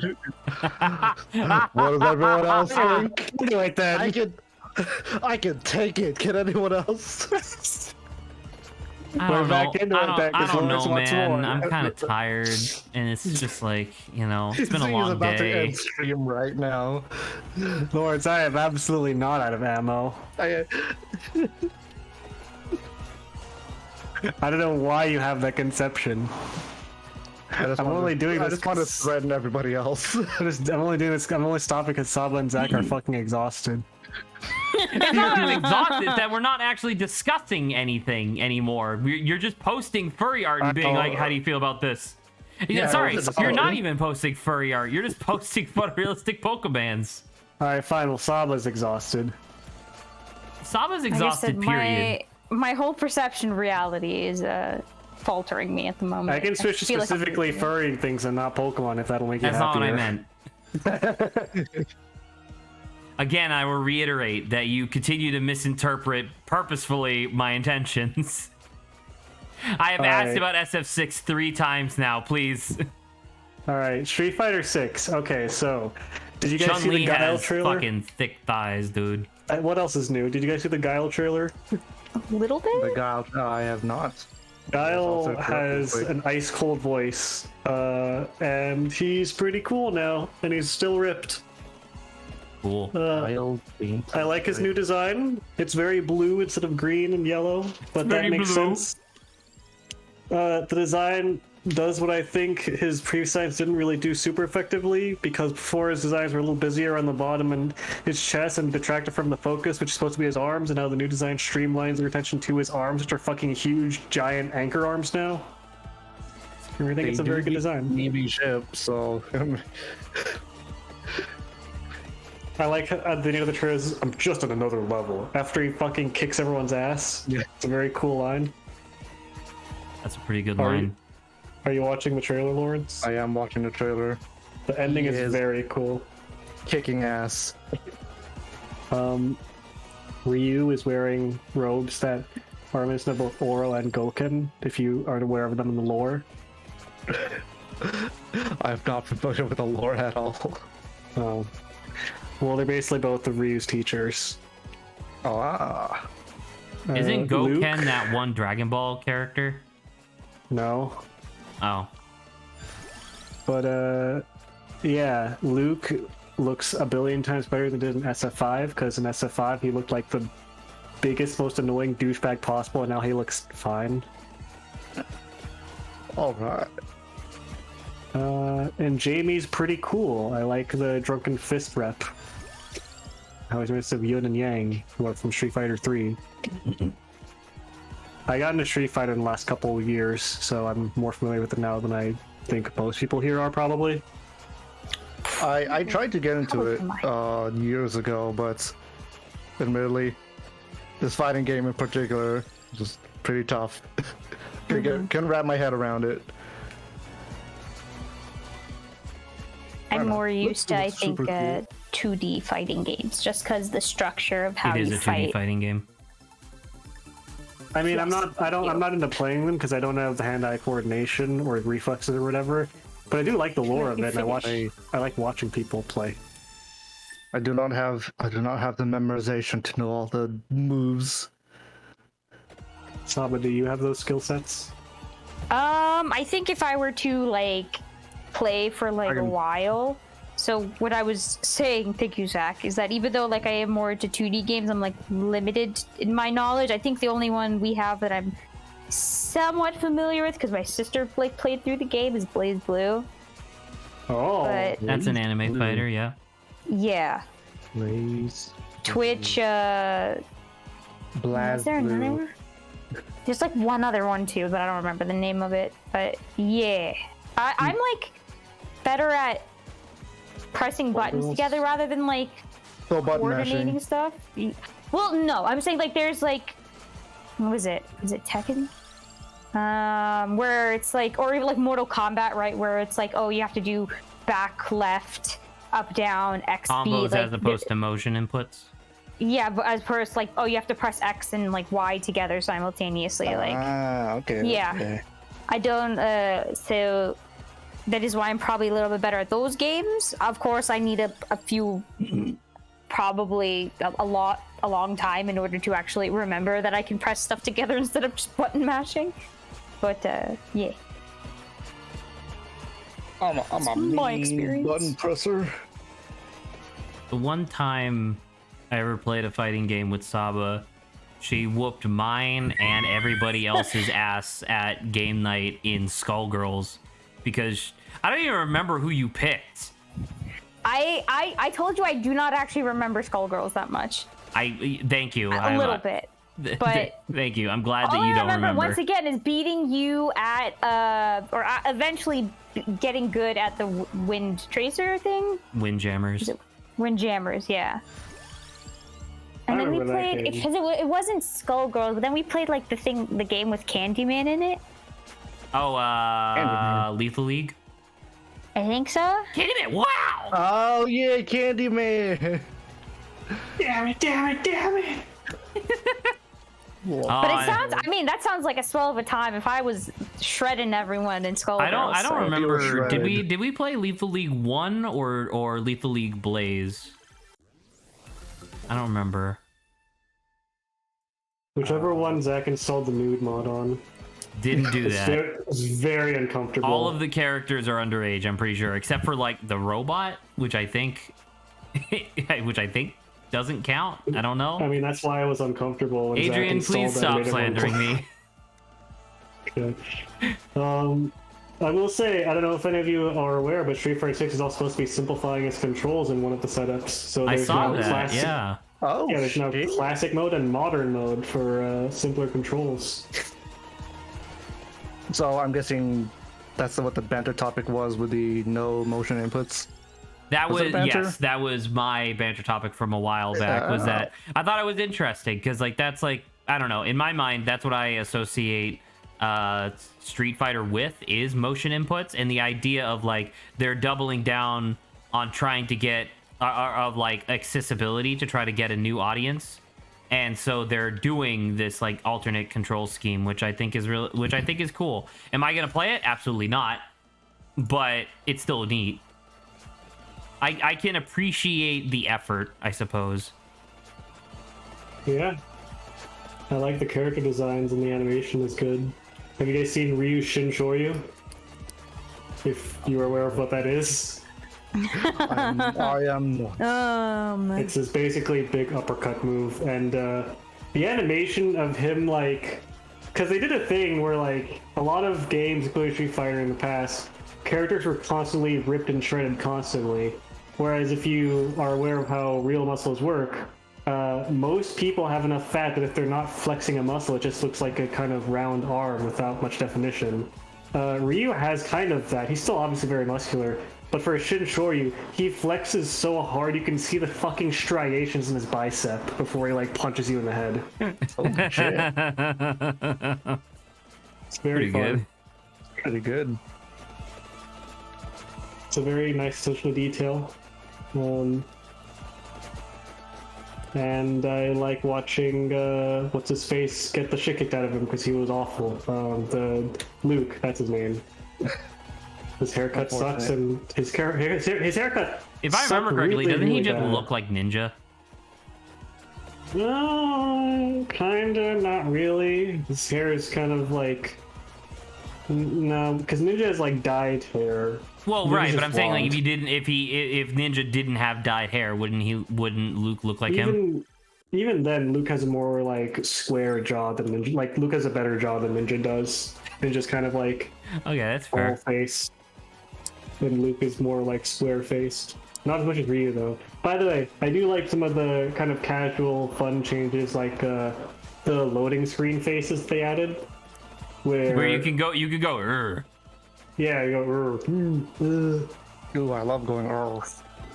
does everyone else think? Do it then. I can take it. Can anyone else? I don't back know. into it then, I 'cause don't Lawrence know, wants man. more. I'm kind of tired, and it's just like, it's been a He's long about to day. end stream right now. Lawrence, I am absolutely not out of ammo. I don't know why you have that conception. I'm only doing this. I just want to threaten everybody else. I'm only doing this. I'm only stopping because Saba and Zach are fucking exhausted. It's not that I'm exhausted, it's that we're not actually discussing anything anymore. You're just posting furry art and being like, how do you feel about this? Yeah, Sorry, you're not even posting furry art. You're just posting photorealistic Pokemans. All right, fine. Well, Saba's exhausted. Saba's Like I exhausted, said, period. My whole perception of reality is faltering me at the moment. I can switch to feel like I'm specifically losing it. furry things and not Pokemon if that'll make you That's not happier. what I meant. Again, I will reiterate that you continue to misinterpret purposefully my intentions. I have asked about SF6 3 times now, please. All right, Street Fighter 6. Okay, so did you guys see the Chun-Li Guile has trailer? fucking thick thighs, dude. What else is new? Did you guys see the Guile trailer? A little bit? The Guile, I have not. Guile has Wait. an ice cold voice, and he's pretty cool now, and he's still ripped. Cool. I like his new design. It's very blue instead of green and yellow, but that makes sense. The design does what I think his previous designs didn't really do super effectively, because before his designs were a little busier on the bottom and his chest and detracted from the focus, which is supposed to be his arms, and now the new design streamlines their attention to his arms, which are fucking huge, giant anchor arms now. I think it's a very good design. Navy ship, so I like at the end of the trailer, I'm just on another level. After he fucking kicks everyone's ass. Yeah. It's a very cool line. That's a pretty good line. Are you watching the trailer, Lawrence? I am watching the trailer. The ending is very cool. Kicking ass. Ryu is wearing robes that are reminiscent of both Oro and Goken, if you aren't aware of them in the lore. I have not familiar with the lore at all. Oh. Well, they're basically both the Ryu's teachers. Oh, ah. Isn't Goken Luke? that one Dragon Ball character? No. Oh. But, yeah, Luke looks a billion times better than he did in SF5, because in SF5 he looked like the biggest, most annoying douchebag possible, and now he looks fine. Alright. And Jamie's pretty cool. I like the Drunken Fist rep. How he's mixed of Yin and Yang, who are from Street Fighter 3. I got into Street Fighter in the last couple of years, so I'm more familiar with it now than I think most people here are, probably. I tried to get into it years ago, but admittedly, this fighting game in particular is just pretty tough. Couldn't wrap my head around it. I'm more used to, I looks think, super cool. 2D fighting games, just because the structure of how It is you a 2D fight. fighting game. I mean, I'm not into playing them because I don't have the hand-eye coordination or reflexes or whatever. But I do like the lore of it, and I like watching people play. I do not have the memorization to know all the moves. Saba, do you have those skill sets? I think if I were to like play for like a while. So what I was saying, thank you, Zach, is that even though like I am more into 2D games, I'm like limited in my knowledge. I think the only one we have that I'm somewhat familiar with, because my sister like played through the game, is Blaze Blue. Oh, But That's an anime fighter, yeah. yeah, Blaze. Twitch. Was there another one? There's like one other one too, but I don't remember the name of it. But yeah, I'm like better at pressing buttons together rather than like So button coordinating mashing. stuff. Well, no, I'm saying like there's like, what was it? Is it Tekken? Where it's like, or even like Mortal Kombat, right? Where it's like, oh, you have to do back, left, up, down, X, Combos B, as opposed to motion inputs. Yeah, but as opposed to like, oh, you have to press X and like Y together simultaneously. Like, Okay. yeah. Okay. I don't. So that is why I'm probably a little bit better at those games. Of course, I need a few, probably a long time in order to actually remember that I can press stuff together instead of just button mashing. But yeah. I'm a my mean experience. button presser. The one time I ever played a fighting game with Saba, she whooped mine and everybody else's ass at game night in Skullgirls, because I don't even remember who you picked. I told you I do not actually remember Skullgirls that much. Thank you. A little bit. But thank you. I'm glad that all you I don't remember. Once again, is beating you at eventually getting good at the wind tracer thing. Windjammers. Windjammers, yeah. And then we played because it wasn't Skullgirls, but then we played like the game with Candyman in it. Oh, Lethal League. I think so. Candyman! Wow! Oh yeah, Candyman! Damn it! But it sounds. I mean, that sounds like a swell of a time. If I was shredding everyone in Skullgirls. I don't remember. Did we play Lethal League 1 or Lethal League Blaze? I don't remember. Whichever one Zach installed the nude mod on. Didn't do that. It was very uncomfortable. All of the characters are underage, I'm pretty sure, except for like the robot, which I think doesn't count. I don't know. I mean, that's why I was uncomfortable. When Adrian, please stop slandering me. Okay. I will say, I don't know if any of you are aware, but Street Fighter 6 is also supposed to be simplifying its controls in one of the setups. So I saw that. Classic, yeah. Oh, yeah. There's now classic mode and modern mode for simpler controls. So I'm guessing that's what the banter topic was with the no motion inputs. That was yes, that was my banter topic from a while back. Was that I thought it was interesting because like that's like I don't know, in my mind that's what I associate Street Fighter with is motion inputs, and the idea of like they're doubling down on trying to get of like accessibility to try to get a new audience. And so they're doing this like alternate control scheme, which I think is cool. Am I gonna play it? Absolutely not. But it's still neat. I can appreciate the effort, I suppose. Yeah. I like the character designs and the animation is good. Have you guys seen Ryu Shinshoryu? If you're aware of what that is. I am not. It's this basically big uppercut move, and the animation of him, like, because they did a thing where like a lot of games, including Street Fighter in the past, characters were constantly ripped and shredded constantly. Whereas if you are aware of how real muscles work, most people have enough fat that if they're not flexing a muscle, it just looks like a kind of round arm without much definition. Ryu has kind of that. He's still obviously very muscular, but for a Shinshoryu, he flexes so hard you can see the fucking striations in his bicep before he like punches you in the head. Oh shit! It's very fun. Good. Pretty good. It's a very nice attention to detail. And I like watching what's his face get the shit kicked out of him because he was awful. The Luke, that's his name. His haircut sucks, and his haircut. If I remember correctly, really, doesn't he really just bad. look like Ninja? No, kinda, not really. His hair is kind of like no, because Ninja is like dyed hair. Well, Ninja's right, but just I'm saying like blonde. if Ninja didn't have dyed hair, wouldn't Luke look like him? Even then, Luke has a more like square jaw than Ninja. Like Luke has a better jaw than Ninja does. Ninja's kind of like Okay, that's full fair. face. And Luke is more like square faced. Not as much as Ryu though. By the way, I do like some of the kind of casual fun changes, like the loading screen faces they added. Where you can go Urgh. Yeah, you go. Ooh, I love going. Oh.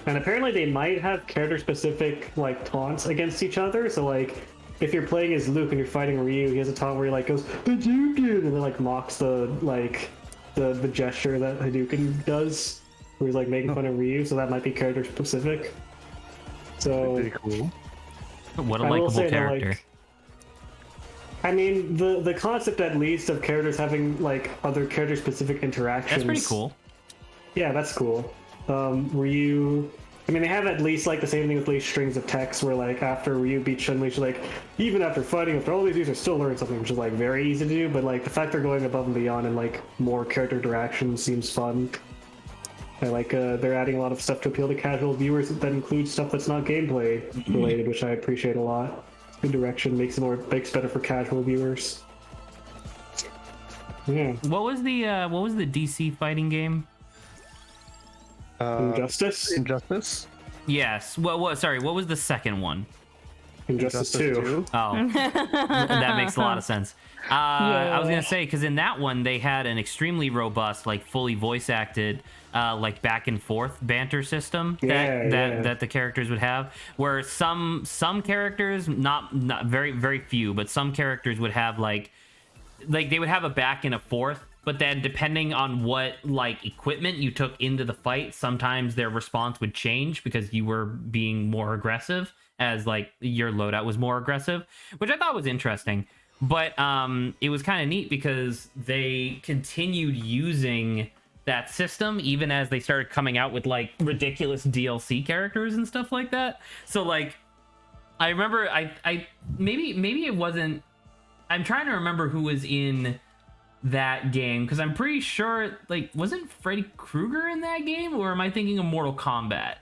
And apparently they might have character-specific like taunts against each other. So like, if you're playing as Luke and you're fighting Ryu, he has a taunt where he like goes Hadouken, and then like mocks the gesture that Hadouken does, where he's like making fun of Ryu. So that might be character-specific. So Pretty cool. What a I will likable say that, character. like, I mean, the concept at least of characters having like other character-specific interactions. That's pretty cool. Yeah, that's cool. Ryu, I mean, they have at least like the same thing with like strings of text, where like after Ryu beats Chun-Li, she's like, even after fighting, after all these years, I still learn something, which is like very easy to do. But like the fact they're going above and beyond and like more character interaction seems fun. I like they're adding a lot of stuff to appeal to casual viewers that includes stuff that's not gameplay related, which I appreciate a lot. Good direction makes better for casual viewers. Yeah. What was the DC fighting game? Injustice? Injustice? Yes. Sorry, what was the second one? Injustice 2. Oh, that makes a lot of sense. I was gonna say, because in that one they had an extremely robust, like fully voice acted, like back and forth banter system that the characters would have. Where some characters, not very few, but some characters would have like they would have a back and a forth. But then depending on what like equipment you took into the fight, sometimes their response would change because you were being more aggressive, as like your loadout was more aggressive, which I thought was interesting. But it was kind of neat because they continued using that system even as they started coming out with like ridiculous DLC characters and stuff like that. So like I remember I maybe it wasn't, I'm trying to remember who was in that game, because I'm pretty sure, like, wasn't Freddy Krueger in that game, or am I thinking of Mortal Kombat?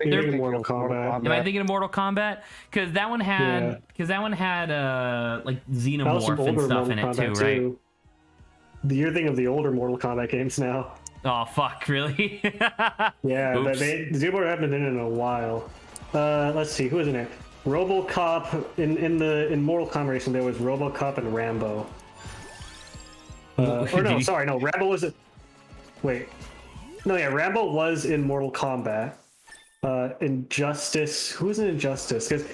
Mortal Kombat. Am I thinking of Mortal Kombat? Because that one had like Xenomorph and stuff in it too, right? You're thinking of the older Mortal Kombat games now. Oh fuck, really? Yeah, Xenomorph haven't been in a while. Let's see, who was in it? RoboCop. In Mortal Kombat Racing, there was RoboCop and Rambo. Rambo was Rambo was in Mortal Kombat. Injustice, who was in Injustice? Because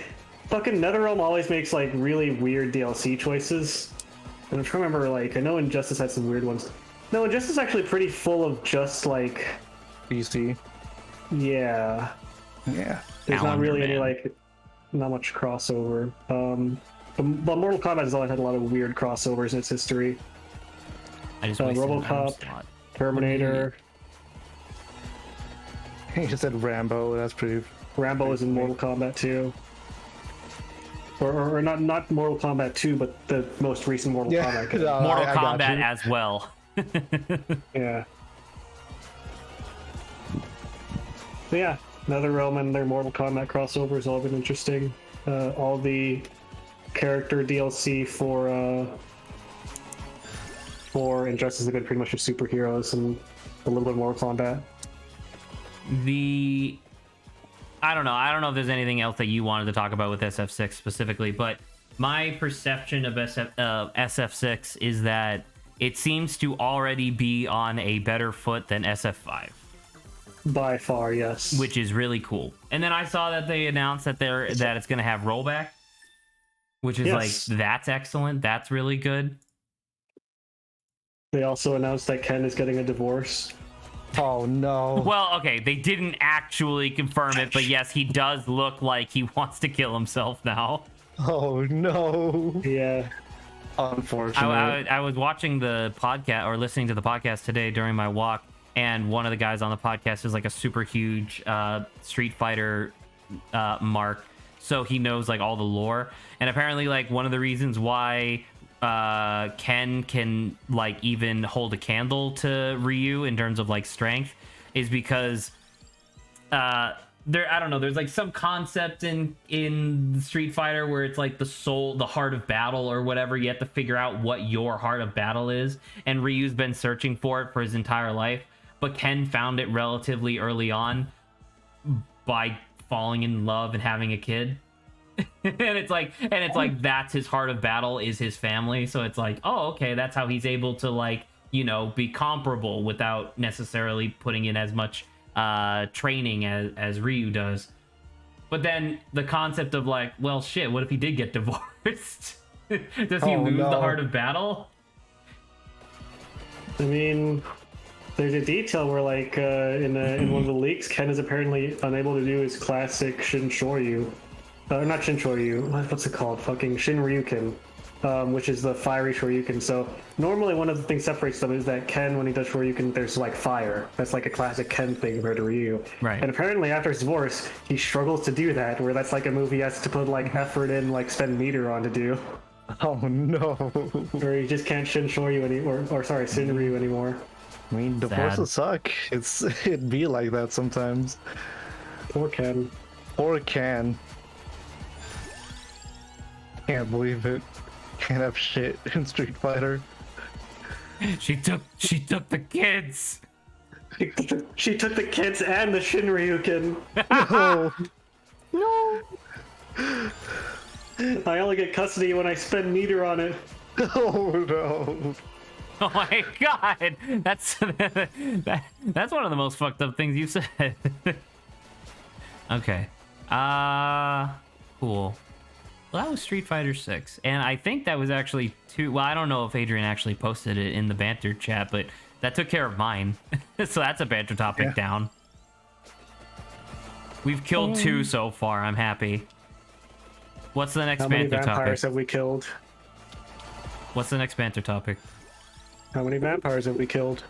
fucking NetherRealm always makes like really weird DLC choices. And I'm trying to remember, like, I know Injustice had some weird ones. No, Injustice is actually pretty full of just like PC. Yeah. There's not really any not much crossover. But Mortal Kombat has always had a lot of weird crossovers in its history. I just RoboCop, Terminator. He just said Rambo. That's pretty. Rambo is in Mortal Kombat 2. Or not Mortal Kombat 2, but the most recent Mortal Kombat game. Mortal Kombat as well. Yeah. But yeah, NetherRealm and their Mortal Kombat crossovers all been interesting. All the character DLC for Injustice have been pretty much just superheroes and a little bit of Mortal Kombat. I don't know if there's anything else that you wanted to talk about with SF6 specifically, but my perception of SF6 is that it seems to already be on a better foot than SF5. By far, yes. Which is really cool. And then I saw that they announced that it's going to have rollback, which is like, that's excellent. That's really good. They also announced that Ken is getting a divorce. Oh no. Well, okay, they didn't actually confirm it, but yes, he does look like he wants to kill himself now. Oh no. Yeah. Unfortunately. I was watching the podcast, or listening to the podcast today during my walk, and one of the guys on the podcast is like a super huge Street Fighter mark, so he knows like all the lore. And apparently, like, one of the reasons why Ken can like even hold a candle to Ryu in terms of like strength is because there's like some concept in Street Fighter where it's like the heart of battle or whatever. You have to figure out what your heart of battle is, and Ryu's been searching for it for his entire life, but Ken found it relatively early on by falling in love and having a kid. and it's like that's his heart of battle, is his family. So it's like, oh, okay, that's how he's able to, like, you know, be comparable without necessarily putting in as much training as Ryu does. But then the concept of like, well, shit, what if he did get divorced? Does he lose the heart of battle? I mean, there's a detail where, like, in one of the leaks, Ken is apparently unable to do his classic Shinshoryu. Not Shinshoryu, what's it called? Fucking Shinryuken, which is the fiery Shoryuken. So normally one of the things separates them is that Ken, when he does Shoryuken, there's like fire. That's like a classic Ken thing compared to Ryu. Right. And apparently after his divorce, he struggles to do that, where that's like a move he has to put like effort in, like spend meter on to do. Oh no. Or he just can't Shinshoryu anymore, or sorry, Shinryu anymore. I mean, divorces suck. It'd be like that sometimes. Or Ken. Can't believe it. Can't have shit in Street Fighter. She took the kids. She took the kids and the Shinryuken. No. No. I only get custody when I spend meter on it. Oh no. Oh my god, that's that's one of the most fucked up things you've said. Okay, cool. Well, that was Street Fighter 6, and I think that was actually two. Well, I don't know if Adrian actually posted it in the banter chat, but that took care of mine. So that's a banter topic down. We've killed 2 so far. I'm happy. What's the next How many banter vampires topic? have we killed? What's the next banter topic? How many vampires have we killed?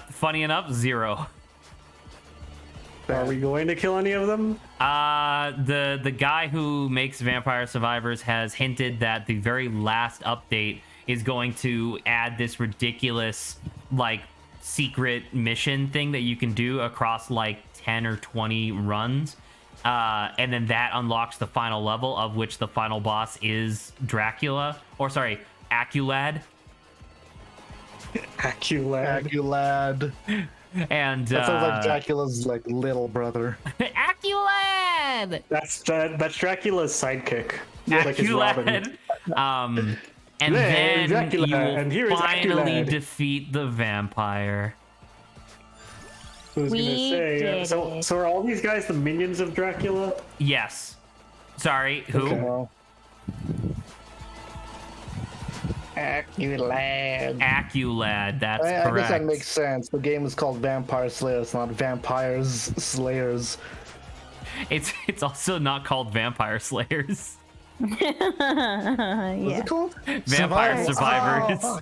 Funny enough, 0. Are we going to kill any of them? The guy who makes Vampire Survivors has hinted that the very last update is going to add this ridiculous, like, secret mission thing that you can do across, like, 10 or 20 runs. And then that unlocks the final level, of which the final boss is Dracula. Or, sorry, Aculad. Aculad. And that sounds like Dracula's like little brother. Aculad. That's Dracula's sidekick. Aculad. And then Dracula, you will and here is finally Aculad. defeat the vampire. I was gonna say. So are all these guys the minions of Dracula? Yes. Sorry, who? Okay. Aculad, that's I correct. guess that makes sense. The game is called Vampire Slayers, not Vampires Slayers. It's also not called Vampire Slayers. What's it called? Vampire Survivors. Oh,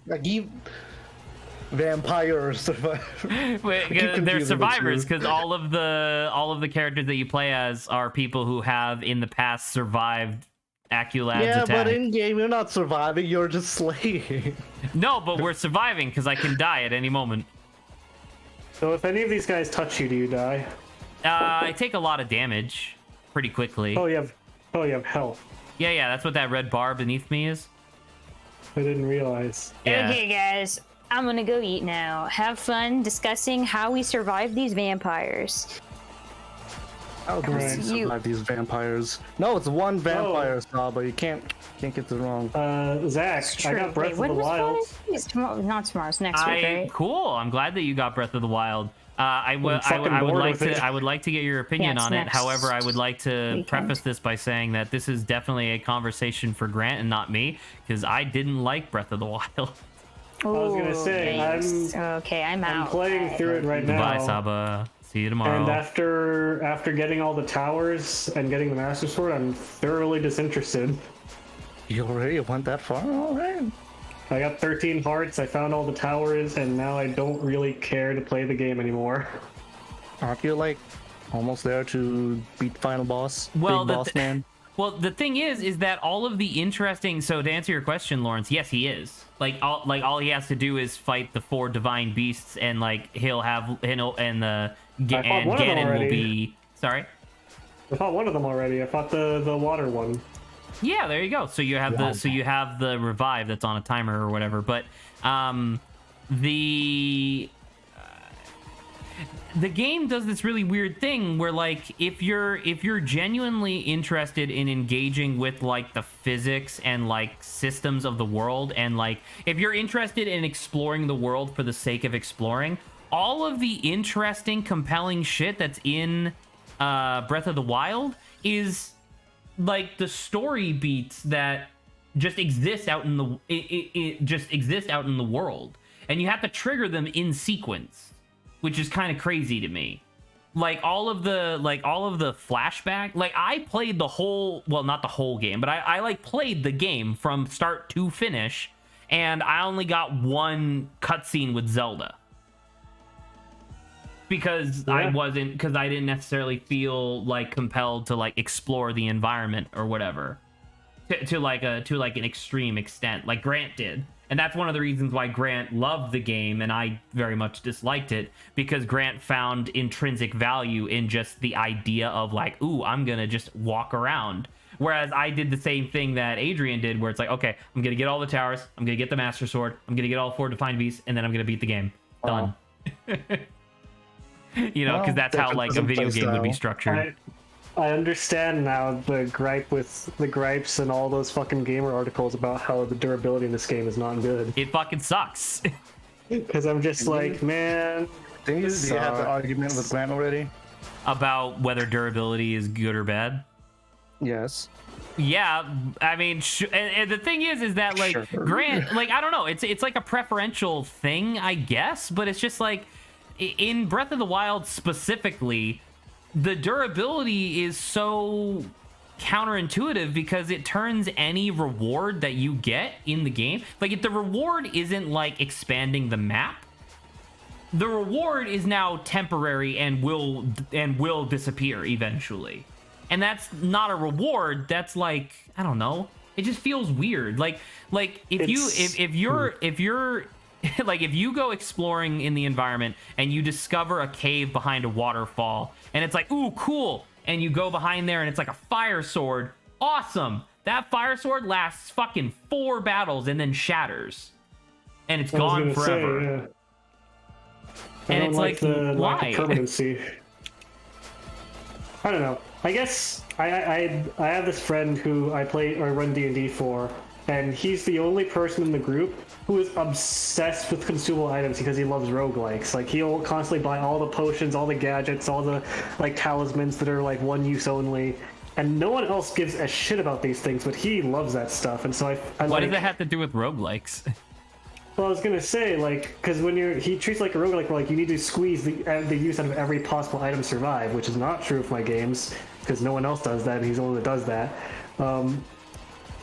Vampire Survivors. They're survivors because all of the characters that you play as are people who have in the past survived Aculad's attack. But in game you're not surviving, you're just slaying. No, but we're surviving because I can die at any moment. So if any of these guys touch you, do you die? I take a lot of damage pretty quickly. Oh, you have health. Yeah, that's what that red bar beneath me is. I didn't realize. Yeah. Okay, guys, I'm gonna go eat now. Have fun discussing how we survive these vampires. How do we survive these vampires? No, it's one vampire saw, but you can't get this wrong. Zach, I got Breath of the Wild. It's tomorrow, not tomorrow. It's next week, right? Cool. I'm glad that you got Breath of the Wild. I would like to get your opinion on it. However, I would like to preface this by saying that this is definitely a conversation for Grant and not me, because I didn't like Breath of the Wild. I was gonna say I'm out. I'm playing through it right now. Goodbye, Saba. See you tomorrow. And after getting all the towers and getting the Master Sword, I'm thoroughly disinterested. You already went that far? Alright. I got 13 hearts, I found all the towers, and now I don't really care to play the game anymore. Aren't you like almost there to beat final boss? Well, Big boss man? Well, the thing is that all of the interesting. So to answer your question, Lawrence, yes, he is. All he has to do is fight the 4 divine beasts, and Ganon will be. Sorry. I fought one of them already. I fought the water one. Yeah, there you go. So you have the revive that's on a timer or whatever. But the game does this really weird thing where, like, if you're genuinely interested in engaging with, like, the physics and, like, systems of the world, and, like, if you're interested in exploring the world for the sake of exploring, all of the interesting, compelling shit that's in Breath of the Wild is, like, the story beats that just exist out in the it just exist out in the world, and you have to trigger them in sequence, which is kind of crazy to me. Like all of the flashback, like I played the whole, well, not the whole game, but I like played the game from start to finish, and I only got one cutscene with Zelda. Because I didn't necessarily feel like compelled to like explore the environment or whatever to an extreme extent like Grant did. And that's one of the reasons why Grant loved the game and I very much disliked it, because Grant found intrinsic value in just the idea of like, ooh, I'm gonna just walk around. Whereas I did the same thing that Adrian did, where it's like, okay, I'm gonna get all the towers, I'm gonna get the Master Sword, I'm gonna get all 4 Divine Beasts, and then I'm gonna beat the game. Done. You know, because that's how like a video game would be structured. I understand now the gripes and all those fucking gamer articles about how the durability in this game is not good. It fucking sucks. Because I'm just like, man. Do you have the argument with Grant already? About whether durability is good or bad? Yes. Yeah, I mean, and the thing is that like Grant, like I don't know, it's like a preferential thing, I guess, but it's just like in Breath of the Wild specifically, the durability is so counterintuitive because it turns any reward that you get in the game, like if the reward isn't like expanding the map, the reward is now temporary and will disappear eventually. And that's not a reward, that's like, I don't know, it just feels weird. Like if you're like if you go exploring in the environment and you discover a cave behind a waterfall and it's like, ooh, cool, and you go behind there and it's like a fire sword, awesome. That fire sword lasts fucking 4 battles and then shatters. And it's gone forever. Say, yeah. And it's like, the why? lack of permanency. I don't know. I guess I have this friend who I play or run D&D for, and he's the only person in the group who is obsessed with consumable items because he loves roguelikes. Like, he'll constantly buy all the potions, all the gadgets, all the like talismans that are like one use only, and no one else gives a shit about these things, but he loves that stuff. And so what does that have to do with roguelikes? Well, I was gonna say, like, because when he treats like a roguelike, where like you need to squeeze the use out of every possible item to survive, which is not true of my games, because no one else does that, and he's the only one that does that.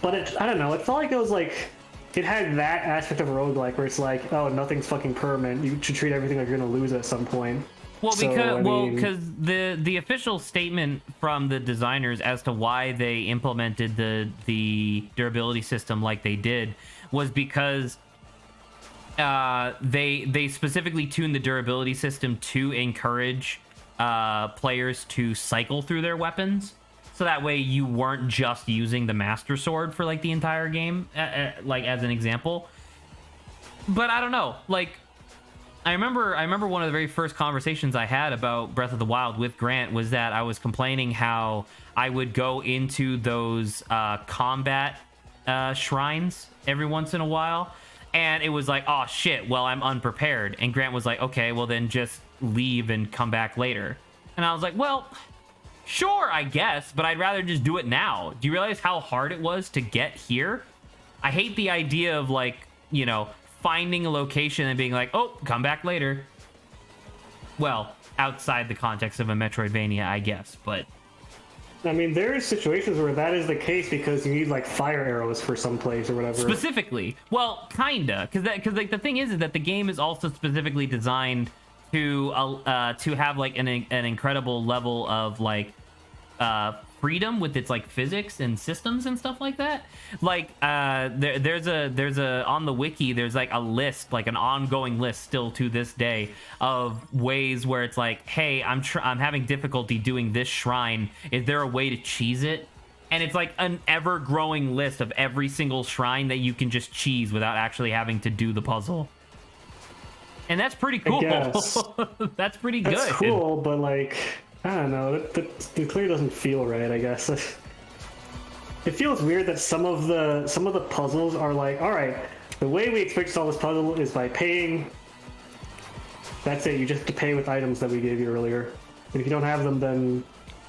But I don't know, it felt like it was like, it had that aspect of a roguelike where it's like, oh, nothing's fucking permanent, you should treat everything like you're gonna lose at some point. Well, because the official statement from the designers as to why they implemented the durability system like they did was because they specifically tuned the durability system to encourage players to cycle through their weapons, so that way you weren't just using the Master Sword for like the entire game, like as an example. But I don't know, like I remember one of the very first conversations I had about Breath of the Wild with Grant was that I was complaining how I would go into those combat shrines every once in a while, and it was like, oh shit, well, I'm unprepared. And Grant was like, okay, well then just leave and come back later. And I was like, well, sure, I guess, but I'd rather just do it now. Do you realize how hard it was to get here? I hate the idea of like, you know, finding a location and being like, oh, come back later. Well, outside the context of a Metroidvania, I guess, but I mean, there are situations where that is the case because you need like fire arrows for some place or whatever. Specifically, well, kinda, because like the thing is that the game is also specifically designed to have like an incredible level of like freedom with its like physics and systems and stuff like that. Like there's a on the wiki there's like a list, like an ongoing list still to this day of ways where it's like, hey, I'm having difficulty doing this shrine, is there a way to cheese it? And it's like an ever-growing list of every single shrine that you can just cheese without actually having to do the puzzle. And that's pretty cool. That's pretty good. That's cool, but like, I don't know, it clearly doesn't feel right, I guess. It feels weird that some of the puzzles are like, all right, the way we expect to solve this puzzle is by paying. That's it, you just have to pay with items that we gave you earlier. And if you don't have them, then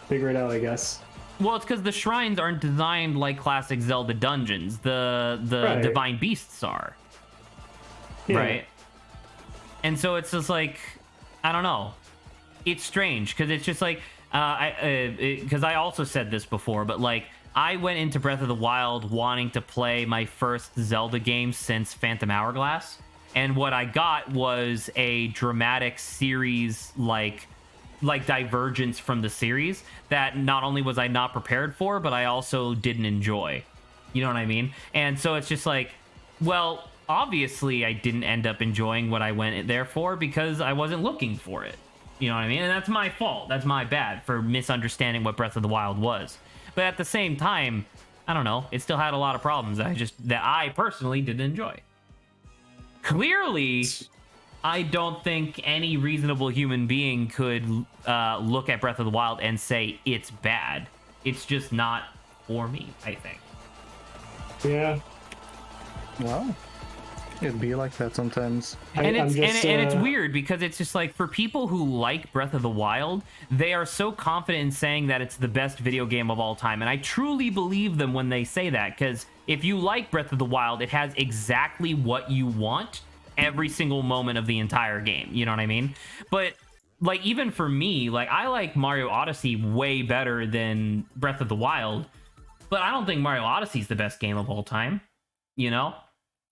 figure it out, I guess. Well, it's because the shrines aren't designed like classic Zelda dungeons. The Right. divine beasts are. Yeah. Right? And so it's just like, I don't know. It's strange because it's just like, because I also said this before, but like, I went into Breath of the Wild wanting to play my first Zelda game since Phantom Hourglass, and what I got was a dramatic series like divergence from the series that not only was I not prepared for, but I also didn't enjoy. You know what I mean? And so it's just like, well, obviously I didn't end up enjoying what I went there for because I wasn't looking for it. You know what I mean? And that's my fault. That's my bad for misunderstanding what Breath of the Wild was. But at the same time, I don't know, it still had a lot of problems that I personally didn't enjoy. Clearly, I don't think any reasonable human being could look at Breath of the Wild and say it's bad. It's just not for me, I think. Yeah. Wow. It'd be like that sometimes. And it's weird because it's just like, for people who like Breath of the Wild, they are so confident in saying that it's the best video game of all time. And I truly believe them when they say that, because if you like Breath of the Wild, it has exactly what you want every single moment of the entire game. You know what I mean? But like, even for me, like, I like Mario Odyssey way better than Breath of the Wild, but I don't think Mario Odyssey is the best game of all time, you know?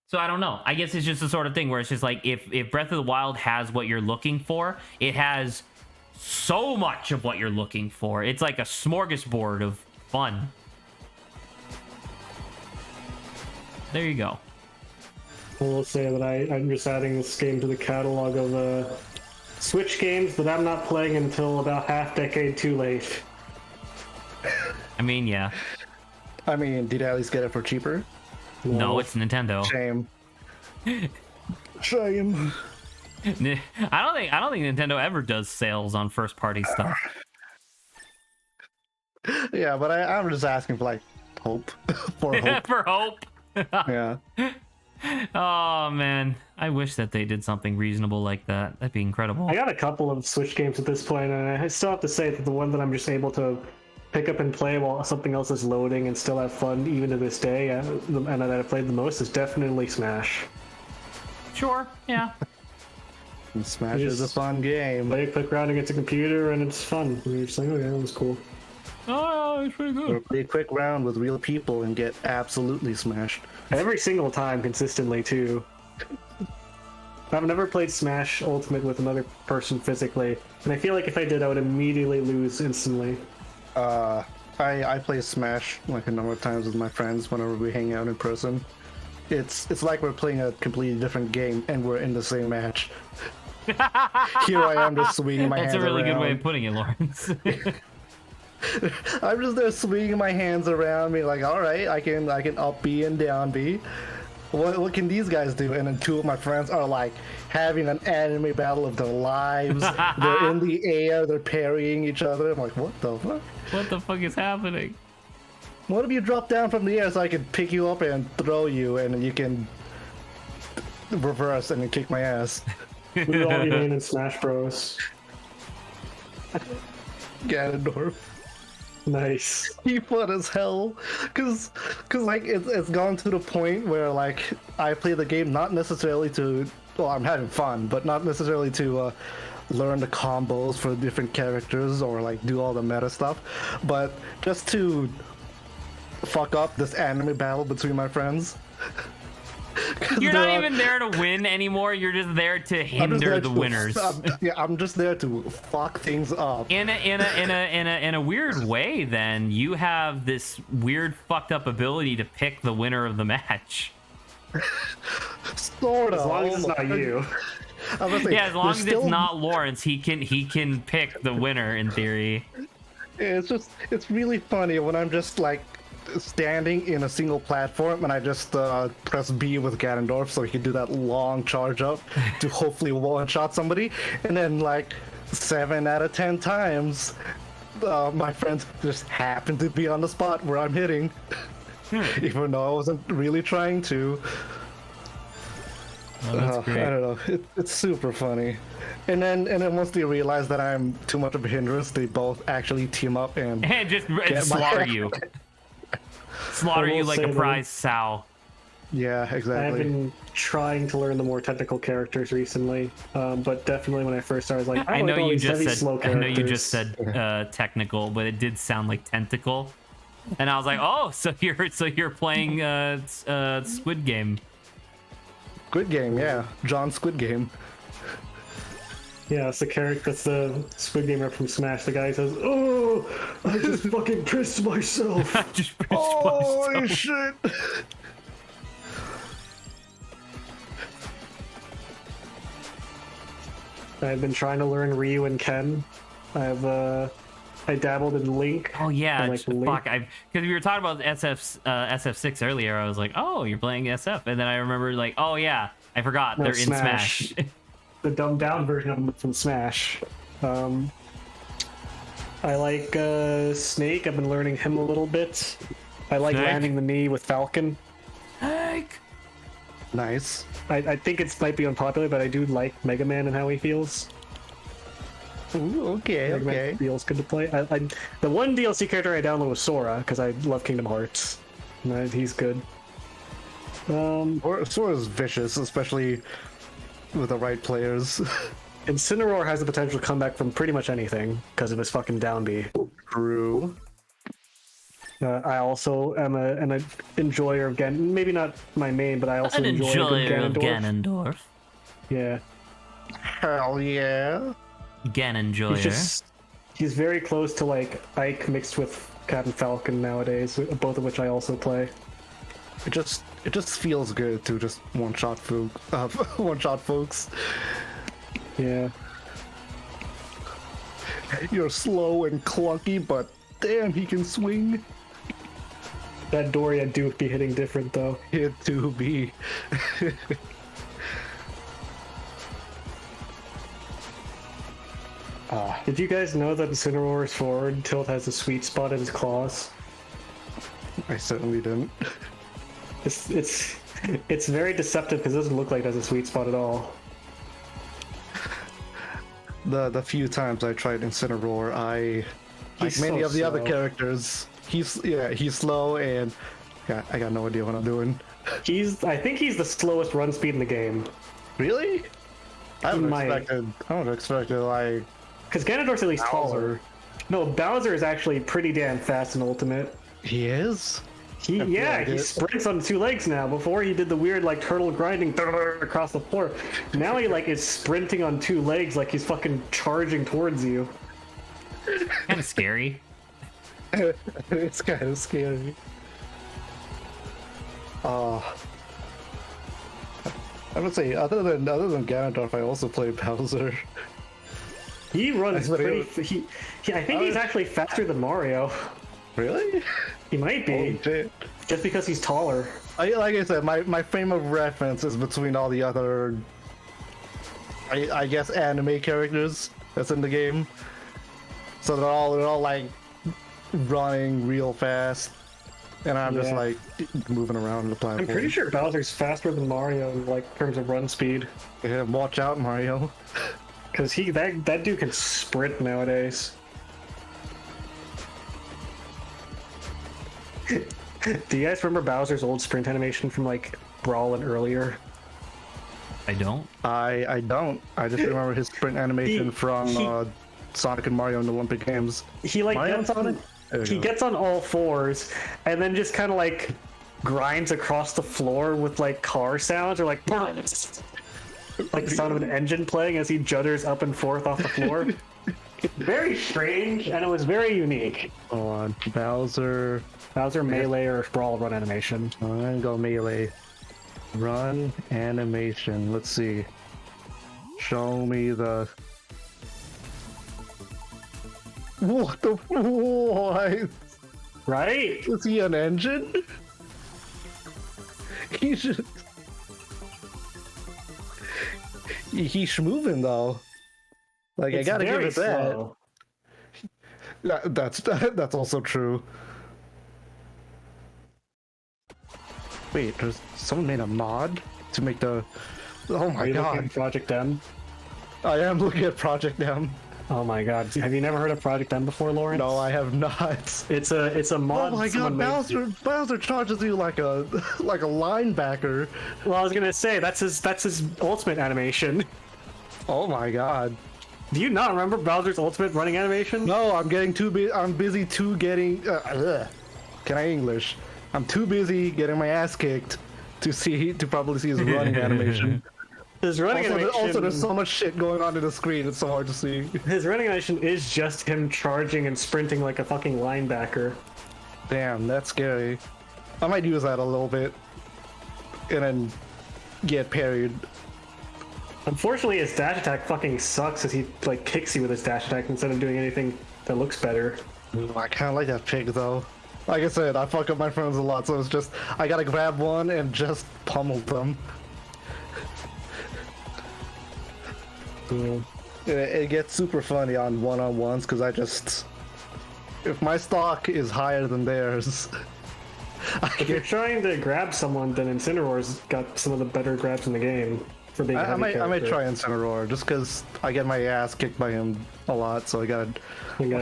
So I don't know. I guess it's just the sort of thing where it's just like, if Breath of the Wild has what you're looking for, it has so much of what you're looking for. It's like a smorgasbord of fun. There you go. I will say that I'm just adding this game to the catalog of Switch games that I'm not playing until about half-decade too late. I mean, yeah. I mean, did you at least get it for cheaper? No, it's Nintendo. Shame. Shame. I don't think Nintendo ever does sales on first-party stuff. Yeah, but I'm just asking for like hope. For hope. For hope. Yeah. Oh man, I wish that they did something reasonable like that. That'd be incredible. I got a couple of Switch games at this point, and I still have to say that the one that I'm just able to pick up and play while something else is loading and still have fun even to this day, and that I played the most, is definitely Smash. Sure, yeah. And Smash is a fun game. Play a quick round against a computer and it's fun. And you're just like, okay, that was cool. Oh, it's pretty good. Or play a quick round with real people and get absolutely smashed. Every single time, consistently, too. I've never played Smash Ultimate with another person physically, and I feel like if I did, I would immediately lose instantly. I play Smash like a number of times with my friends whenever we hang out in person. It's like we're playing a completely different game and we're in the same match. Here I am just swinging my hands around. That's a really good way of putting it, Lawrence. I'm just there swinging my hands around me like, all right, I can up B and down B. What can these guys do? And then two of my friends are like having an anime battle of their lives. They're in the air, they're parrying each other. I'm like, what the fuck? What the fuck is happening? What if you drop down from the air so I can pick you up and throw you, and you can reverse and then kick my ass? We'd all be in Smash Bros. Ganondorf. Nice. He fun as hell, cause like it's gone to the point where like I play the game not necessarily to, well, I'm having fun, but not necessarily to learn the combos for different characters or like do all the meta stuff, but just to fuck up this anime battle between my friends. You're not even there to win anymore. You're just there to hinder the winners. I'm just there to fuck things up. In a weird way, then you have this weird fucked up ability to pick the winner of the match. Sort of. As long as it's not you. Yeah, as long as it's not Lawrence, he can pick the winner in theory. It's really funny when I'm just like standing in a single platform and I just press B with Ganondorf so he can do that long charge up to hopefully one-shot somebody, and then like 7 out of 10 times my friends just happen to be on the spot where I'm hitting, even though I wasn't really trying to. Oh, that's great. I don't know, it's super funny. And then once they realize that I'm too much of a hindrance, they both actually team up and just slaughter you. Slaughter you like a prize sow. Yeah, exactly. I've been trying to learn the more technical characters recently, but definitely when I first started, I was like, I know you just said technical, but it did sound like tentacle, and I was like, oh, so you're playing Squid Game. Squid Game, yeah, John Squid Game. Yeah, it's the character. That's the Squid Game rep from Smash. The guy says, "Oh, I just fucking pissed myself." I just pissed Holy myself. shit! I've been trying to learn Ryu and Ken. I dabbled in Link. Oh yeah, and, fuck! Because we were talking about SF6 earlier. I was like, oh, you're playing SF, and then I remember like, oh yeah, I forgot they're in Smash. the dumbed down version of him from Smash. I like Snake. I've been learning him a little bit. I like Snake? landing the knee with Falcon. Heck. Nice. I think it might be unpopular, but I do like Mega Man and how he feels. Ooh, okay, Mega Man okay. feels good to play. The one DLC character I downloaded was Sora, because I love Kingdom Hearts. And he's good. Sora's vicious, especially with the right players. Incineroar has the potential to come back from pretty much anything because of his fucking down B. True. I also am an enjoyer of maybe not my main, but I also An enjoy enjoyer of Ganondorf. Ganondorf. Yeah. Hell yeah. Ganonjoyer. He's very close to like Ike mixed with Captain Falcon nowadays, both of which I also play. It just feels good to just one shot folks. Yeah. You're slow and clunky, but damn, he can swing. That Doria Duke be hitting different though. It do be. Did you guys know that Incineroar's forward tilt has a sweet spot in his claws? I certainly didn't. It's very deceptive because it doesn't look like it has a sweet spot at all. The few times I tried Incineroar, like He's many so of the other slow. characters, he's slow and I got no idea what I'm doing. I think he's the slowest run speed in the game. Really? I would might. have expected like Because Ganondorf's at least taller. No, Bowser is actually pretty damn fast in Ultimate. he is. He sprints on 2 legs now. Before he did the weird like turtle grinding across the floor. Now he like is sprinting on 2 legs like he's fucking charging towards you. Kind of scary. It's kind of scary. I would say other than Ganondorf, I also play Bowser. He runs pretty. I think he's actually faster than Mario. Really? He might be. Holy shit. Just because he's taller. Like I said, my frame of reference is between all the other, I guess, anime characters that's in the game. So they're all like running real fast, and I'm just like moving around the platform. I'm pretty sure Bowser's faster than Mario in like terms of run speed. Yeah, watch out, Mario. Because that dude can sprint nowadays. Do you guys remember Bowser's old sprint animation from like Brawl and earlier? I don't. I don't. I just remember his sprint animation from Sonic and Mario in the Olympic Games. He like Mario gets and on, Sonic? he gets on all fours and then just kind of like grinds across the floor with like car sounds or like the sound of an engine playing as he judders up and forth off the floor. It's very strange and it was very unique. Hold on, Bowser melee or Brawl run animation. I'm gonna go melee. Run animation. Let's see. Show me the. What the? What? Right? Is he an engine? He's just. He's moving though. Like It's I gotta give very it that. slow. That's also true. Wait, there's someone made a mod to make the. Oh Are my you looking god! at Project M? I am looking at Project M. Oh my god! Have you never heard of Project M before, Lawrence? No, I have not. It's a mod. Oh my god! Bowser charges you like a linebacker. Well, I was gonna say that's his ultimate animation. Oh my god! Do you not remember Bowser's ultimate running animation? No, I'm getting too busy. I'm busy getting. Can I English? I'm too busy getting my ass kicked to probably see his running animation. His running animation. Also, there's so much shit going on in the screen. It's so hard to see. His running animation is just him charging and sprinting like a fucking linebacker. Damn, that's scary. I might use that a little bit, and then get parried. Unfortunately, his dash attack fucking sucks as he like kicks you with his dash attack instead of doing anything that looks better. I kind of like that pig though. Like I said, I fuck up my friends a lot, so it's just I gotta grab one and just pummel them. It gets super funny on one-on-ones because if my stock is higher than theirs, if you're trying to grab someone, then Incineroar's got some of the better grabs in the game for being I might try Incineroar just because I get my ass kicked by him a lot, so I gotta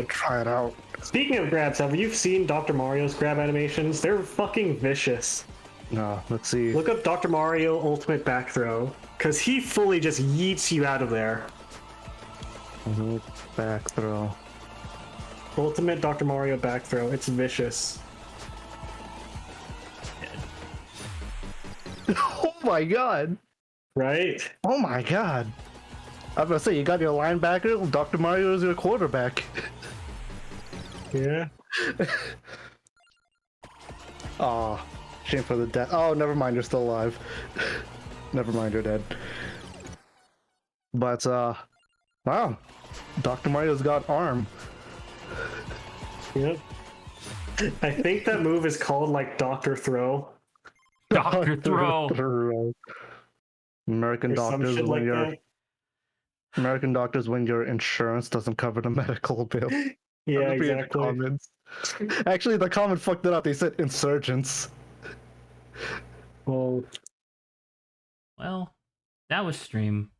try it out. Speaking of grabs, have you seen Dr. Mario's grab animations? They're fucking vicious. No, let's see. Look up Dr. Mario Ultimate Back Throw, because he fully just yeets you out of there. Back throw. Ultimate Dr. Mario Back Throw. It's vicious. Oh my god! Right? Oh my god! I was gonna say, you got your linebacker, Dr. Mario is your quarterback. Yeah. Aw, shame for the death. Oh, never mind, you're still alive. Never mind, you're dead. But, wow. Dr. Mario's got arm. Yep. I think that move is called, like, Dr. Throw. Dr. Throw. American doctors when your insurance doesn't cover the medical bill. Yeah, exactly. Actually, the comment fucked it up. They said insurgents. Well, that was stream.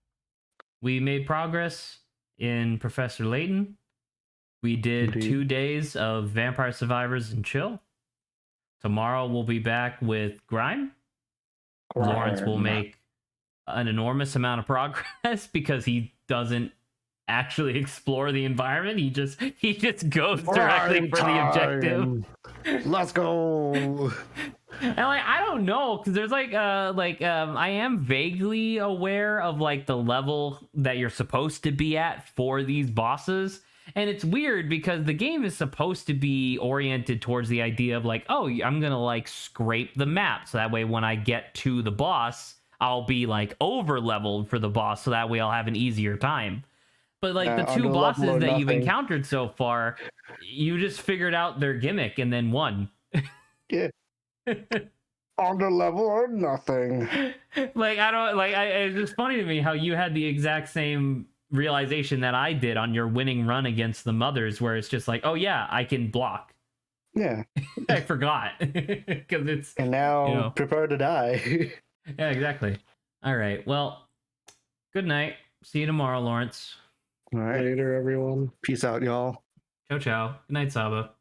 We made progress in Professor Layton. We did 2 days of Vampire Survivors and Chill. Tomorrow we'll be back with Grime. Lawrence will make an enormous amount of progress because he doesn't actually explore the environment. He just goes directly for the objective. Let's go. And like, I don't know, because there's I am vaguely aware of like the level that you're supposed to be at for these bosses. And it's weird because the game is supposed to be oriented towards the idea of like, oh, I'm gonna like scrape the map so that way when I get to the boss, I'll be like over leveled for the boss, so that way I'll have an easier time. But like the two bosses that you've encountered so far, you just figured out their gimmick and then won. Yeah. Under level or nothing. Like I don't like. It's just funny to me how you had the exact same realization that I did on your winning run against the mothers, where it's just like, oh yeah, I can block. Yeah. I forgot because it's and now prepare to die. Yeah, exactly. All right. Well, good night. See you tomorrow, Lawrence. All right. Later, everyone. Peace out, y'all. Ciao, ciao. Good night, Saba.